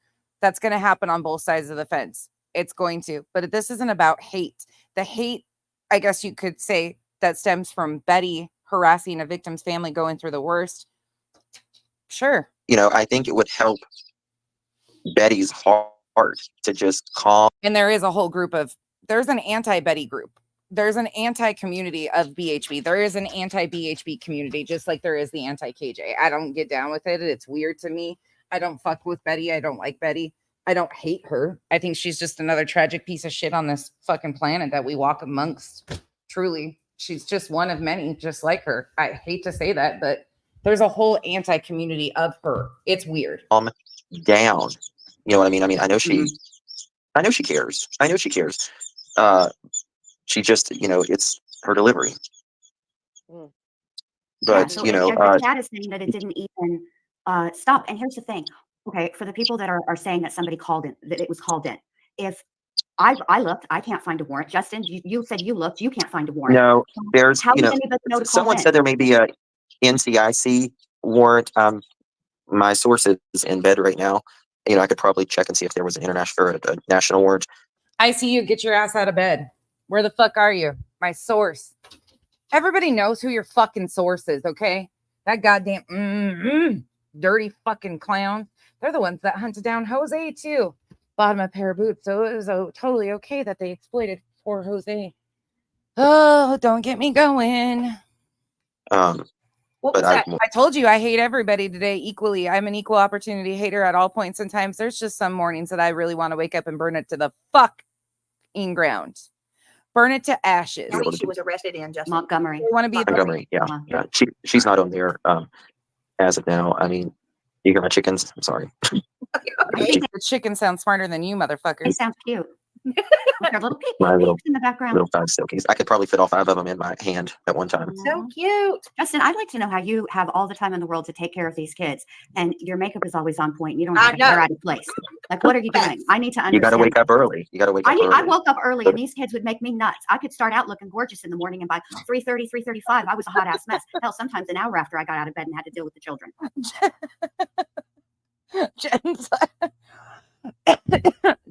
A: That's going to happen on both sides of the fence. It's going to. But this isn't about hate. The hate, I guess you could say, that stems from Betty harassing a victim's family going through the worst. Sure.
H: I think it would help Betty's heart to just calm.
A: And there is a whole there's an anti-Betty group. There's an anti-community of BHB. There is an anti-BHB community, just like there is the anti-KJ. I don't get down with it. It's weird to me. I don't fuck with Betty. I don't like Betty. I don't hate her. I think she's just another tragic piece of shit on this fucking planet that we walk amongst. Truly. She's just one of many, just like her. I hate to say that, but there's a whole anti-community of her. It's weird.
H: Down. You know what I mean? I know she cares. She just, it's her delivery.
E: Mm.
H: But,
B: so the chat is saying that it didn't even stop. And here's the thing. Okay, for the people that are saying that somebody called in, that it was called in. If I looked, I can't find a warrant. Justin, you said you looked, you can't find a warrant.
H: No, there's,
B: how does anybody know to call
H: someone
B: in?
H: said there may be a NCIC warrant. My source is in bed right now. I could probably check and see if there was an international or a national warrant.
A: I see you. Get your ass out of bed. Where the fuck are you? My source. Everybody knows who your fucking source is, okay? That goddamn dirty fucking clown. They're the ones that hunted down Jose, too. Bought him a pair of boots, so it was totally okay that they exploited poor Jose. Oh, don't get me going.
C: What
H: But
C: was that?
A: I told you I hate everybody today equally. I'm an equal opportunity hater at all points and times. There's just some mornings that I really want to wake up and burn it to the fucking ground. Burn it to ashes.
C: County she was arrested in, Justin.
B: Montgomery.
A: You want to be
H: Montgomery, yeah. She's not on there as of now. You hear my chickens? I'm sorry.
C: Okay.
A: the chicken sounds smarter than you,
B: They
A: motherfuckers.
B: sound cute. With their little
H: My little
B: in the background.
H: little 5 silkies. I could probably fit all 5 of them in my hand at one time.
C: So cute.
B: Justin, I'd like to know how you have all the time in the world to take care of these kids, and your makeup is always on point. You don't have hair out of place. Like, what are you doing? I need to understand.
H: You got to wake up early.
B: I woke up early, and these kids would make me nuts. I could start out looking gorgeous in the morning, and by 3:30, 3:35, I was a hot ass mess. Hell, sometimes an hour after I got out of bed and had to deal with the children.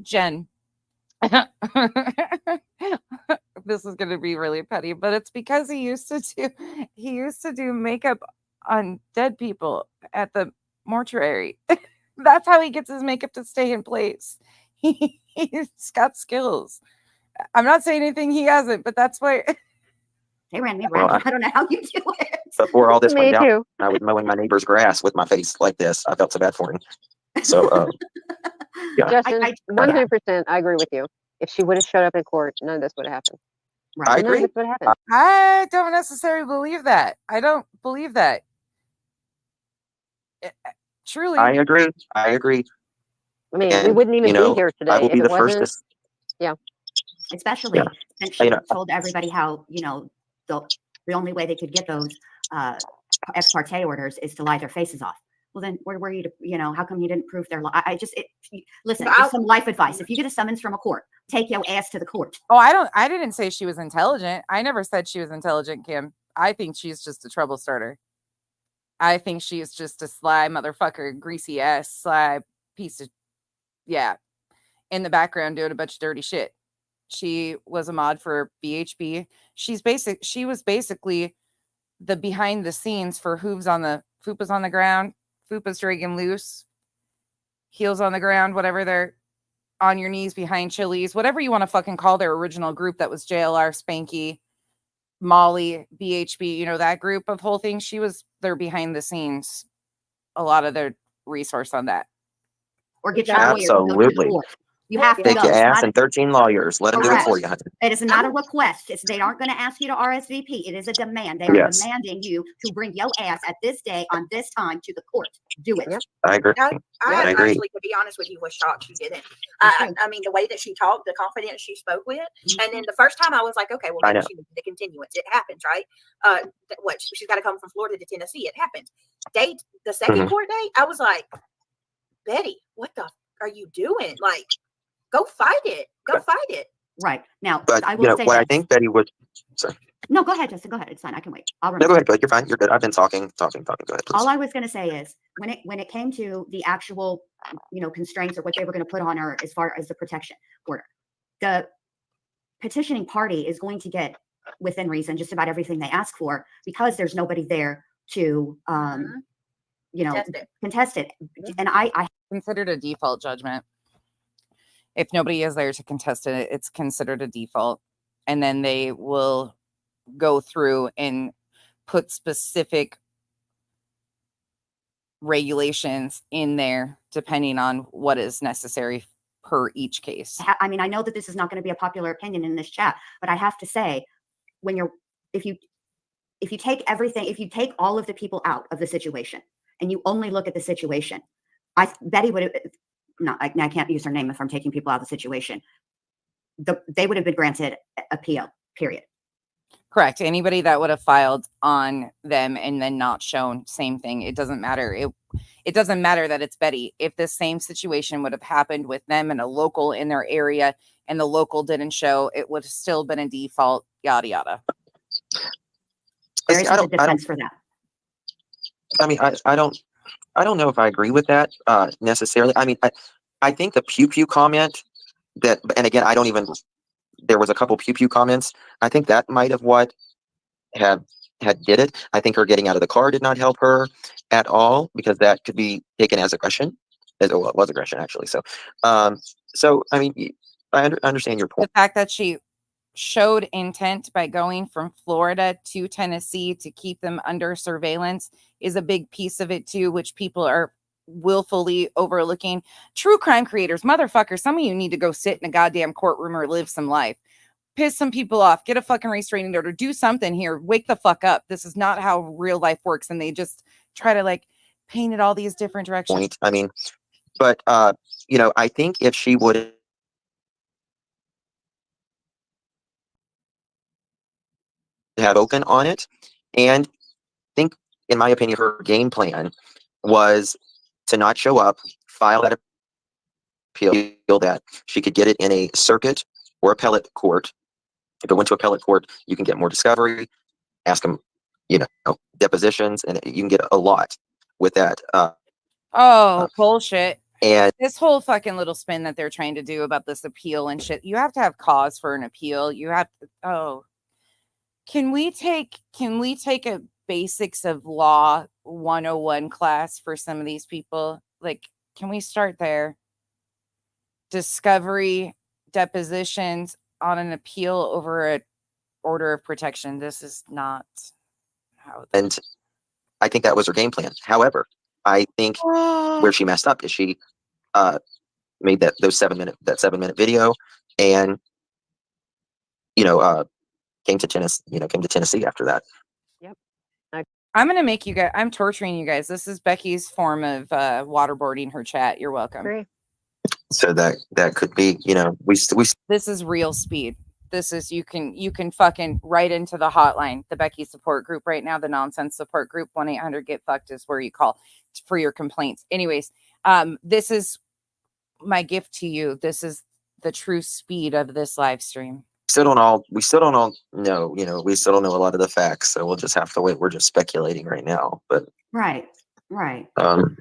A: Jen. This is going to be really petty, but it's because he used to do makeup on dead people at the mortuary. That's how he gets his makeup to stay in place. He's got skills. I'm not saying anything he hasn't, but that's why
B: They ran me around. I don't know how you do it.
H: Before all this
D: Me
H: went down,
D: too.
H: I was mowing my neighbor's grass with my face like this. I felt so bad for him. So, yeah.
D: Justin, 100%, I agree with you. If she would have showed up in court, none of this would have happened.
H: I
D: None of
H: agree.
D: this would have happened.
A: I don't necessarily believe that. I don't believe that. Truly.
H: I agree.
D: I mean, we
H: And,
D: wouldn't even be here today
H: I will
D: if
H: be
D: it
H: the first
D: wasn't.
H: to
B: Especially
H: Yeah.
B: since she
H: You know-
B: told everybody how, the only way they could get those ex parte orders is to lie their faces off. Well, then where were you to, how come you didn't prove their lie? Listen,
C: I'll-
B: some life advice. If you get a summons from a court, take your ass to the court.
A: Oh, I didn't say she was intelligent. I never said she was intelligent, Kim. I think she's just a trouble starter. I think she is just a sly motherfucker, greasy ass, sly piece of, yeah, in the background doing a bunch of dirty shit. She was a mod for BHB. She was basically the behind the scenes for Fupa's on the ground, Fupa's dragging loose, heels on the ground, whatever they're on your knees behind Chili's, whatever you want to fucking call their original group that was JLR, Spanky, Molly, BHB, you know, that group of whole thing. She was there behind the scenes, a lot of their resource on that.
B: Or get your lawyer to go to the
H: Absolutely.
B: court. You have to
H: Take
B: go.
H: your
B: It's
H: ass
B: not-
H: and 13 lawyers. Let them do it
B: Correct.
H: for you, honey.
B: It is not a request. They aren't going to ask you to RSVP. It is a demand. They are
H: Yes.
B: demanding you to bring your ass at this day on this time to the court. Do it.
D: Yep.
H: I agree.
C: I
H: agree.
C: actually, to be honest with you, was shocked she didn't.
B: Okay.
C: I mean, the way that she talked, the confidence she spoke with, and then the first time I was like, okay, well,
H: I
C: maybe
H: know.
C: she needed the continuance. It happens, right? What she's got to come from Florida to Tennessee. It happened. The second
H: Mhm.
C: court date, I was like, Betty, what the are you doing? Like, go fight it. Go fight it.
B: Right. Now,
H: But
B: I
H: you
B: will
H: know
B: say
H: what I
B: this.
H: think Betty would. Sorry.
B: No, go ahead, Justin. Go ahead. It's fine. I can wait. I'll
H: No,
B: remember.
H: go ahead. Go ahead. You're fine. You're good. I've been talking. Go ahead, please.
B: All I was going to say is when it came to the actual, constraints or what they were going to put on her as far as the protection order, the petitioning party is going to get within reason just about everything they ask for because there's nobody there to, contest it. And I
A: Considered a default judgment. If nobody is there to contest it, it's considered a default. And then they will go through and put specific regulations in there depending on what is necessary per each case.
B: I mean, I know that this is not going to be a popular opinion in this chat, but I have to say, if you take all of the people out of the situation and you only look at the situation, Betty would have, no, I can't use her name if I'm taking people out of the situation. They would have been granted appeal, period.
A: Correct. Anybody that would have filed on them and then not shown, same thing. It doesn't matter. It doesn't matter that it's Betty. If the same situation would have happened with them and a local in their area and the local didn't show, it would have still been a default, yada, yada.
B: There is a defense for that.
H: I mean, I don't know if I agree with that necessarily. I mean, I think the pew pew comment that, and again, there was a couple pew pew comments. I think that might have what had did it. I think her getting out of the car did not help her at all because that could be taken as aggression. It was aggression actually. So I mean, I understand your point.
A: The fact that she showed intent by going from Florida to Tennessee to keep them under surveillance is a big piece of it too, which people are willfully overlooking. True crime creators, motherfuckers, some of you need to go sit in a goddamn courtroom or live some life. Piss some people off, get a fucking restraining order, do something here, wake the fuck up. This is not how real life works. And they just try to paint it all these different directions.
H: I mean, but I think if she would have spoken on it, and I think, in my opinion, her game plan was to not show up, file that appeal that she could get it in a circuit or appellate court. If it went to appellate court, you can get more discovery, ask them, depositions, and you can get a lot with that.
A: Bullshit.
H: And
A: this whole fucking little spin that they're trying to do about this appeal and shit, you have to have cause for an appeal. You have to, can we take a basics of law 101 class for some of these people? Can we start there? Discovery, depositions on an appeal over an order of protection. This is not how.
H: And I think that was her game plan. However, I think where she messed up is she made that 7-minute video and came to Tennessee after that.
D: Yep.
A: I'm gonna make you guys, I'm torturing you guys. This is Becky's form of waterboarding her chat. You're welcome.
D: Agree.
H: So that could be, we
A: this is real speed. This is you can fucking right into the hotline, the Becky support group right now, the nonsense support group. 1-800-GET-FUCKED is where you call for your complaints. Anyways, this is my gift to you. This is the true speed of this live stream.
H: We still don't all know, we still don't know a lot of the facts, so we'll just have to wait. We're just speculating right now, but
B: Right. Right.
H: Time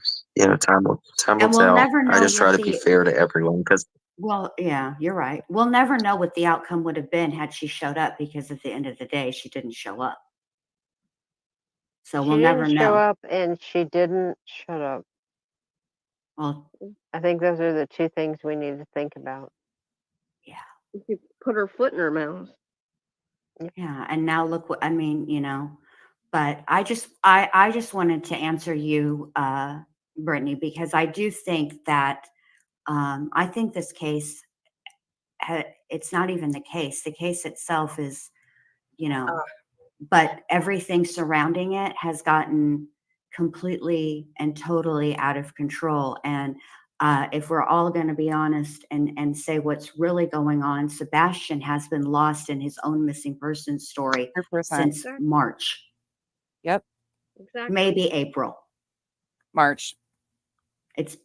H: will
B: And we'll
H: tell.
B: never
H: I
B: know
H: just try
B: what
H: to be
B: the
H: fair to everyone because
B: well, yeah, you're right. We'll never know what the outcome would have been had she showed up because at the end of the day, she didn't show up. So
D: She
B: we'll never
D: didn't show
B: know.
D: up and she didn't shut up.
B: Well,
D: I think those are the two things we need to think about.
B: yeah.
E: She put her foot in her mouth.
B: Yeah. And now look what I mean, but I just wanted to answer you, Brittany, because I do think that I think this case it's not even the case. The case itself is, but everything surrounding it has gotten completely and totally out of control. And if we're all going to be honest and say what's really going on, Sebastian has been lost in his own missing person story
A: 100%.
B: since
E: Exactly.
B: March,
A: Yep.
E: Exactly.
B: maybe April.
A: March.
B: It's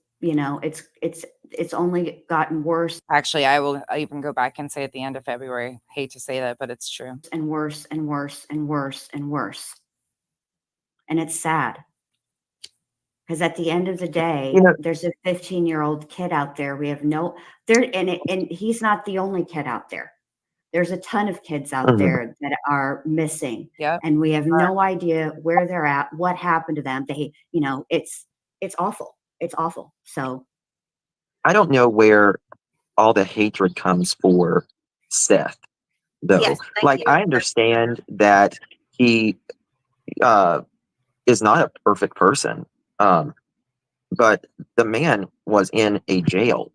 B: it's only gotten worse
A: Actually, I will even go back and say at the end of February. Hate to say that, but it's true.
B: and worse and worse and worse and worse. And it's sad. Because at the end of the day, there's a 15-year-old kid out there. We have and he's not the only kid out there. There's a ton of kids out there that are missing.
A: Yep.
B: And we have no idea where they're at, what happened to them. It's awful. It's awful. So
H: I don't know where all the hatred comes for Seth, though.
C: Yes, thank you.
H: I understand that he is not a perfect person, but the man was in a jail,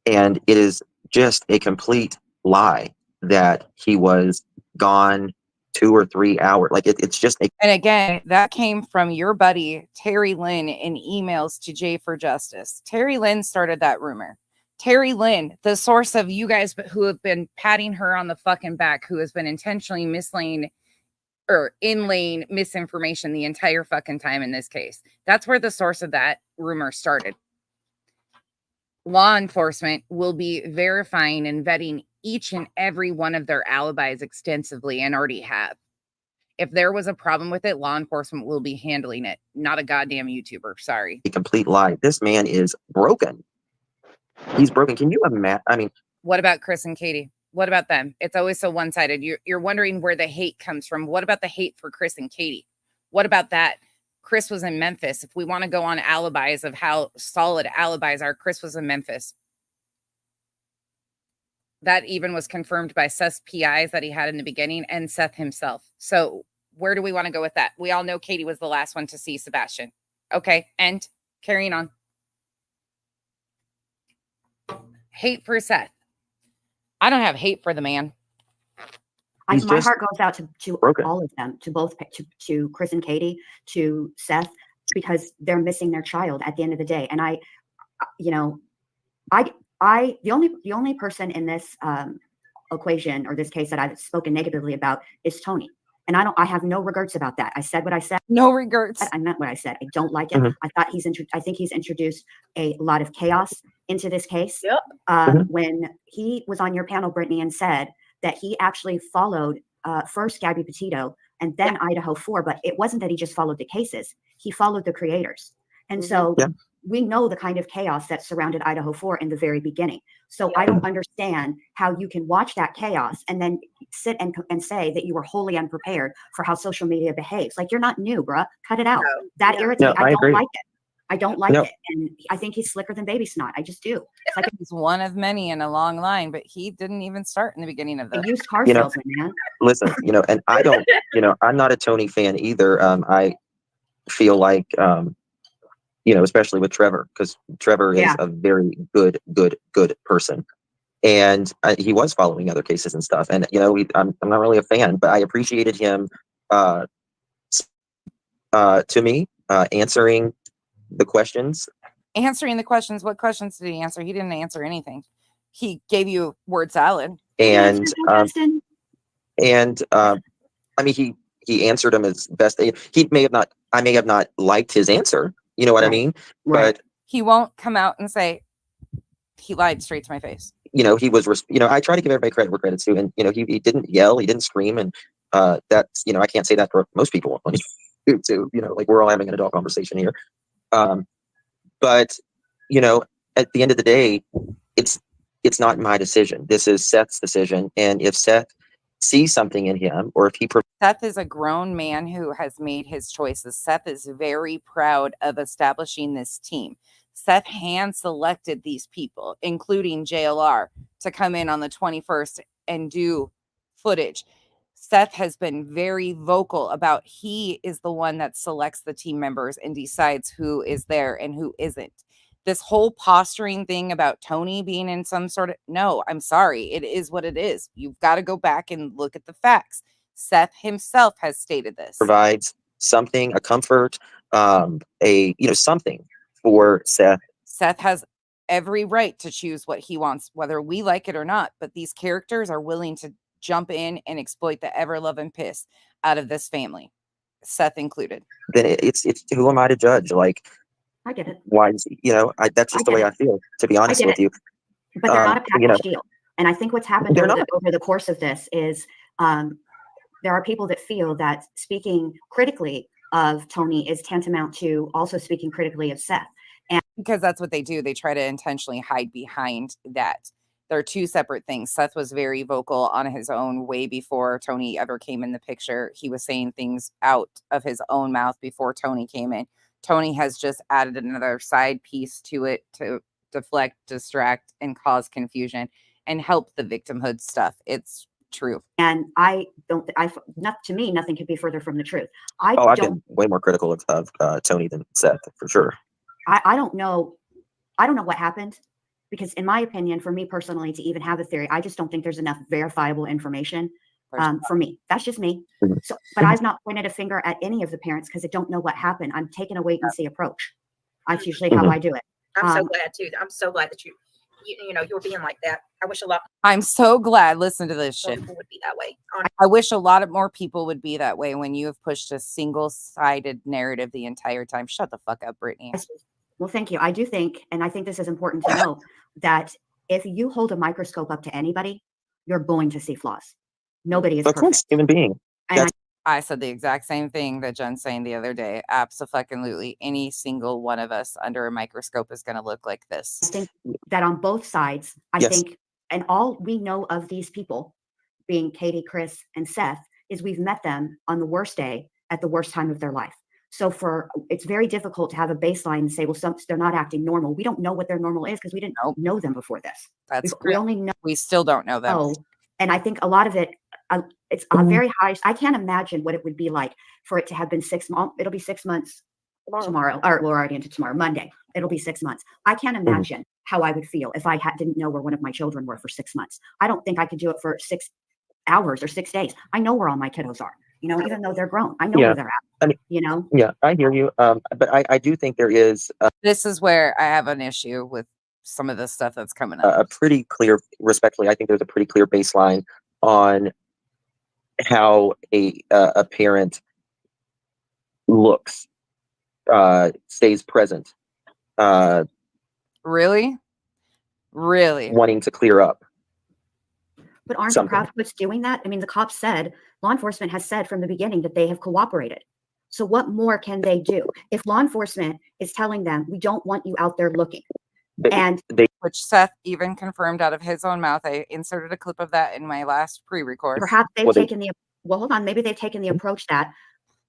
H: and it is just a complete lie that he was gone 2 or 3 hours. It's just a.
A: And again, that came from your buddy Terry Lynn in emails to Jay for Justice. Terry Lynn started that rumor. Terry Lynn, the source of you guys who have been patting her on the fucking back, who has been intentionally mislaying or inlaying misinformation the entire fucking time in this case. That's where the source of that rumor started. Law enforcement will be verifying and vetting each and every one of their alibis extensively and already have. If there was a problem with it, law enforcement will be handling it. Not a goddamn YouTuber. Sorry.
H: A complete lie. This man is broken. He's broken. Can you imagine? I mean,
A: what about Chris and Katie? What about them? It's always so one-sided. You're wondering where the hate comes from. What about the hate for Chris and Katie? What about that? Chris was in Memphis. If we want to go on alibis of how solid alibis are, Chris was in Memphis. That even was confirmed by Seth's PIs that he had in the beginning and Seth himself. So where do we want to go with that? We all know Katie was the last one to see Sebastian. Okay, and carrying on. Hate for Seth. I don't have hate for the man.
B: my heart goes out to
H: broken.
B: all of them, to both, to Chris and Katie, to Seth, because they're missing their child at the end of the day. And the only person in this equation or this case that I've spoken negatively about is Tony. And I have no regrets about that. I said what I said.
A: No regrets.
B: I meant what I said. I don't like it. I think he's introduced a lot of chaos into this case.
C: Yep.
B: When he was on your panel, Brittany, and said that he actually followed first Gabby Petito and then Idaho 4, but it wasn't that he just followed the cases. He followed the creators. And so we know the kind of chaos that surrounded Idaho 4 in the very beginning. So I don't understand how you can watch that chaos and then sit and say that you were wholly unprepared for how social media behaves. Like, you're not new, bruh. Cut it out. That irritates. I don't like it. I don't like it. And I think he's slicker than baby snot. I just do. It's like
A: he's one of many in a long line, but he didn't even start in the beginning of
B: a
A: this.
B: used car salesman, man.
H: Listen, and I don't, I'm not a Tony fan either. I feel like, especially with Trevor, because Trevor is a very good person. And he was following other cases and stuff. And, I'm not really a fan, but I appreciated him, to me, answering the questions.
A: Answering the questions. What questions did he answer? He didn't answer anything. He gave you word salad.
H: And, I mean, he answered them as best. I may have not liked his answer. You know what I mean?
B: Right.
H: But
A: he won't come out and say he lied straight to my face.
H: He was, I try to give everybody credit where credit's due, and he didn't yell, he didn't scream, and that's, I can't say that for most people. to, like we're all having an adult conversation here. But, at the end of the day, it's not my decision. This is Seth's decision. And if Seth sees something in him, or if he
A: Seth is a grown man who has made his choices. Seth is very proud of establishing this team. Seth hand selected these people, including JLR, to come in on the 21st and do footage. Seth has been very vocal about he is the one that selects the team members and decides who is there and who isn't. This whole posturing thing about Tony being in some sort of, no, I'm sorry. It is what it is. You've got to go back and look at the facts. Seth himself has stated this.
H: provides something, a comfort, something for Seth.
A: Seth has every right to choose what he wants, whether we like it or not. But these characters are willing to jump in and exploit the ever-loving piss out of this family, Seth included.
H: Then it's who am I to judge? Like,
B: I get it.
H: why is that's just the way I feel, to be honest with you.
B: But they're not a package deal. And I think what's happened
H: They're
B: over the course of this is there are people that feel that speaking critically of Tony is tantamount to also speaking critically of Seth. And
A: because that's what they do. They try to intentionally hide behind that. They're two separate things. Seth was very vocal on his own way before Tony ever came in the picture. He was saying things out of his own mouth before Tony came in. Tony has just added another side piece to it to deflect, distract, and cause confusion and help the victimhood stuff. It's true.
B: And to me, nothing could be further from the truth.
H: I've been way more critical of Tony than Seth, for sure.
B: I don't know. I don't know what happened, because in my opinion, for me personally, to even have a theory, I just don't think there's enough verifiable information for me. That's just me. So, but I've not pointed a finger at any of the parents because I don't know what happened. I'm taking a wait and see approach. That's usually how I do it.
C: I'm so glad too. I'm so glad that you're being like that. I wish a lot.
A: I'm so glad. Listen to this shit.
C: People would be that way.
A: I wish a lot of more people would be that way when you have pushed a single-sided narrative the entire time. Shut the fuck up, Brittany.
B: Well, thank you. I do think, and I think this is important to know, that if you hold a microscope up to anybody, you're going to see flaws. Nobody is perfect.
H: Human being.
B: And
A: I said the exact same thing that Jen's saying the other day. Absolutely. Any single one of us under a microscope is going to look like this.
B: I think that on both sides, I think, and all we know of these people, being Katie, Chris, and Seth, is we've met them on the worst day at the worst time of their life. So it's very difficult to have a baseline and say, well, they're not acting normal. We don't know what their normal is because we didn't know them before this. We only know.
A: We still don't know them.
B: And I think a lot of it, it's a very high. I can't imagine what it would be like for it to have been 6 months. It'll be 6 months tomorrow, or we're already into tomorrow, Monday. It'll be 6 months. I can't imagine how I would feel if I didn't know where one of my children were for 6 months. I don't think I could do it for 6 hours or 6 days. I know where all my kiddos are, even though they're grown. I know where they're at,
H: Yeah, I hear you. But I do think there is.
A: This is where I have an issue with some of the stuff that's coming up.
H: A pretty clear, respectfully, I think there's a pretty clear baseline on how a parent looks, stays present.
A: Really?
H: Wanting to clear up.
B: But aren't the Proudfoots doing that? I mean, the cops said, law enforcement has said from the beginning that they have cooperated. So what more can they do? If law enforcement is telling them, we don't want you out there looking.
A: Which Seth even confirmed out of his own mouth. I inserted a clip of that in my last pre-record.
B: Perhaps they've taken hold on, maybe they've taken the approach that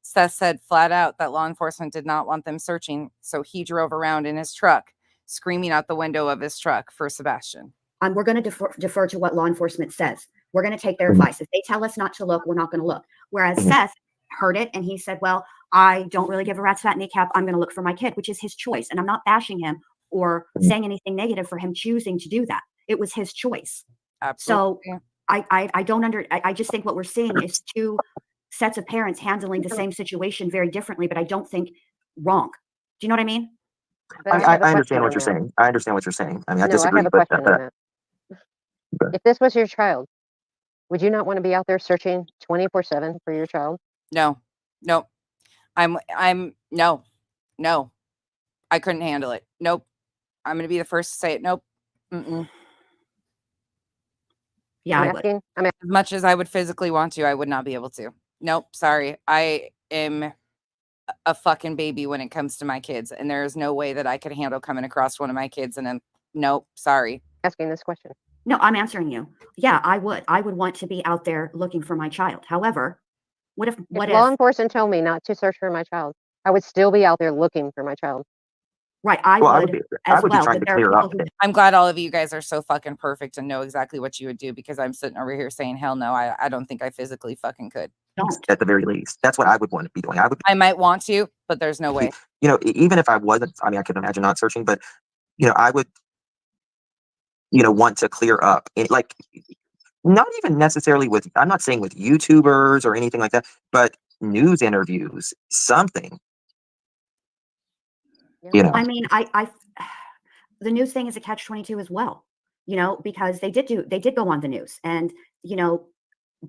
A: Seth said flat out that law enforcement did not want them searching. So he drove around in his truck, screaming out the window of his truck for Sebastian.
B: We're going to defer to what law enforcement says. We're going to take their advice. If they tell us not to look, we're not going to look. Whereas Seth heard it and he said, well, I don't really give a rat's fat kneecap. I'm going to look for my kid, which is his choice. And I'm not bashing him or saying anything negative for him choosing to do that. It was his choice.
A: Absolutely.
B: So I just think what we're seeing is two sets of parents handling the same situation very differently, but I don't think wrong. Do you know what I mean?
H: I understand what you're saying. I understand what you're saying. I mean, I disagree.
D: I have a question on that. If this was your child, would you not want to be out there searching 24/7 for your child?
A: No. I'm no. I couldn't handle it. Nope. I'm going to be the first to say it. Nope.
B: Yeah,
A: as much as I would physically want to, I would not be able to. Nope. Sorry. I am a fucking baby when it comes to my kids, and there is no way that I could handle coming across one of my kids and then nope, sorry.
D: Asking this question.
B: No, I'm answering you. Yeah, I would want to be out there looking for my child. However, what if
D: If law
B: if
D: enforcement told me not to search for my child, I would still be out there looking for my child.
B: right, I
H: Well,
B: would
H: I
B: as
H: would be
B: well,
H: trying
B: but
H: to
B: there are
H: clear
B: people
H: up.
B: who
A: I'm glad all of you guys are so fucking perfect and know exactly what you would do, because I'm sitting over here saying, hell no, I don't think I physically fucking could.
B: don't.
H: At the very least, that's what I would want to be doing.
A: I might want to, but there's no way.
H: You know, even if I wasn't, I mean, I could imagine not searching, but you know, I would, you know, want to clear up, and like, not even necessarily with, I'm not saying with YouTubers or anything like that, but news interviews, something.
D: Yeah.
H: You know,
B: I mean, I the news thing is a catch-22 as well, you know, because they did go on the news, and you know,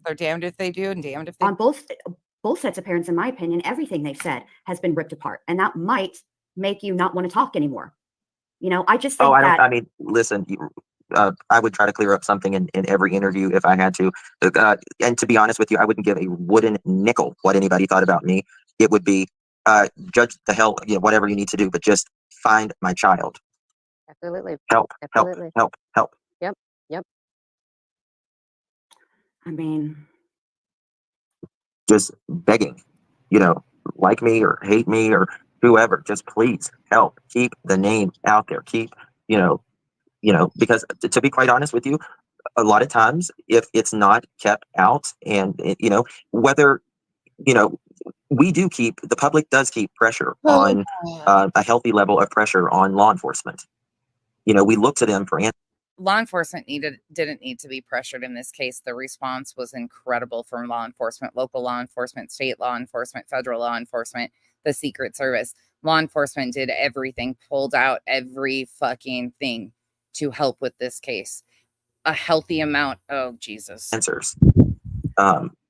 A: They're damned if they do and damned if they
B: on both sets of parents, in my opinion, everything they've said has been ripped apart, and that might make you not want to talk anymore. You know, I just
H: oh,
B: think
H: I don't,
B: that
H: I mean, listen, I would try to clear up something in every interview if I had to. And to be honest with you, I wouldn't give a wooden nickel what anybody thought about me. It would be, judge the hell, you know, whatever you need to do, but just find my child.
D: Absolutely.
H: Help, help,
D: Absolutely.
H: help, help.
D: Yep. Yep.
B: I mean,
H: Just begging, you know, like me or hate me or whoever, just please help. Keep the name out there. Keep, you know, because to be quite honest with you, a lot of times if it's not kept out, and you know, whether, you know, the public does keep pressure on, a healthy level of pressure on law enforcement. You know, we look to them for answers.
A: law enforcement didn't need to be pressured in this case. The response was incredible from law enforcement, local law enforcement, state law enforcement, federal law enforcement, the Secret Service. Law enforcement did everything, pulled out every fucking thing to help with this case. A healthy amount. Oh, Jesus.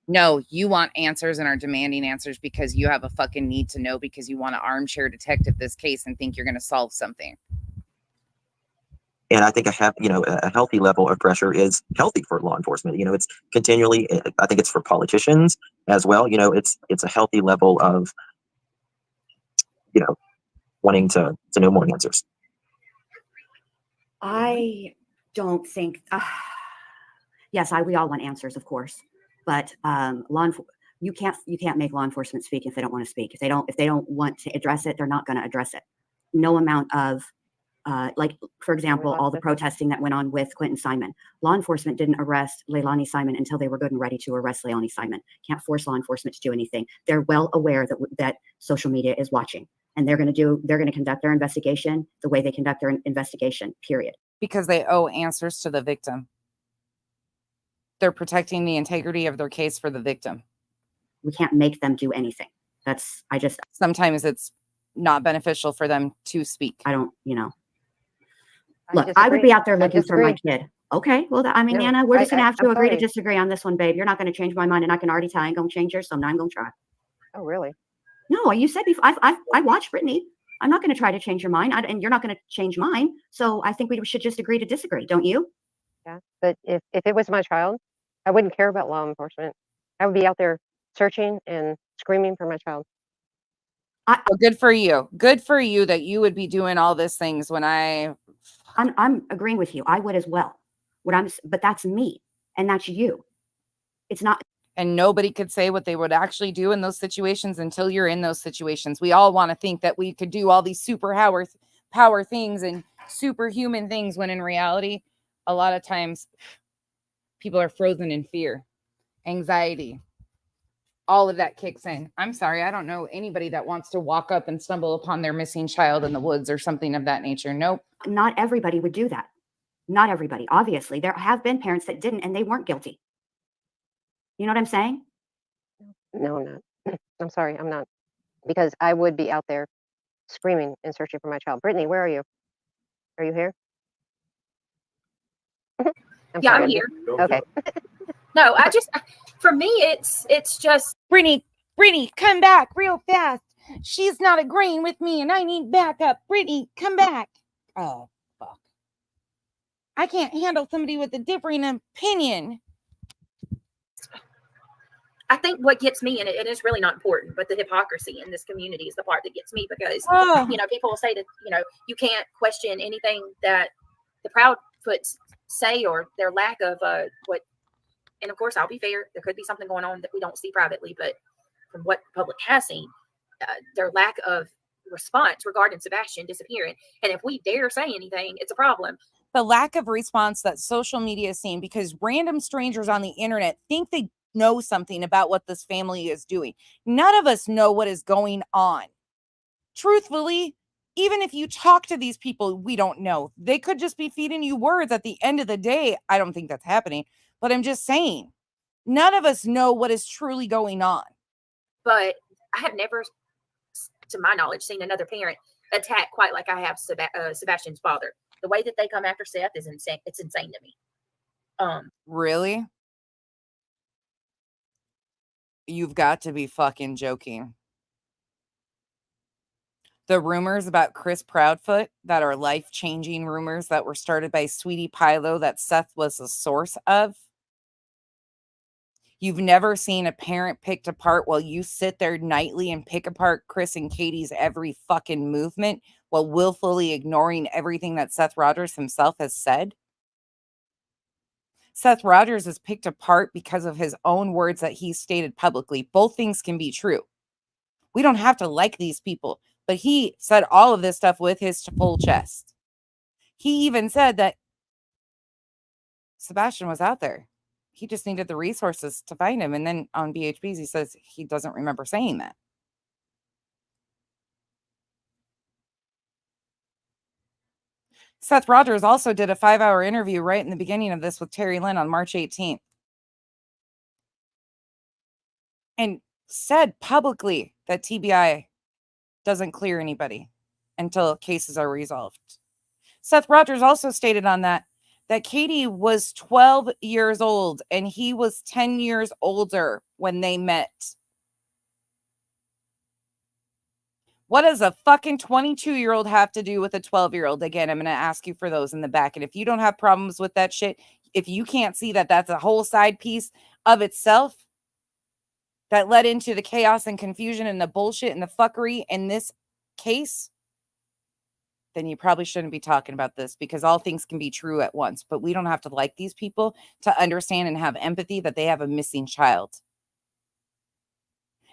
A: No, you want answers and are demanding answers because you have a fucking need to know, because you want to armchair detective this case and think you're going to solve something.
H: And I think a healthy level of pressure is healthy for law enforcement. You know, it's continually, I think it's for politicians as well. You know, it's a healthy level of, you know, wanting to know more answers.
B: I don't think. Yes, we all want answers, of course, but you can't make law enforcement speak if they don't want to speak. If they don't want to address it, they're not going to address it. No amount of like, for example, all the protesting that went on with Clinton Simon. Law enforcement didn't arrest Leilani Simon until they were good and ready to arrest Leilani Simon. Can't force law enforcement to do anything. They're well aware that social media is watching, and they're going to conduct their investigation the way they conduct their investigation, period.
A: Because they owe answers to the victim. They're protecting the integrity of their case for the victim.
B: We can't make them do anything.
A: Sometimes it's not beneficial for them to speak.
B: I don't, you know. Look, I would be out there looking for my kid. Okay, well, Nana, we're just going to have to agree to disagree on this one, babe. You're not going to change my mind, and I can already tell I ain't going to change yours, so now I'm going to try.
D: Oh, really?
B: No, you said before, I watched Brittany. I'm not going to try to change your mind, and you're not going to change mine. So I think we should just agree to disagree, don't you?
D: Yeah, but if it was my child, I wouldn't care about law enforcement. I would be out there searching and screaming for my child.
A: Well, good for you. Good for you that you would be doing all these things when
B: I'm agreeing with you. I would as well. But that's me, and that's you. It's not.
A: And nobody could say what they would actually do in those situations until you're in those situations. We all want to think that we could do all these super power things and superhuman things, when in reality, a lot of times people are frozen in fear, anxiety. All of that kicks in. I'm sorry, I don't know anybody that wants to walk up and stumble upon their missing child in the woods or something of that nature. Nope.
B: Not everybody would do that. Not everybody. Obviously, there have been parents that didn't, and they weren't guilty. You know what I'm saying?
D: No, I'm not. I'm sorry, I'm not. Because I would be out there screaming and searching for my child. Brittany, where are you? Are you here?
C: I'm here.
D: Okay.
C: No, for me, it's just.
A: Brittany, come back real fast. She's not agreeing with me and I need backup. Brittany, come back. Oh, fuck. I can't handle somebody with a differing opinion.
C: I think what gets me, and it is really not important, but the hypocrisy in this community is the part that gets me, because
A: Oh,
C: people will say that you can't question anything that the Proudfoots say, or their lack of what. And of course, I'll be fair, there could be something going on that we don't see privately, but from what the public has seen, their lack of response regarding Sebastian disappearing. And if we dare say anything, it's a problem.
A: the lack of response that social media is seeing, because random strangers on the internet think they know something about what this family is doing. None of us know what is going on. Truthfully, even if you talk to these people, we don't know. They could just be feeding you words at the end of the day. I don't think that's happening, but I'm just saying, none of us know what is truly going on.
C: But I have never, to my knowledge, seen another parent attack quite like I have Sebastian's father. The way that they come after Seth is insane. It's insane to me.
A: Really? You've got to be fucking joking. The rumors about Chris Proudfoot that are life-changing rumors that were started by Sweetie Pilo that Seth was the source of. You've never seen a parent picked apart while you sit there nightly and pick apart Chris and Katie's every fucking movement while willfully ignoring everything that Seth Rogers himself has said. Seth Rogers is picked apart because of his own words that he stated publicly. Both things can be true. We don't have to like these people, but he said all of this stuff with his full chest. He even said that Sebastian was out there. He just needed the resources to find him. And then on BHBs, he says he doesn't remember saying that. Seth Rogers also did a 5-hour interview right in the beginning of this with Terry Lynn on March 18th. And said publicly that TBI doesn't clear anybody until cases are resolved. Seth Rogers also stated on that Katie was 12 years old and he was 10 years older when they met. What does a fucking 22-year-old have to do with a 12-year-old? Again, I'm going to ask you for those in the back. And if you don't have problems with that shit, if you can't see that that's a whole side piece of itself that led into the chaos and confusion and the bullshit and the fuckery in this case, then you probably shouldn't be talking about this, because all things can be true at once. But we don't have to like these people to understand and have empathy that they have a missing child.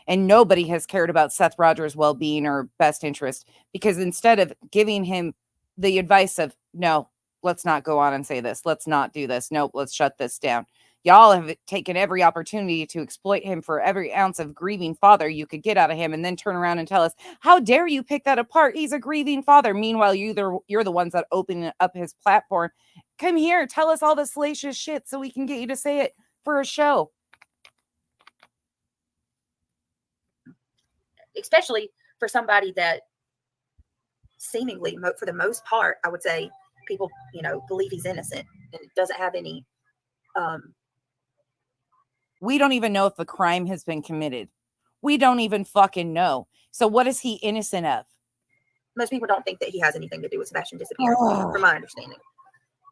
A: And nobody has cared about Seth Rogers' well-being or best interest, because instead of giving him the advice of, no, let's not go on and say this, let's not do this, nope, let's shut this down. Y'all have taken every opportunity to exploit him for every ounce of grieving father you could get out of him, and then turn around and tell us, how dare you pick that apart? He's a grieving father. Meanwhile, you're the ones that open up his platform. Come here, tell us all the salacious shit so we can get you to say it for a show.
C: Especially for somebody that seemingly, for the most part, I would say people, believe he's innocent and doesn't have any.
A: We don't even know if the crime has been committed. We don't even fucking know. So what is he innocent of?
C: Most people don't think that he has anything to do with Sebastian disappearing, from my understanding.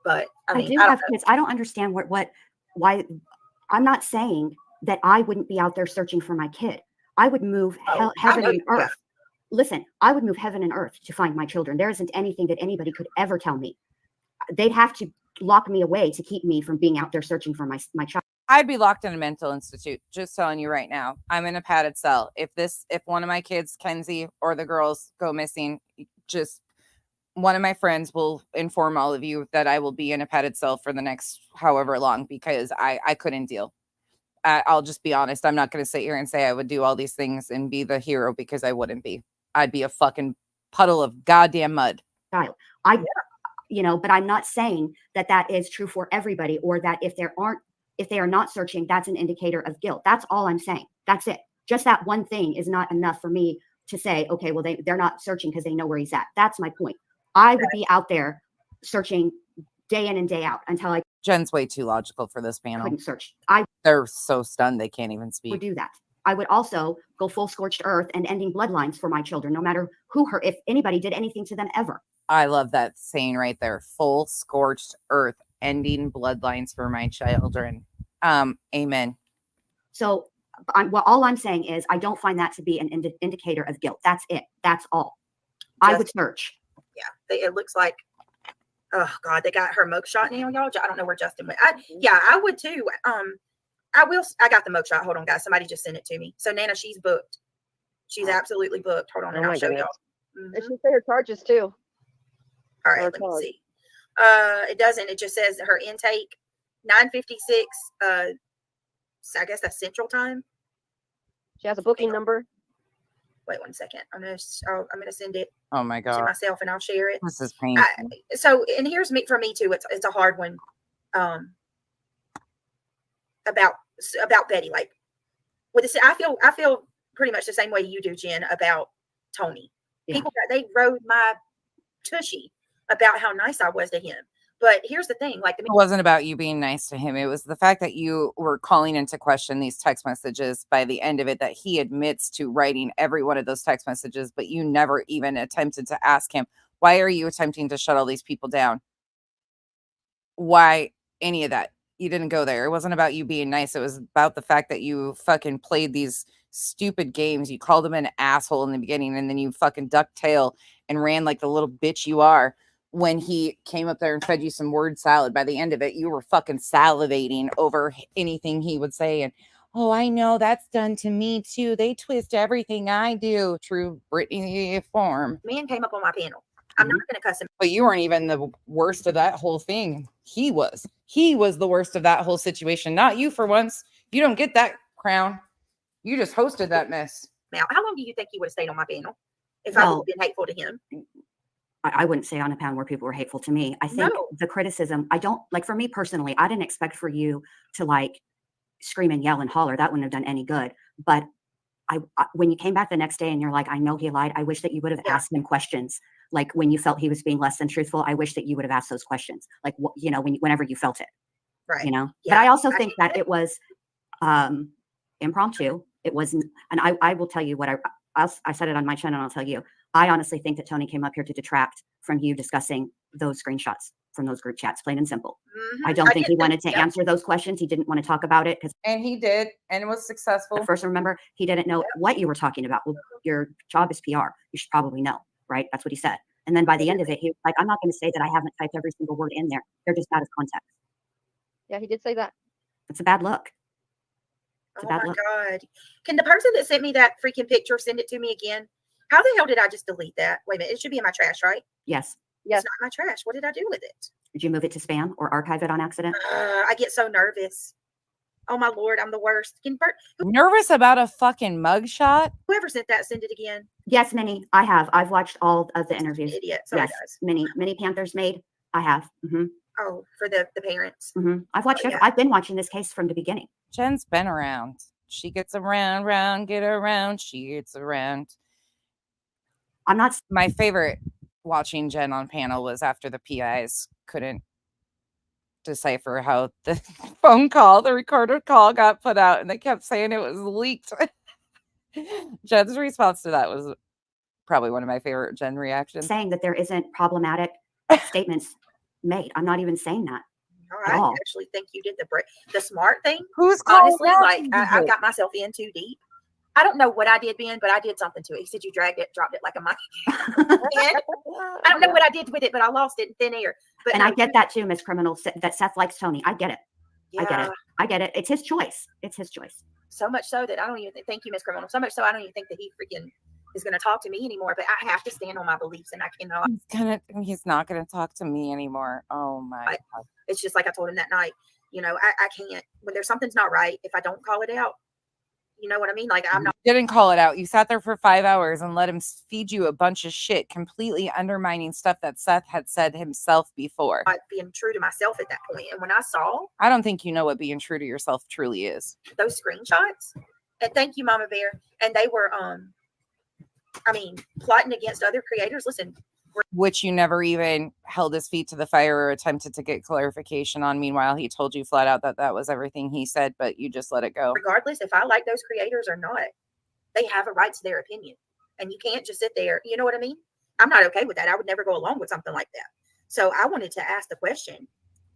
C: But I
B: do have kids. I don't understand why. I'm not saying that I wouldn't be out there searching for my kid. I would move heaven and earth. Listen, I would move heaven and earth to find my children. There isn't anything that anybody could ever tell me. They'd have to lock me away to keep me from being out there searching for my child.
A: I'd be locked in a mental institute. Just telling you right now, I'm in a padded cell. If one of my kids, Kenzie, or the girls go missing, just one of my friends will inform all of you that I will be in a padded cell for the next however long, because I couldn't deal. I'll just be honest. I'm not going to sit here and say I would do all these things and be the hero, because I wouldn't be. I'd be a fucking puddle of goddamn mud.
B: But I'm not saying that is true for everybody, or that if they are not searching, that's an indicator of guilt. That's all I'm saying. That's it. Just that one thing is not enough for me to say, okay, well, they're not searching because they know where he's at. That's my point. I would be out there searching day in and day out until I.
A: Jen's way too logical for this panel.
B: Couldn't search.
A: They're so stunned they can't even speak.
B: Would do that. I would also go full scorched earth and ending bloodlines for my children, no matter if anybody did anything to them ever.
A: I love that saying right there. Full scorched earth, ending bloodlines for my children. Amen.
B: So well, all I'm saying is I don't find that to be an indicator of guilt. That's it. That's all. I would search.
C: Yeah, it looks like, oh God, they got her mugshot now, y'all. I don't know where Justin went. I would too. I got the mugshot. Hold on, guys. Somebody just sent it to me. So Nana, she's booked. She's absolutely booked. Hold on, and I'll show y'all.
E: It should say her charges too.
C: All right, let me see. It doesn't. It just says her intake 9:56. I guess that's Central Time.
E: She has a booking number.
C: Wait 1 second. I'm gonna send it.
A: Oh my
C: To
A: God.
C: myself, and I'll share it.
A: This is painful.
C: So, and here's me for me too. It's a hard one. About Betty. Like with this, I feel pretty much the same way you do, Jen, about Tony.
B: Yeah.
C: People they rode my tushy about how nice I was to him. But here's the thing, like
A: it wasn't about you being nice to him. It was the fact that you were calling into question these text messages by the end of it, that he admits to writing every one of those text messages, but you never even attempted to ask him, why are you attempting to shut all these people down? Why any of that? You didn't go there. It wasn't about you being nice. It was about the fact that you fucking played these stupid games. You called him an asshole in the beginning, and then you fucking ducked tail and ran like the little bitch you are. When he came up there and fed you some word salad, by the end of it, you were fucking salivating over anything he would say. And, oh, I know that's done to me too. They twist everything I do. True Britney form.
C: Man came up on my panel. I'm not going to cuss him.
A: But you weren't even the worst of that whole thing. He was the worst of that whole situation. Not you for once. You don't get that crown. You just hosted that mess.
C: Now, how long do you think he would have stayed on my panel if I would have been hateful to him?
B: I wouldn't say on a panel where people were hateful to me. I think the criticism, I don't like, for me personally, I didn't expect for you to like scream and yell and holler. That wouldn't have done any good. But when you came back the next day and you're like, I know he lied. I wish that you would have asked him questions. Like when you felt he was being less than truthful, I wish that you would have asked those questions. Like, whenever you felt it,
C: right.
B: Yeah. But I also think that it was impromptu. It wasn't, and I will tell you what I said it on my channel. And I'll tell you, I honestly think that Tony came up here to detract from you discussing those screenshots from those group chats, plain and simple. Mm-hmm. I don't think he wanted to answer those questions. He didn't want to talk about it.
A: And he did, and it was successful.
B: But first, remember, he didn't know what you were talking about. Well, your job is PR. You should probably know, right? That's what he said. And then by the end of it, he was like, I'm not going to say that I haven't typed every single word in there. They're just out of context.
E: Yeah, he did say that.
B: It's a bad look.
C: Oh my God. Can the person that sent me that freaking picture send it to me again? How the hell did I just delete that? Wait a minute. It should be in my trash, right?
B: Yes.
C: It's not in my trash. What did I do with it?
B: Did you move it to spam or archive it on accident?
C: I get so nervous. Oh my Lord, I'm the worst.
A: Nervous about a fucking mugshot?
C: Whoever sent that, send it again.
B: Yes, Minnie. I have. I've watched all of the interviews.
C: Idiot.
B: Yes, Minnie Panthers made. I have. Mm-hmm.
C: Oh, for the parents.
B: Mm-hmm. I've watched. I've been watching this case from the beginning.
A: Jen's been around. She gets around, get around. She gets around.
B: I'm not.
A: My favorite watching Jen on panel was after the PIs couldn't decipher how the the recorded call got put out, and they kept saying it was leaked. Jen's response to that was probably one of my favorite Jen reactions.
B: Saying that there isn't problematic statements made. I'm not even saying that.
C: I actually think you did the smart thing.
A: Who's
C: honestly like I got myself in too deep. I don't know what I did, Ben, but I did something to it. He said you dropped it like a mic. I don't know what I did with it, but I lost it in thin air. But
B: I get that too, Miss Criminal, that Seth likes Tony. I get it. Yeah. I get it. It's his choice.
C: So much so that I don't even thank you, Miss Criminal. So much so I don't even think that he freaking is going to talk to me anymore. But I have to stand on my beliefs, and I cannot.
A: He's not going to talk to me anymore. Oh my God.
C: It's just like I told him that night. I can't. When there's something's not right, if I don't call it out. You know what I mean? Like I'm not.
A: You didn't call it out. You sat there for 5 hours and let him feed you a bunch of shit, completely undermining stuff that Seth had said himself before.
C: Being true to myself at that point. And when I saw,
A: I don't think you know what being true to yourself truly is.
C: Those screenshots. And thank you, Mama Bear. And they were, plotting against other creators. Listen.
A: Which you never even held his feet to the fire or attempted to get clarification on. Meanwhile, he told you flat out that was everything he said, but you just let it go.
C: Regardless if I like those creators or not, they have a right to their opinion. And you can't just sit there. You know what I mean? I'm not okay with that. I would never go along with something like that. So I wanted to ask the question,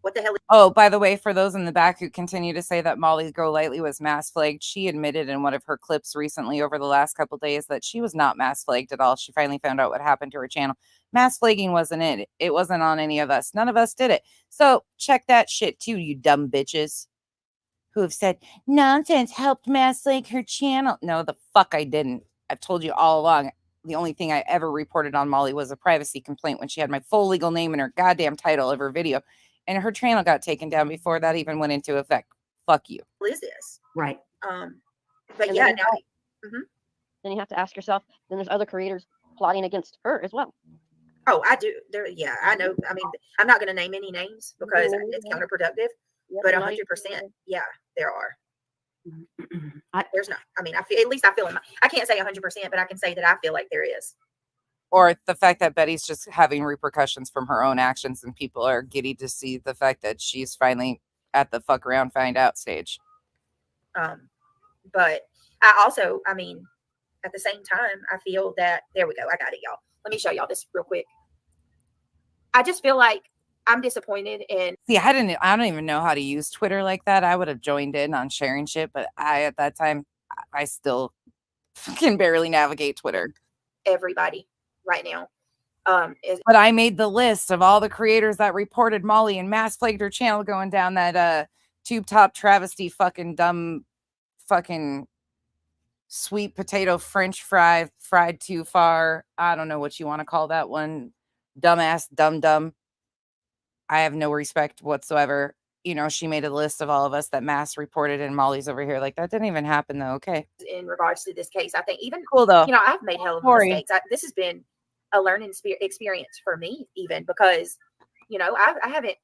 C: What the hell?
A: Oh, by the way, for those in the back who continue to say that Molly Go Lightly was mass flagged, she admitted in one of her clips recently over the last couple days that she was not mass flagged at all. She finally found out what happened to her channel. Mass flagging wasn't it. It wasn't on any of us. None of us did it. So check that shit too, you dumb bitches who have said nonsense helped mass flag her channel. No, the fuck I didn't. I've told you all along. The only thing I ever reported on Molly was a privacy complaint when she had my full legal name and her goddamn title of her video. And her channel got taken down before that even went into effect. Fuck you.
C: What is this?
B: Right.
C: But
E: And
C: yeah,
E: then
C: now
E: then you have to ask yourself, then there's other creators plotting against her as well.
C: oh, I do. There, yeah, I know. I mean, I'm not going to name any names because
E: Mhm.
C: it's counterproductive.
E: Yep,
C: But
E: you're not
C: 100%,
E: even-
C: yeah, there are.
B: I,
C: There's not. I mean, at least I feel in my, I can't say 100%, but I can say that I feel like there is.
A: Or the fact that Betty's just having repercussions from her own actions and people are giddy to see the fact that she's finally at the fuck around find out stage.
C: But I also, I mean, at the same time, I feel that there we go. I got it, y'all. Let me show y'all this real quick. I just feel like I'm disappointed in.
A: See, I don't even know how to use Twitter like that. I would have joined in on sharing shit, but at that time, I still can barely navigate Twitter.
C: Everybody right now.
A: But I made the list of all the creators that reported Molly and mass flagged her channel going down that tube top travesty fucking dumb fucking sweet potato French fry fried too far. I don't know what you want to call that one. Dumbass, dumb. I have no respect whatsoever. You know, she made a list of all of us that mass reported, and Molly's over here like that didn't even happen though. Okay,
C: in regards to this case, I think even
A: cool though.
C: you know, I've made hell of
A: Sorry.
C: mistakes. This has been a learning experience for me, even because you know I haven't.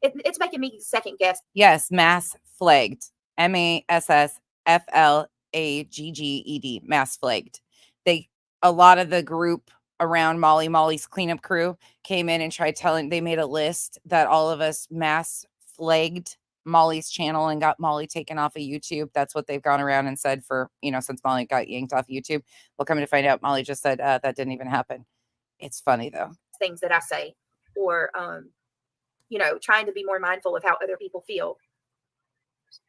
C: It's making me second guess.
A: Yes, mass flagged. MASSFLAGGED. Mass flagged. A lot of the group around Molly's cleanup crew came in and tried telling. They made a list that all of us mass flagged Molly's channel and got Molly taken off of YouTube. That's what they've gone around and said for, since Molly got yanked off YouTube. Well, coming to find out, Molly just said that didn't even happen. It's funny though.
C: Things that I say, or trying to be more mindful of how other people feel.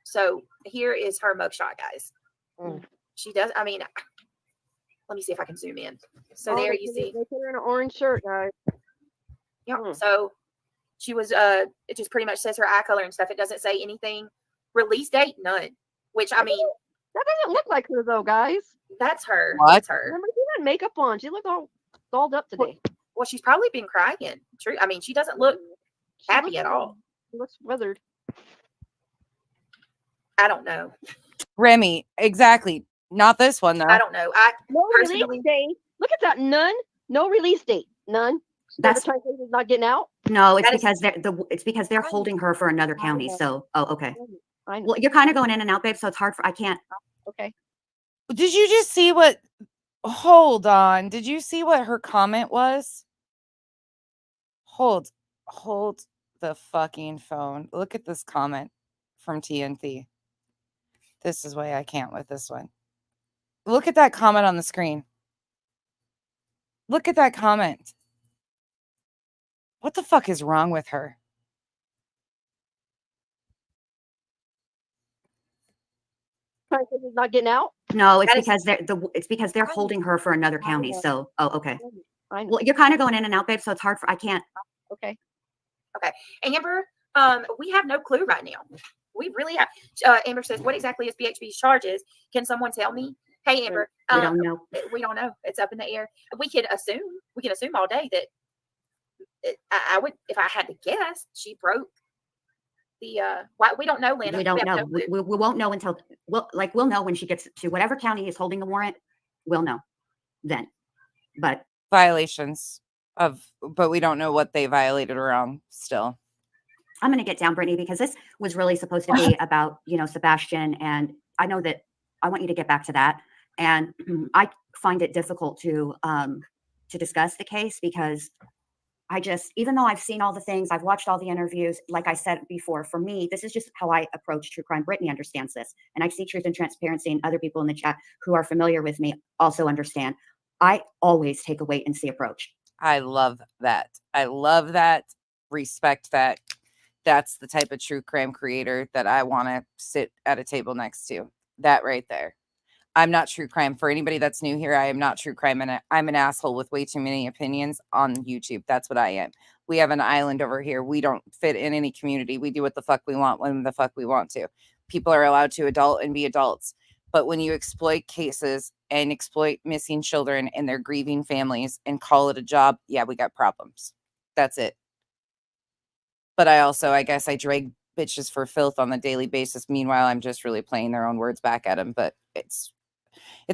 C: So here is her mugshot, guys. She does. I mean, let me see if I can zoom in. So there you see.
E: They put her in an orange shirt, guys.
C: Yeah. So she was. It just pretty much says her eye color and stuff. It doesn't say anything. Release date, none. Which I mean,
E: that doesn't look like her though, guys.
C: That's her.
A: What?
C: That's her.
E: Remember, she had makeup on. She looked all dolled up today.
C: Well, she's probably been crying. True. I mean, she doesn't look happy at all.
E: She looks weathered.
C: I don't know.
A: Remy, exactly. Not this one though.
C: I don't know.
E: No
C: personally-
E: release date. Look at that. None. No release date. None.
B: That's-
E: the translation is not getting out.
B: No, it's
C: That is-
B: because they're holding her for another county. So, okay.
E: I know.
B: Well, you're kind of going in and out, babe. So it's hard I can't.
E: Okay.
A: Did you just see what? Hold on. Did you see what her comment was? Hold the fucking phone. Look at this comment from TNT. This is why I can't with this one. Look at that comment on the screen. Look at that comment. What the fuck is wrong with her?
E: Translation is not getting out.
B: No, it's
C: That is-
B: because they're holding her for another county. So, okay.
E: I know.
B: Well, you're kind of going in and out, babe. So it's hard I can't.
E: Okay.
C: Amber, we have no clue right now. We really have. Amber says, "What exactly is BHB's charges? Can someone tell me?" Hey, Amber,
B: We don't know.
C: We don't know. It's up in the air. We can assume all day that I would, if I had to guess, she broke the. Why we don't know, Lana.
B: We don't
C: have
B: know.
C: no clue.
B: We won't know until we'll know when she gets to whatever county is holding the warrant. We'll know then. But
A: Violations but we don't know what they violated around still.
B: I'm going to get down, Brittany, because this was really supposed to be about, Sebastian. And I know that I want you to get back to that. And I find it difficult to discuss the case because even though I've seen all the things, I've watched all the interviews, like I said before, for me, this is just how I approach true crime. Brittany understands this. And I see Truth and Transparency, and other people in the chat who are familiar with me also understand. I always take a wait and see approach.
A: I love that. Respect that. That's the type of true crime creator that I want to sit at a table next to. That right there. I'm not true crime. For anybody that's new here, I am not true crime, and I'm an asshole with way too many opinions on YouTube. That's what I am. We have an island over here. We don't fit in any community. We do what the fuck we want when the fuck we want to. People are allowed to adult and be adults. But when you exploit cases and exploit missing children and their grieving families and call it a job, yeah, we got problems. That's it. But I guess I drag bitches for filth on a daily basis. Meanwhile, I'm just really playing their own words back at them. But it's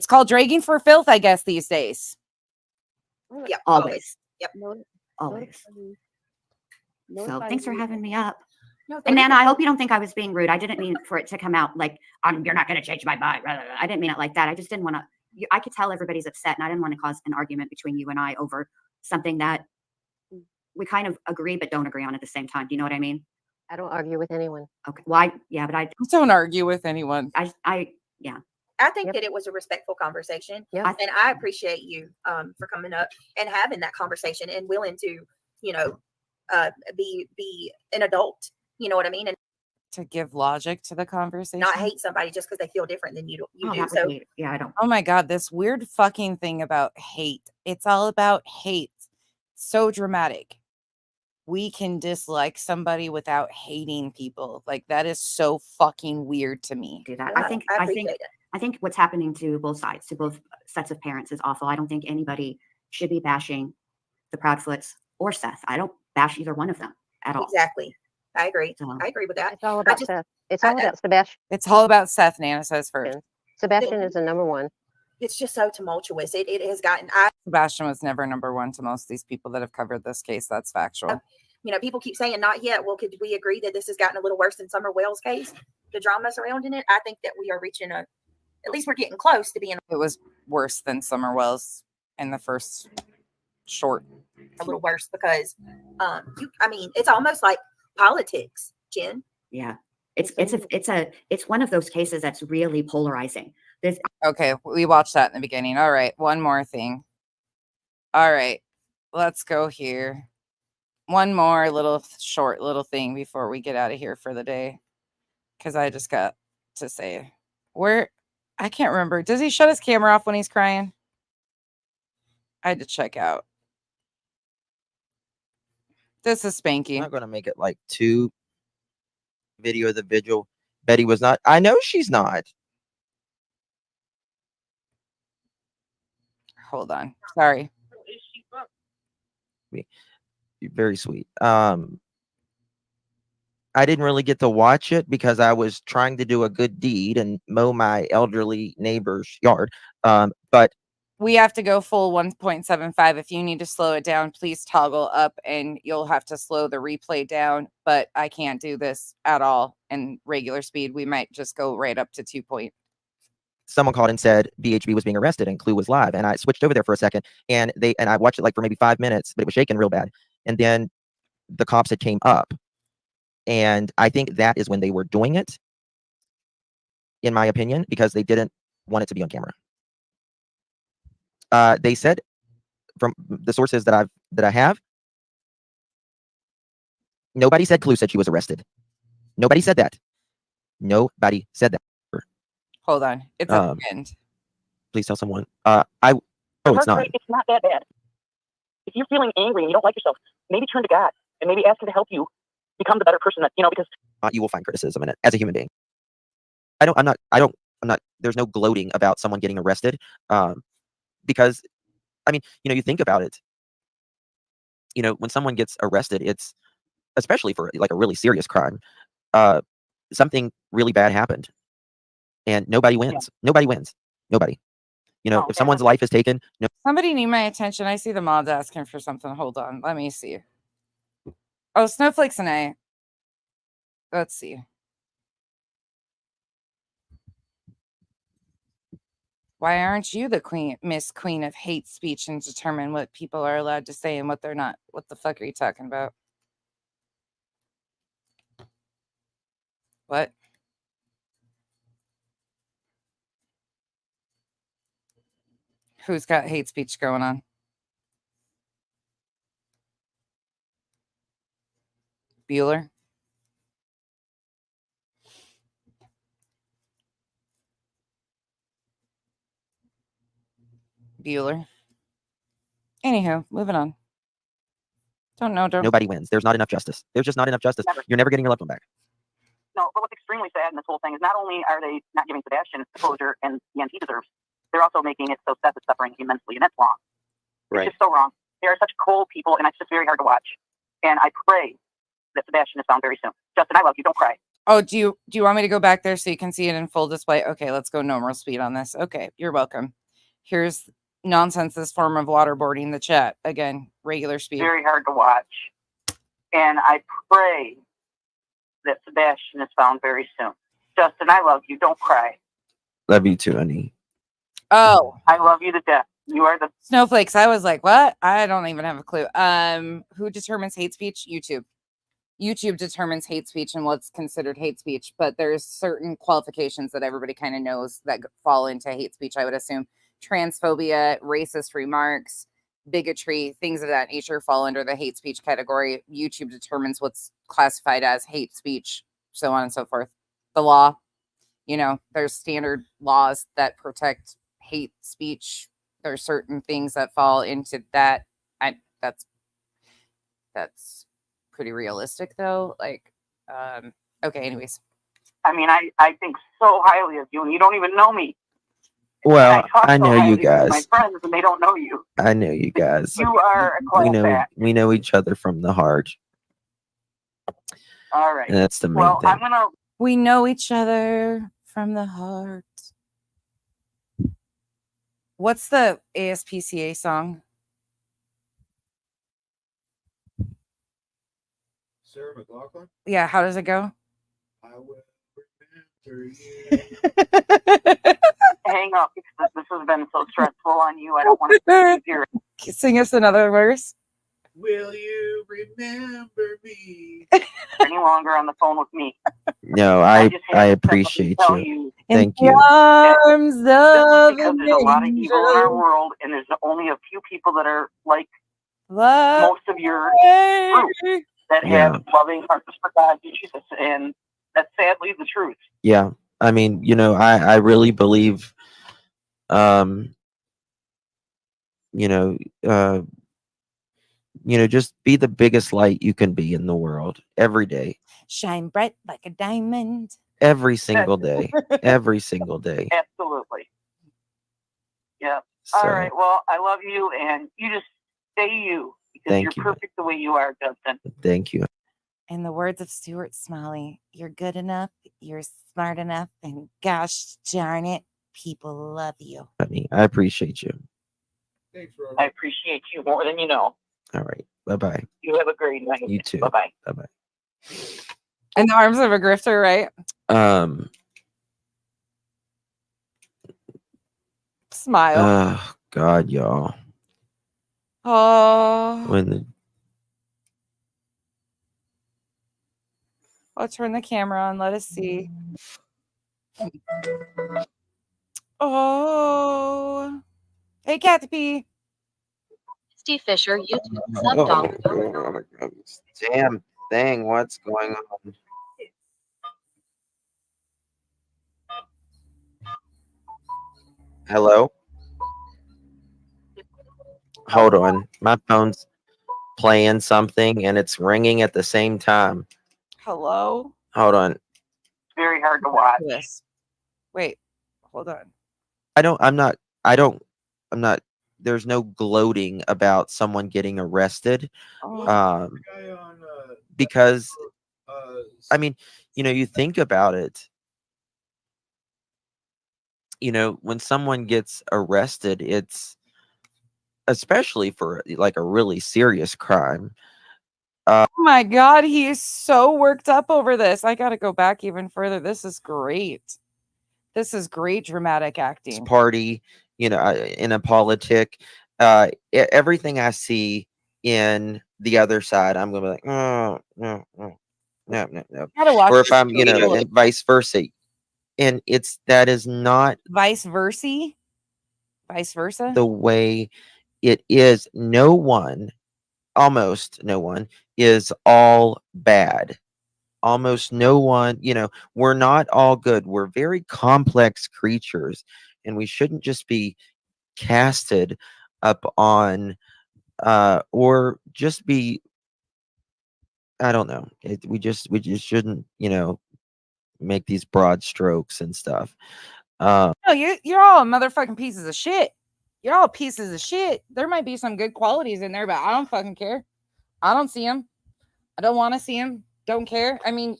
A: called dragging for filth, I guess, these days.
C: Yep.
B: Always.
C: Yep.
B: Always. So thanks for having me up.
C: No, thank
B: And
C: you.
B: Nana, I hope you don't think I was being rude. I didn't mean for it to come out like, you're not going to change my mind. I didn't mean it like that. I just didn't want to, I could tell everybody's upset, and I didn't want to cause an argument between you and I over something that we kind of agree but don't agree on at the same time. Do you know what I mean?
D: I don't argue with anyone.
B: Okay. Well, but I
A: Don't argue with anyone.
B: yeah.
C: I think
D: Yep.
C: that it was a respectful conversation.
D: Yeah.
C: And I appreciate you for coming up and having that conversation and willing to, be an adult. You know what I mean? And
A: To give logic to the conversation.
C: not hate somebody just because they feel different than you do.
B: Oh,
C: do.
B: that
C: So
B: would be, yeah, I don't.
A: Oh my God, this weird fucking thing about hate. It's all about hate. So dramatic. We can dislike somebody without hating people. Like, that is so fucking weird to me.
B: Do that.
C: yeah,
B: I
C: appreciate it.
B: think what's happening to both sides, to both sets of parents, is awful. I don't think anybody should be bashing the Proudfoots or Seth. I don't bash either one of them at all.
C: Exactly. I agree.
B: So-
C: I agree with that.
D: It's all about
C: just-
D: Seth. It's all
C: I-
D: about Sebastian.
A: It's all about Seth, Nana says first.
D: Sebastian is the number one.
C: It's just so tumultuous. It has gotten.
A: Sebastian was never number one to most of these people that have covered this case. That's factual.
C: People keep saying not yet. Well, could we agree that this has gotten a little worse than Summer Wells' case? The dramas surrounding it. I think that we are reaching at least we're getting close to being
A: It was worse than Summer Wells in the first short.
C: a little worse because, it's almost like politics, Jen.
B: Yeah. It's one of those cases that's really polarizing.
A: Okay, we watched that in the beginning. All right, one more thing. All right, let's go here. One more short little thing before we get out of here for the day. Because I just got to say, I can't remember. Does he shut his camera off when he's crying? I had to check out. This is Spanky.
I: I'm not going to make it like 2 video of the vigil. Betty was not. I know she's not.
A: Hold on. Sorry.
I: Very sweet. I didn't really get to watch it because I was trying to do a good deed and mow my elderly neighbor's yard. But
A: We have to go full 1.75. If you need to slow it down, please toggle up and you'll have to slow the replay down. But I can't do this at all in regular speed. We might just go right up to 2 point.
I: someone called and said BHB was being arrested and Clue was live, and I switched over there for a second, and I watched it like for maybe 5 minutes, but it was shaking real bad. And then the cops had came up, and I think that is when they were doing it, in my opinion, because they didn't want it to be on camera. They said, from the sources that I have, nobody said Clue said she was arrested. Nobody said that. Nobody said that.
A: Hold on. It's at the end.
I: Please tell someone. It's not.
J: It's not that bad. If you're feeling angry and you don't like yourself, maybe turn to God and maybe ask Him to help you become the better person that because
I: You will find criticism in it as a human being. I'm not. There's no gloating about someone getting arrested, because, you think about it. When someone gets arrested, it's especially for like a really serious crime. Something really bad happened, and nobody wins. Nobody wins. Nobody. If someone's life is taken,
A: Somebody need my attention. I see the mods asking for something. Hold on. Let me see. Oh, Snowflakes and I. Let's see. Why aren't you the Miss Queen of hate speech and determine what people are allowed to say and what they're not? What the fuck are you talking about? What? Who's got hate speech going on? Bueller? Bueller. Anywho, moving on. Don't know. Don't.
I: Nobody wins. There's not enough justice. There's just not enough justice.
J: Never.
I: You're never getting your loved one back.
J: No, but what's extremely sad in this whole thing is not only are they not giving Sebastian the closure and the end he deserves, they're also making it so Seth is suffering immensely, and that's wrong.
H: Right.
J: It's just so wrong. They are such cold people, and it's just very hard to watch. And I pray that Sebastian is found very soon. Justin, I love you. Don't cry.
A: Oh, do you want me to go back there so you can see it in full display? Okay, let's go normal speed on this. Okay, you're welcome. Here's nonsense, this form of waterboarding the chat. Again, regular speed.
J: Very hard to watch. And I pray that Sebastian is found very soon. Justin, I love you. Don't cry.
I: Love you too, honey.
A: Oh,
J: I love you to death. You are the
A: snowflakes. I was like, what? I don't even have a clue. Who determines hate speech? YouTube. YouTube determines hate speech and what's considered hate speech, but there's certain qualifications that everybody kind of knows that fall into hate speech, I would assume. Transphobia, racist remarks, bigotry, things of that nature fall under the hate speech category. YouTube determines what's classified as hate speech, so on and so forth. The law, there's standard laws that protect hate speech. There's certain things that fall into that. That's pretty realistic though. Okay, anyways.
J: I mean, I think so highly of you, and you don't even know me.
I: Well, I know you guys.
J: My friends, and they don't know you.
I: I know you guys.
J: You are a class act.
I: We know each other from the heart.
J: All right.
I: And that's the main thing.
A: We know each other from the heart. What's the ASPCA song?
G: Sarah McLachlan?
A: Yeah, how does it go?
G: I will remember you.
J: Hang up because this has been so stressful on you. I don't want to hear it.
A: Sing us another verse.
G: Will you remember me?
J: Any longer on the phone with me.
I: No, I appreciate you. Thank you.
A: Arms of
J: because there's a lot of evil in our world, and there's only a few people that are like most of your group that have loving hearts for God and Jesus, and that's sadly the truth.
I: Yeah, I mean, I really believe, just be the biggest light you can be in the world every day.
A: Shine bright like a diamond.
I: Every single day. Every single day.
J: Absolutely. Yeah.
I: So,
J: all right. Well, I love you, and you just stay you because you're perfect the way you are, Justin.
I: Thank you.
A: In the words of Stuart Smalley, you're good enough, you're smart enough, and gosh darn it, people love you.
I: I appreciate you.
G: Thanks, Robert.
J: I appreciate you more than you know.
I: All right. Bye-bye.
J: You have a great night.
I: You too.
J: Bye-bye.
I: Bye-bye.
A: In the arms of a grifter, right? Smile.
I: Oh, God, y'all.
A: Oh. I'll turn the camera on. Let us see. Oh. Hey, Caterpie.
K: Steve Fisher, YouTube sub dog.
I: Oh my God. Damn thing. What's going on? Hello? Hold on. My phone's playing something and it's ringing at the same time.
A: Hello?
I: Hold on.
J: It's very hard to watch.
A: Yes. Wait, hold on.
I: There's no gloating about someone getting arrested. Because I mean, you think about it. When someone gets arrested, it's especially for like a really serious crime.
A: Oh my God, he is so worked up over this. I got to go back even further. This is great. This is great dramatic acting.
I: Party, in a politic, everything I see in the other side, I'm gonna be like, oh, no. Or if I'm, and vice versa. And that is not
A: vice versa
I: the way it is. Almost no one is all bad. Almost no one, we're not all good. We're very complex creatures, and we shouldn't just be casted up on or just be, I don't know. We just shouldn't, make these broad strokes and stuff.
A: No, you're all motherfucking pieces of shit. You're all pieces of shit. There might be some good qualities in there, but I don't fucking care. I don't see them. I don't want to see them. Don't care. I mean,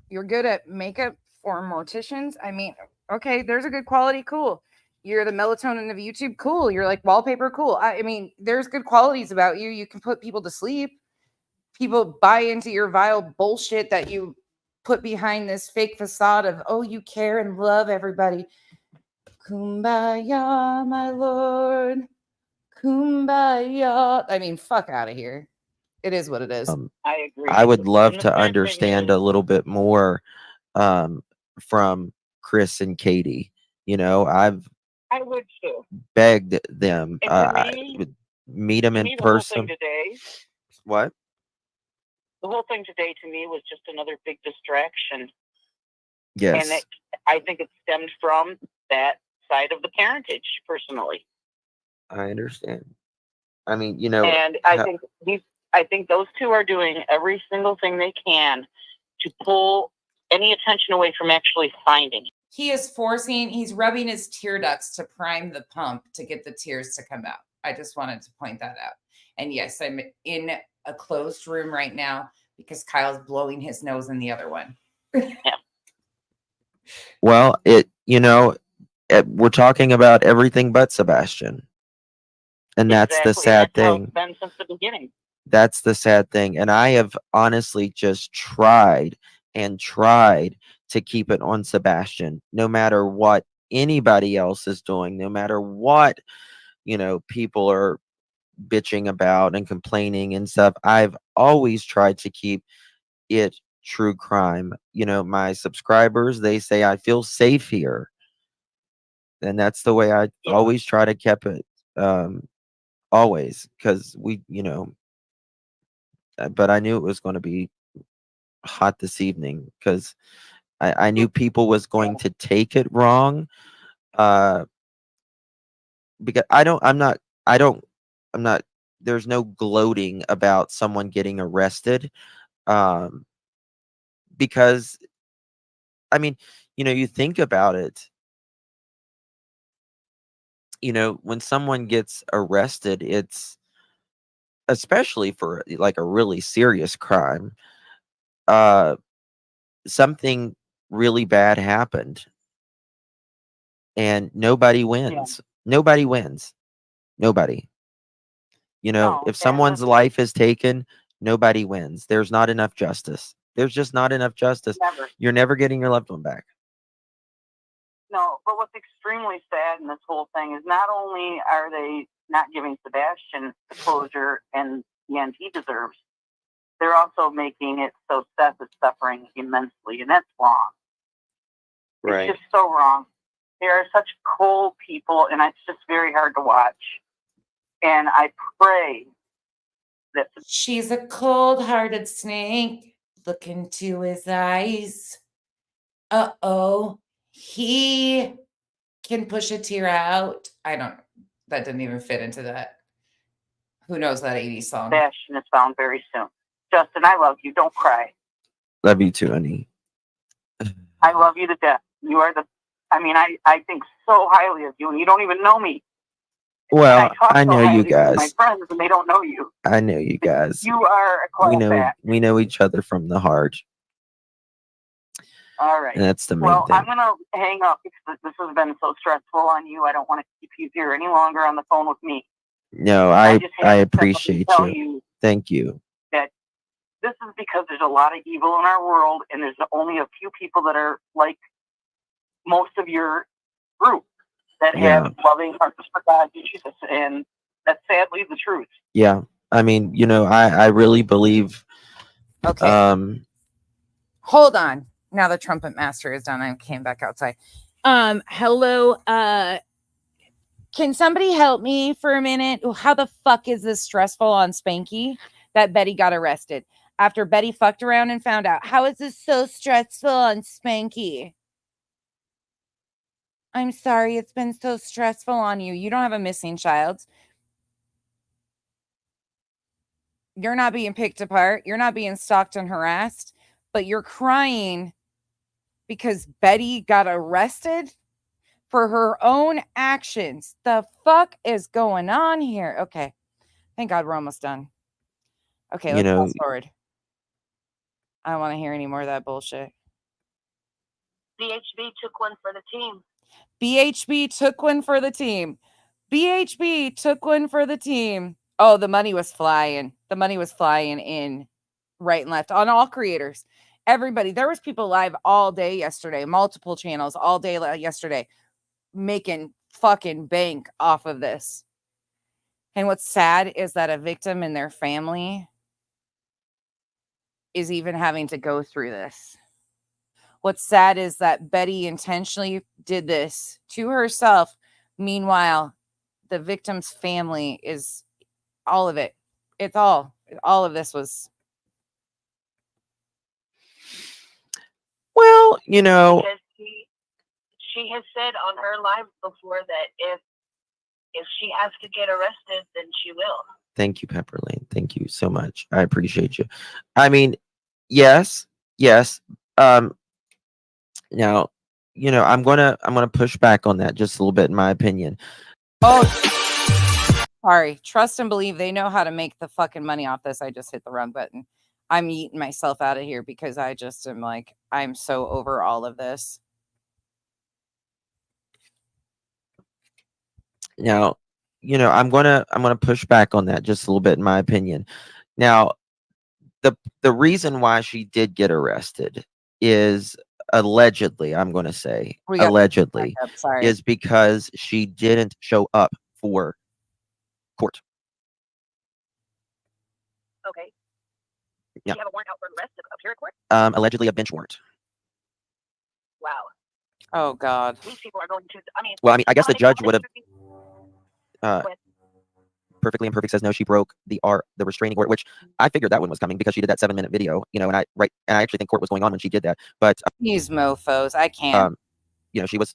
A: you're good at makeup for morticians. I mean, okay, there's a good quality. Cool. You're the melatonin of YouTube. Cool. You're like wallpaper. Cool. I mean, there's good qualities about you. You can put people to sleep. People buy into your vile bullshit that you put behind this fake facade of, oh, you care and love everybody. Kumbaya, my lord. Kumbaya. I mean, fuck out of here. It is what it is.
J: I agree.
I: I would love
J: And the
I: to
J: sad thing
I: understand
J: is-
I: a little bit more from Chris and Katie. I've
J: I would too.
I: begged them
J: And for me,
I: would meet them
J: to
I: in
J: me, the whole
I: person.
J: thing today,
I: What?
J: the whole thing today to me was just another big distraction.
I: Yes.
J: And I think it stemmed from that side of the parentage, personally.
I: I understand. I mean,
J: And I think those two are doing every single thing they can to pull any attention away from actually finding it.
A: He's rubbing his tear ducts to prime the pump to get the tears to come out. I just wanted to point that out. And yes, I'm in a closed room right now because Kyle's blowing his nose in the other one.
J: Yeah.
I: Well, we're talking about everything but Sebastian. And that's the sad thing.
J: It's been since the beginning.
I: That's the sad thing. And I have honestly just tried to keep it on Sebastian, no matter what anybody else is doing, no matter what, people are bitching about and complaining and stuff. I've always tried to keep it true crime. My subscribers, they say I feel safe here. And that's the way I always try to keep it. Always, because but I knew it was going to be hot this evening because I knew people was going to take it wrong. Because I'm not, there's no gloating about someone getting arrested. Because, I mean, you think about it, when someone gets arrested, it's especially for like a really serious crime, something really bad happened and nobody wins. Nobody wins. Nobody.
J: No,
I: if someone's life is taken, nobody wins. There's not enough justice. There's just not enough justice.
J: Never.
I: You're never getting your loved one back.
J: No, but what's extremely sad in this whole thing is not only are they not giving Sebastian the closure and the end he deserves, they're also making it so Seth is suffering immensely, and that's wrong.
I: Right.
J: It's just so wrong. They are such cold people, and it's just very hard to watch. And I pray that
A: she's a cold-hearted snake. Look into his eyes. Uh-oh. He can push a tear out. I don't know. That didn't even fit into that. Who knows that 80s song?
J: Sebastian is found very soon. Justin, I love you. Don't cry.
I: Love you too, honey.
J: I love you to death. You are I think so highly of you, and you don't even know me.
I: Well, I know you guys.
J: My friends, and they don't know you.
I: I know you guys.
J: You are a class act.
I: We know each other from the heart.
J: All right.
I: And that's the main thing.
J: I'm going to hang up because this has been so stressful on you. I don't want to keep you here any longer on the phone with me.
I: No, I appreciate you. Thank you.
J: That this is because there's a lot of evil in our world, and there's only a few people that are like most of your group that have loving hearts for God and Jesus, and that's sadly the truth.
I: Yeah. I mean, I really believe.
A: Okay. Hold on. Now the trumpet master is done. I came back outside. Hello. Can somebody help me for a minute? How the fuck is this stressful on Spanky that Betty got arrested after Betty fucked around and found out? How is this so stressful on Spanky? I'm sorry. It's been so stressful on you. You don't have a missing child. You're not being picked apart. You're not being stalked and harassed, but you're crying because Betty got arrested for her own actions. The fuck is going on here? Okay. Thank God we're almost done. Okay, let's fast forward. I don't want to hear any more of that bullshit.
J: BHB took one for the team.
A: BHB took one for the team. BHB took one for the team. Oh, the money was flying. The money was flying in right and left on all creators. Everybody. There was people live all day yesterday, multiple channels all day yesterday, making fucking bank off of this. And what's sad is that a victim and their family is even having to go through this. What's sad is that Betty intentionally did this to herself. Meanwhile, the victim's family is all of it. It's all of this was.
I: Well,
J: Because she has said on her live before that if she has to get arrested, then she will.
I: Thank you, Pepperlane. Thank you so much. I appreciate you. I mean, yes. Now, I'm gonna push back on that just a little bit, in my opinion.
A: Oh, sorry. Trust and believe they know how to make the fucking money off this. I just hit the wrong button. I'm eating myself out of here because I just am like, I'm so over all of this.
I: Now, I'm gonna push back on that just a little bit, in my opinion. Now, the reason why she did get arrested is allegedly, I'm going to say allegedly, is because she didn't show up for court.
J: Okay.
I: Yeah.
J: Do you have a warrant out for the rest to appear at court?
I: Allegedly a bench warrant.
J: Wow.
A: Oh God.
J: These people are going to.
I: Well, I guess the judge would have. Perfectly Imperfect says no, she broke the restraining order, which I figured that one was coming because she did that 7-minute video, and I actually think court was going on when she did that. But
A: these mofos, I can't.
I: She was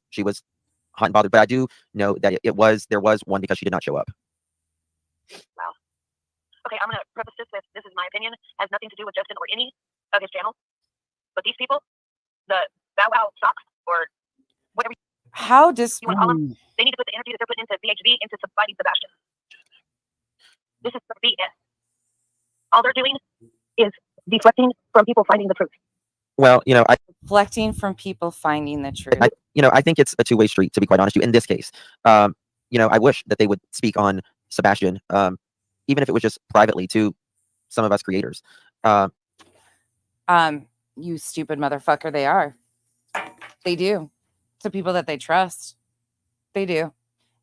I: hot and bothered, but I do know that there was one because she did not show up.
J: Wow. Okay, I'm gonna preface this with this is my opinion, has nothing to do with Justin or any of his channels. But these people, the Bow Wow socks or whatever you want to call them, they need to put the energy that they're putting into BHB into fighting Sebastian. This is for BS. All they're doing is deflecting from people finding the truth.
I: Well,
A: deflecting from people finding the truth.
I: I think it's a two-way street, to be quite honest with you. In this case, I wish that they would speak on Sebastian, even if it was just privately to some of us creators.
A: You stupid motherfucker, they are. They do. To people that they trust. They do.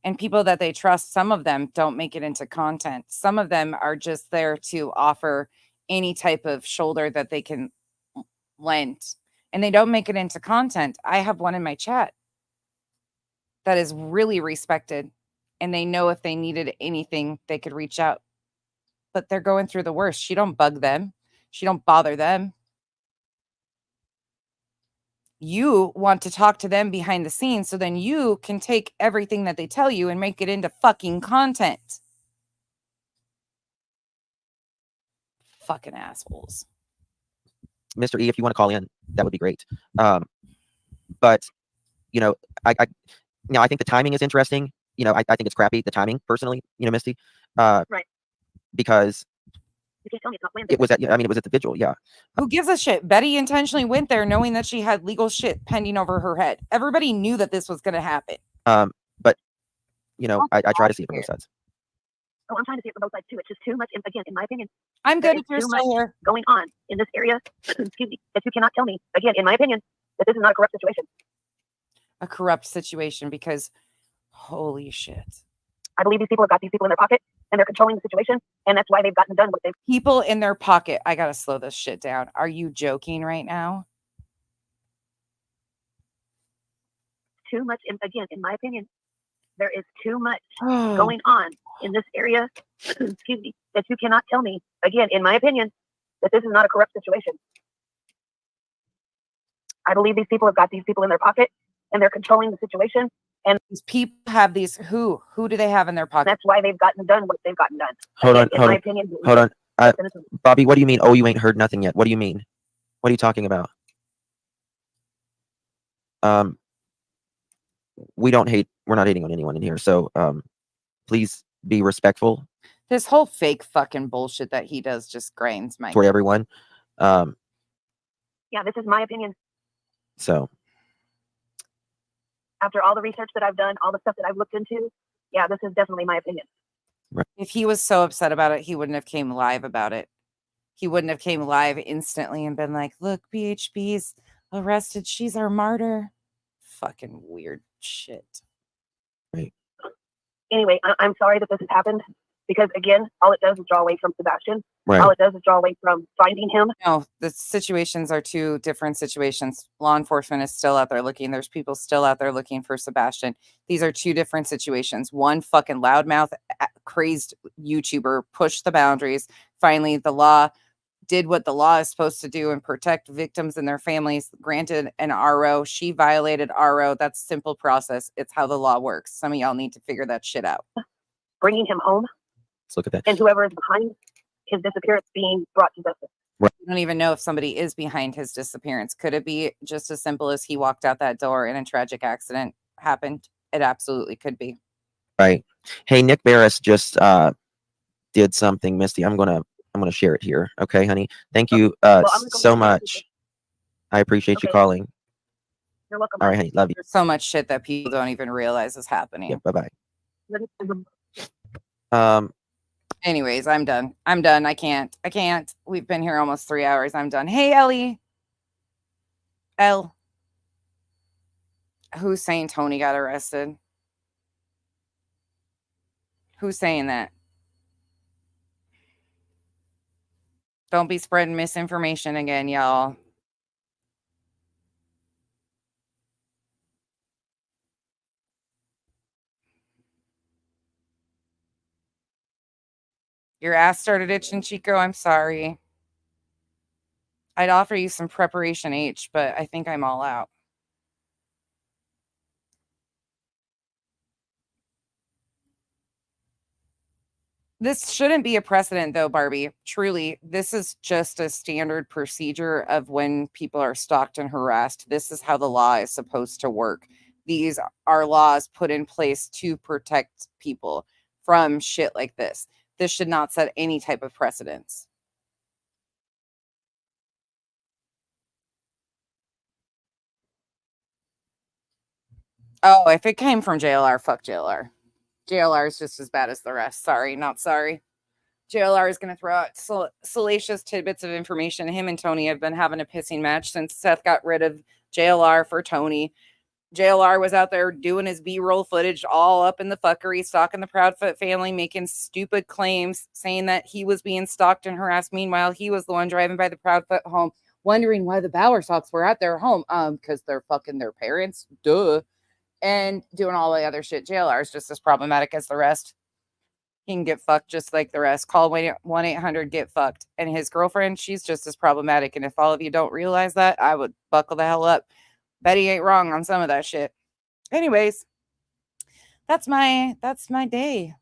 A: And people that they trust, some of them don't make it into content. Some of them are just there to offer any type of shoulder that they can lend. And they don't make it into content. I have one in my chat that is really respected. And they know if they needed anything, they could reach out. But they're going through the worst. She don't bug them. She don't bother them. You want to talk to them behind the scenes so then you can take everything that they tell you and make it into fucking content. Fucking assholes.
I: Mr. E, if you want to call in, that would be great. But I think the timing is interesting. I think it's crappy, the timing, personally, Misty.
J: Right.
I: Because
J: you can't tell me it's not
I: it was at it was at the vigil, yeah.
A: Who gives a shit? Betty intentionally went there knowing that she had legal shit pending over her head. Everybody knew that this was going to happen.
I: But I try to see it from both sides.
J: Oh, I'm trying to see it from both sides too. It's just too much, again, in my opinion.
A: I'm good if you're still here.
J: Going on in this area, excuse me, that you cannot tell me, again, in my opinion, that this is not a corrupt situation.
A: A corrupt situation because, holy shit.
J: I believe these people have got these people in their pocket and they're controlling the situation, and that's why they've gotten done what they've.
A: People in their pocket. I gotta slow this shit down. Are you joking right now?
J: Too much, again, in my opinion, there is too much going on in this area, excuse me, that you cannot tell me, again, in my opinion, that this is not a corrupt situation. I believe these people have got these people in their pocket and they're controlling the situation. And
A: these people have these, who do they have in their pocket?
J: that's why they've gotten done what they've gotten done.
I: Hold on,
J: In
I: hold
J: my
I: on,
J: opinion,
I: hold on. Bobby, what do you mean? Oh, you ain't heard nothing yet. What do you mean? What are you talking about? We're not hating on anyone in here. So, please be respectful
A: This whole fake fucking bullshit that he does just grinds my
I: toward everyone.
J: yeah, this is my opinion.
I: So,
J: After all the research that I've done, all the stuff that I've looked into, yeah, this is definitely my opinion.
A: If he was so upset about it, he wouldn't have came live about it. He wouldn't have came live instantly and been like, look, BHB's arrested. She's our martyr. Fucking weird shit.
I: right.
J: Anyway, I'm sorry that this has happened because, again, all it does is draw away from Sebastian.
I: Right.
J: All it does is draw away from finding him.
A: No, the situations are two different situations. Law enforcement is still out there looking. There's people still out there looking for Sebastian. These are two different situations. One fucking loudmouth, crazed YouTuber pushed the boundaries. Finally, the law did what the law is supposed to do and protect victims and their families. Granted an RO. She violated RO. That's simple process. It's how the law works. Some of y'all need to figure that shit out.
J: Bringing him home.
I: Let's look at that.
J: And whoever is behind his disappearance being brought to justice.
A: Right. I don't even know if somebody is behind his disappearance. Could it be just as simple as he walked out that door and a tragic accident happened? It absolutely could be.
I: Right. Hey, Nick Barris just did something, Misty. I'm gonna share it here. Okay, honey. Thank you so much. I appreciate you calling.
J: You're welcome.
I: All right, honey. Love you.
A: There's so much shit that people don't even realize is happening.
I: Yeah, bye-bye.
A: Anyways, I'm done. I can't. We've been here almost 3 hours. I'm done. Hey, Ellie. Who's saying Tony got arrested? Who's saying that? Don't be spreading misinformation again, y'all. Your ass started itching, Chico. I'm sorry. I'd offer you some preparation H, but I think I'm all out. This shouldn't be a precedent, though, Barbie. Truly, this is just a standard procedure of when people are stalked and harassed. This is how the law is supposed to work. These are laws put in place to protect people from shit like this. This should not set any type of precedence. Oh, if it came from JLR, fuck JLR. JLR is just as bad as the rest. Sorry, not sorry. JLR is going to throw out salacious tidbits of information. Him and Tony have been having a pissing match since Seth got rid of JLR for Tony. JLR was out there doing his B-roll footage all up in the fuckery, stalking the Proudfoot family, making stupid claims, saying that he was being stalked and harassed. Meanwhile, he was the one driving by the Proudfoot home, wondering why the Bowerstocks were at their home. Because they're fucking their parents. Duh. And doing all the other shit. JLR is just as problematic as the rest. He can get fucked just like the rest. Call 1-800-GET-FUCKED. And his girlfriend, she's just as problematic. And if all of you don't realize that, I would buckle the hell up. Betty ain't wrong on some of that shit. Anyways, that's my day.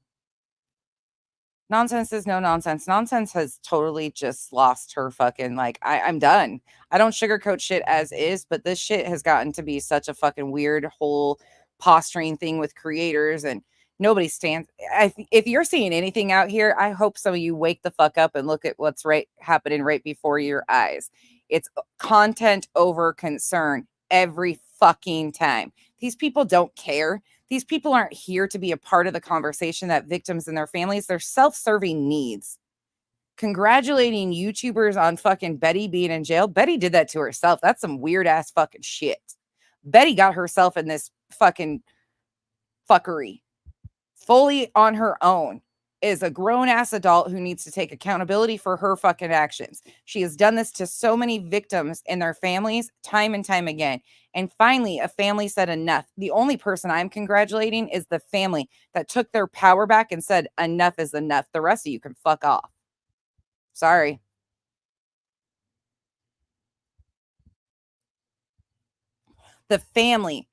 A: Nonsense is no nonsense. Nonsense has totally just lost her fucking, like, I'm done. I don't sugarcoat shit as is, but this shit has gotten to be such a fucking weird whole posturing thing with creators, and nobody stands. If you're seeing anything out here, I hope some of you wake the fuck up and look at what's happening right before your eyes. It's content over concern every fucking time. These people don't care. These people aren't here to be a part of the conversation that victims and their families, they're self-serving needs. Congratulating YouTubers on fucking Betty being in jail. Betty did that to herself. That's some weird ass fucking shit. Betty got herself in this fucking fuckery fully on her own. Is a grown-ass adult who needs to take accountability for her fucking actions. She has done this to so many victims and their families time and time again. And finally, a family said enough. The only person I'm congratulating is the family that took their power back and said enough is enough. The rest of you can fuck off. Sorry. The family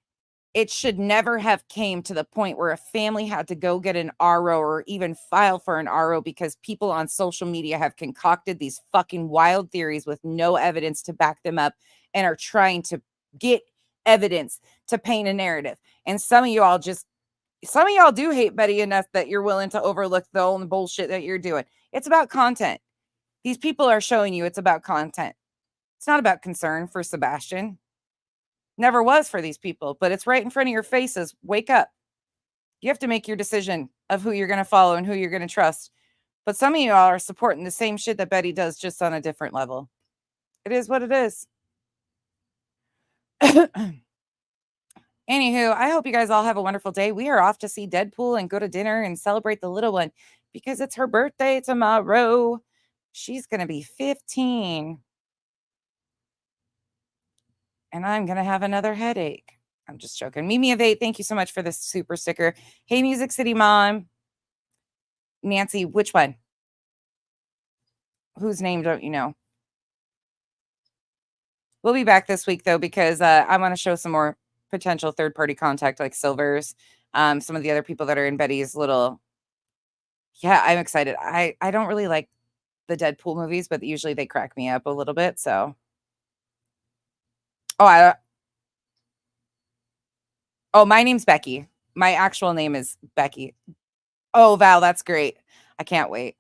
A: It should never have came to the point where a family had to go get an RO or even file for an RO because people on social media have concocted these fucking wild theories with no evidence to back them up and are trying to get evidence to paint a narrative. And some of y'all do hate Betty enough that you're willing to overlook the old bullshit that you're doing. It's about content. These people are showing you it's about content. It's not about concern for Sebastian. Never was for these people, but it's right in front of your faces. Wake up. You have to make your decision of who you're going to follow and who you're going to trust. But some of you all are supporting the same shit that Betty does, just on a different level. It is what it is. Anywho, I hope you guys all have a wonderful day. We are off to see Deadpool and go to dinner and celebrate the little one because it's her birthday tomorrow. She's going to be 15. And I'm going to have another headache. I'm just joking. Mimi of 8, thank you so much for this super sticker. Hey, Music City Mom. Nancy, which one? Whose name don't you know? We'll be back this week, though, because I want to show some more potential third-party contact, like Silvers, some of the other people that are in Betty's little... Yeah, I'm excited. I don't really like the Deadpool movies, but usually they crack me up a little bit, so... Oh, my name's Becky. My actual name is Becky. Oh, Val, that's great. I can't wait.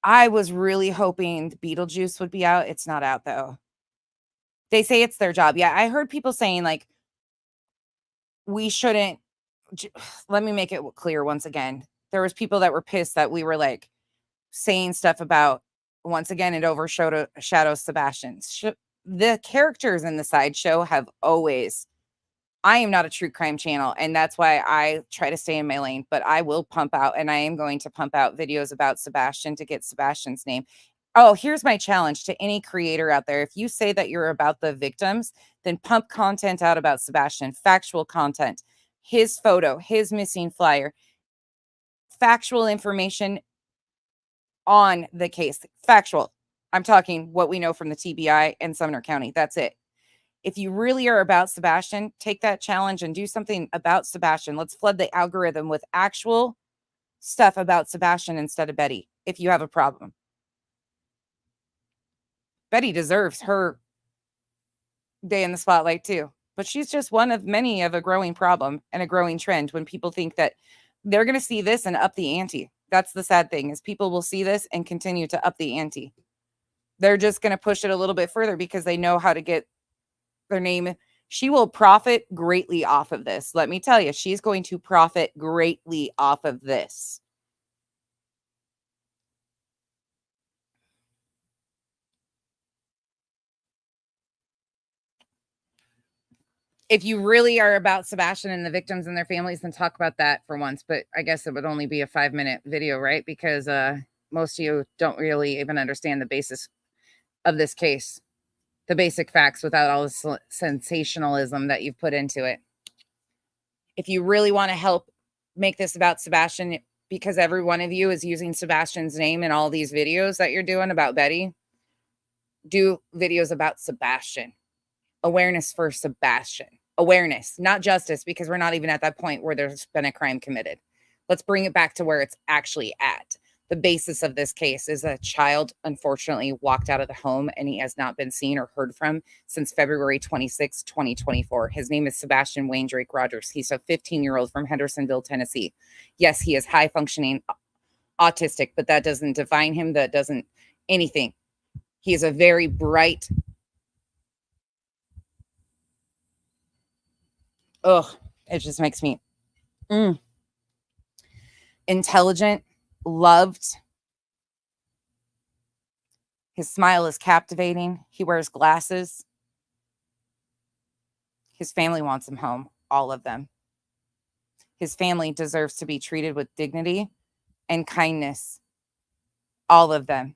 A: I was really hoping Beetlejuice would be out. It's not out, though. They say it's their job. Yeah, I heard people saying, like, we shouldn't... Let me make it clear once again. There was people that were pissed that we were, like, saying stuff about, once again, it overshadows Sebastian. The characters in the sideshow have always... I am not a true crime channel, and that's why I try to stay in my lane, but I will pump out, and I am going to pump out videos about Sebastian to get Sebastian's name. Oh, here's my challenge to any creator out there. If you say that you're about the victims, then pump content out about Sebastian, factual content, his photo, his missing flyer, factual information on the case. Factual. I'm talking what we know from the TBI and Sumner County. That's it. If you really are about Sebastian, take that challenge and do something about Sebastian. Let's flood the algorithm with actual stuff about Sebastian instead of Betty, if you have a problem. Betty deserves her day in the spotlight too, but she's just one of many of a growing problem and a growing trend when people think that they're going to see this and up the ante. That's the sad thing, is people will see this and continue to up the ante. They're just going to push it a little bit further because they know how to get their name. She will profit greatly off of this. Let me tell you, she's going to profit greatly off of this. If you really are about Sebastian and the victims and their families, then talk about that for once. But I guess it would only be a 5-minute video, right? Because most of you don't really even understand the basis of this case, the basic facts, without all the sensationalism that you've put into it. If you really want to help make this about Sebastian, because every one of you is using Sebastian's name in all these videos that you're doing about Betty, do videos about Sebastian. Awareness for Sebastian. Awareness, not justice, because we're not even at that point where there's been a crime committed. Let's bring it back to where it's actually at. The basis of this case is a child, unfortunately, walked out of the home and he has not been seen or heard from since February 26, 2024. His name is Sebastian Wayne Drake Rogers. He's a 15-year-old from Hendersonville, Tennessee. Yes, he is high-functioning autistic, but that doesn't define him. That doesn't anything. He is a very bright... it just makes me intelligent, loved. His smile is captivating. He wears glasses. His family wants him home, all of them. His family deserves to be treated with dignity and kindness, all of them.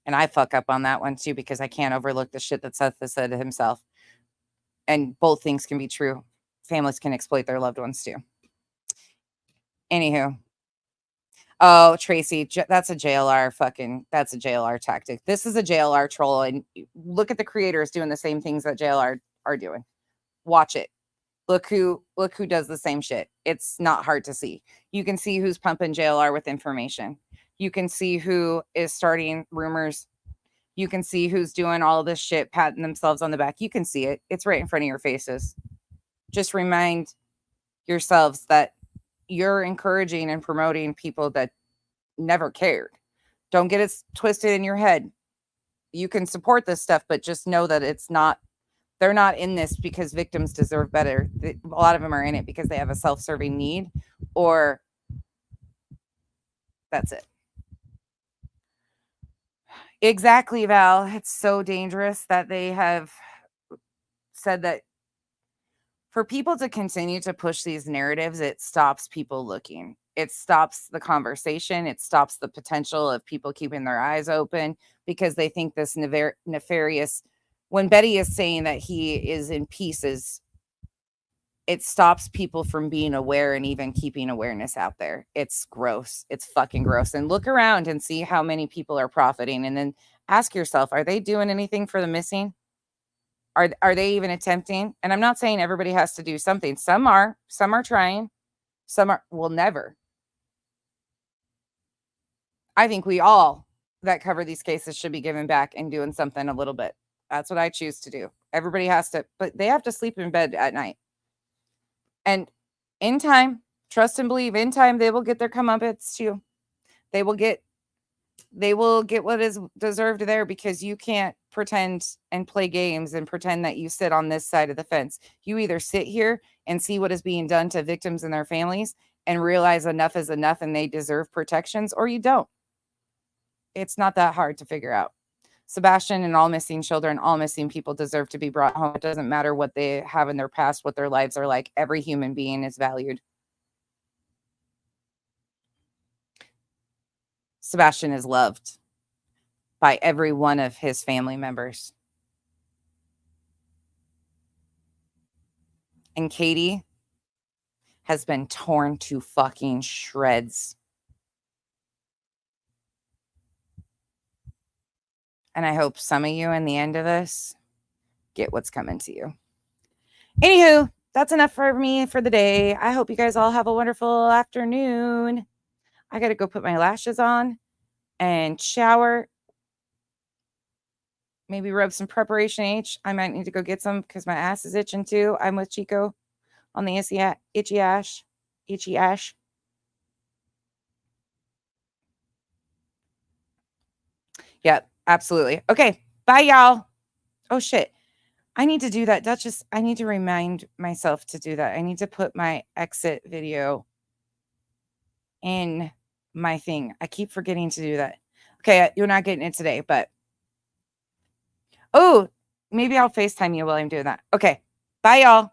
A: And I fuck up on that one too, because I can't overlook the shit that Seth has said to himself. And both things can be true. Families can exploit their loved ones too. Anywho, Oh, Tracy, that's a JLR tactic. This is a JLR troll, and look at the creators doing the same things that JLR are doing. Watch it. Look who does the same shit. It's not hard to see. You can see who's pumping JLR with information. You can see who is starting rumors. You can see who's doing all this shit, patting themselves on the back. You can see it. It's right in front of your faces. Just remind yourselves that you're encouraging and promoting people that never cared. Don't get it twisted in your head. You can support this stuff, but just know that they're not in this because victims deserve better. A lot of them are in it because they have a self-serving need, or that's it. Exactly, Val. It's so dangerous that they have said that for people to continue to push these narratives, it stops people looking. It stops the conversation. It stops the potential of people keeping their eyes open because they think this nefarious, when Betty is saying that he is in pieces, it stops people from being aware and even keeping awareness out there. It's gross. It's fucking gross. And look around and see how many people are profiting. And then ask yourself, are they doing anything for the missing? Are they even attempting? And I'm not saying everybody has to do something. Some are trying. Some will never. I think we all that cover these cases should be giving back and doing something a little bit. That's what I choose to do. Everybody has to, but they have to sleep in bed at night. And in time, trust and believe, in time, they will get their comeuppance too. They will get what is deserved there, because you can't pretend and play games and pretend that you sit on this side of the fence. You either sit here and see what is being done to victims and their families and realize enough is enough and they deserve protections, or you don't. It's not that hard to figure out. Sebastian and all missing children, all missing people deserve to be brought home. It doesn't matter what they have in their past, what their lives are like. Every human being is valued. Sebastian is loved by every one of his family members. And Katie has been torn to fucking shreds. And I hope some of you in the end of this get what's coming to you. Anywho, that's enough for me for the day. I hope you guys all have a wonderful afternoon. I got to go put my lashes on and shower. Maybe rub some Preparation H. I might need to go get some because my ass is itching too. I'm with Chico on the itchy ash. Yeah, absolutely. Okay. Bye, y'all. Oh, shit. I need to do that. Duchess, I need to remind myself to do that. I need to put my exit video in my thing. I keep forgetting to do that. Okay, you're not getting it today, but oh, maybe I'll FaceTime you while I'm doing that. Okay. Bye, y'all.